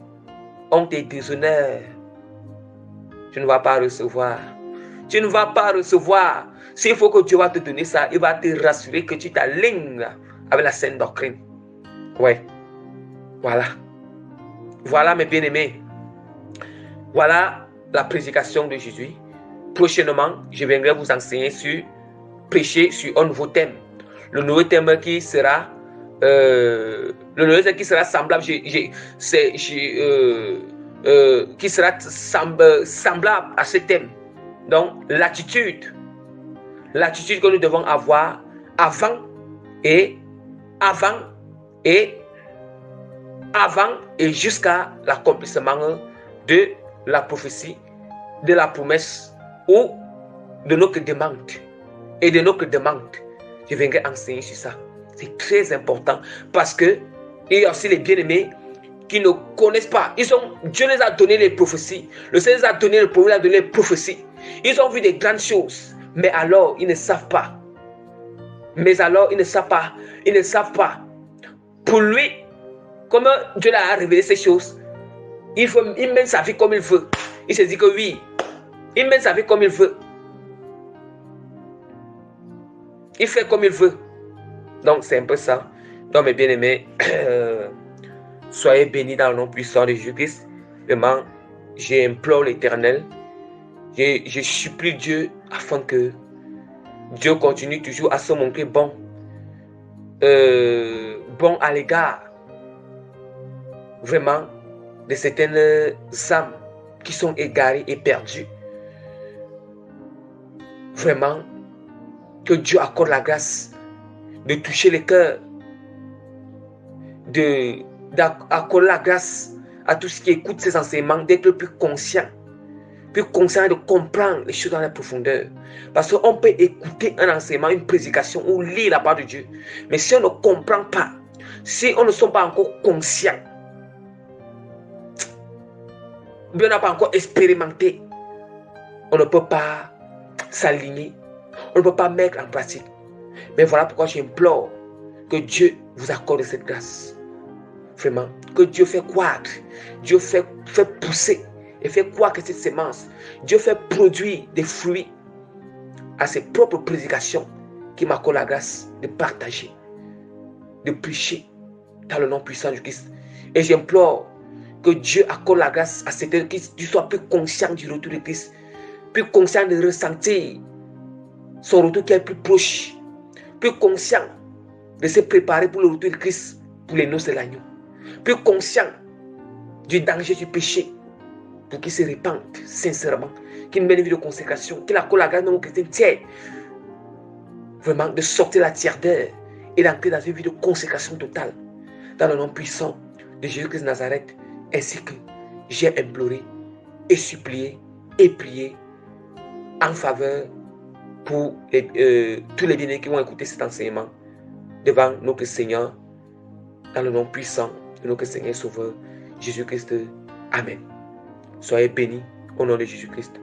on te déshonore. Tu ne vas pas recevoir. Tu ne vas pas recevoir. S'il faut que Dieu va te donner ça, il va te rassurer que tu t'alignes avec la sainte doctrine. Ouais. Voilà. Voilà mes bien-aimés. Voilà la prédication de Jésus. Prochainement, je viendrai vous enseigner sur prêcher sur un nouveau thème. Le nouveau thème qui sera semblable, qui sera semblable à ce thème. Donc, l'attitude que nous devons avoir avant et jusqu'à l'accomplissement de la prophétie, de la promesse ou de notre demande. Et de notre demande, je viendrai enseigner sur ça. C'est très important parce que il y a aussi les bien-aimés qui ne connaissent pas. Dieu les a donné les prophéties. Le Seigneur les a donné le prophète, a donné les prophéties. Ils ont vu des grandes choses, mais alors ils ne savent pas. Ils ne savent pas. Pour lui, comment Dieu leur a révélé ces choses, il mène sa vie comme il veut. Il se dit que oui, il mène sa vie comme il veut. Il fait comme il veut. Donc c'est un peu ça. Donc mes bien-aimés, soyez bénis dans le nom puissant de Jésus-Christ. Vraiment, j'implore l'Éternel. Je supplie Dieu afin que Dieu continue toujours à se montrer bon. Bon à l'égard vraiment de certaines âmes qui sont égarées et perdues. Vraiment, que Dieu accorde la grâce de toucher les cœurs, d'accorder la grâce à tous ceux qui écoutent ces enseignements, d'être plus conscients de comprendre les choses dans la profondeur. Parce qu'on peut écouter un enseignement, une prédication ou lire la parole de Dieu. Mais si on ne comprend pas, si on ne sont pas encore conscients, on n'a pas encore expérimenté, on ne peut pas s'aligner, on ne peut pas mettre en pratique. Mais voilà pourquoi j'implore que Dieu vous accorde cette grâce. Vraiment, que Dieu fait croître, Dieu fait pousser et fait croître cette semence. Dieu fait produire des fruits à ses propres prédications qui m'accorde la grâce de partager, de prêcher dans le nom puissant du Christ. Et j'implore que Dieu accorde la grâce à certains qui soient plus conscients du retour de Christ, plus conscients de ressentir son retour qui est plus proche, plus conscients de se préparer pour le retour de Christ, pour les noces de l'agneau, plus conscients du danger du péché, pour qu'ils se répandent sincèrement, qu'ils mènent une vie de consécration, qu'ils accordent la grâce de nos chrétiens tiers, vraiment de sortir la tièdeur et d'entrer dans une vie de consécration totale, dans le nom puissant de Jésus-Christ de Nazareth, ainsi que j'ai imploré et supplié et prié en faveur pour tous les bien-aimés qui vont écouter cet enseignement devant notre Seigneur, dans le nom puissant de notre Seigneur et Sauveur Jésus-Christ. Amen. Soyez bénis au nom de Jésus-Christ.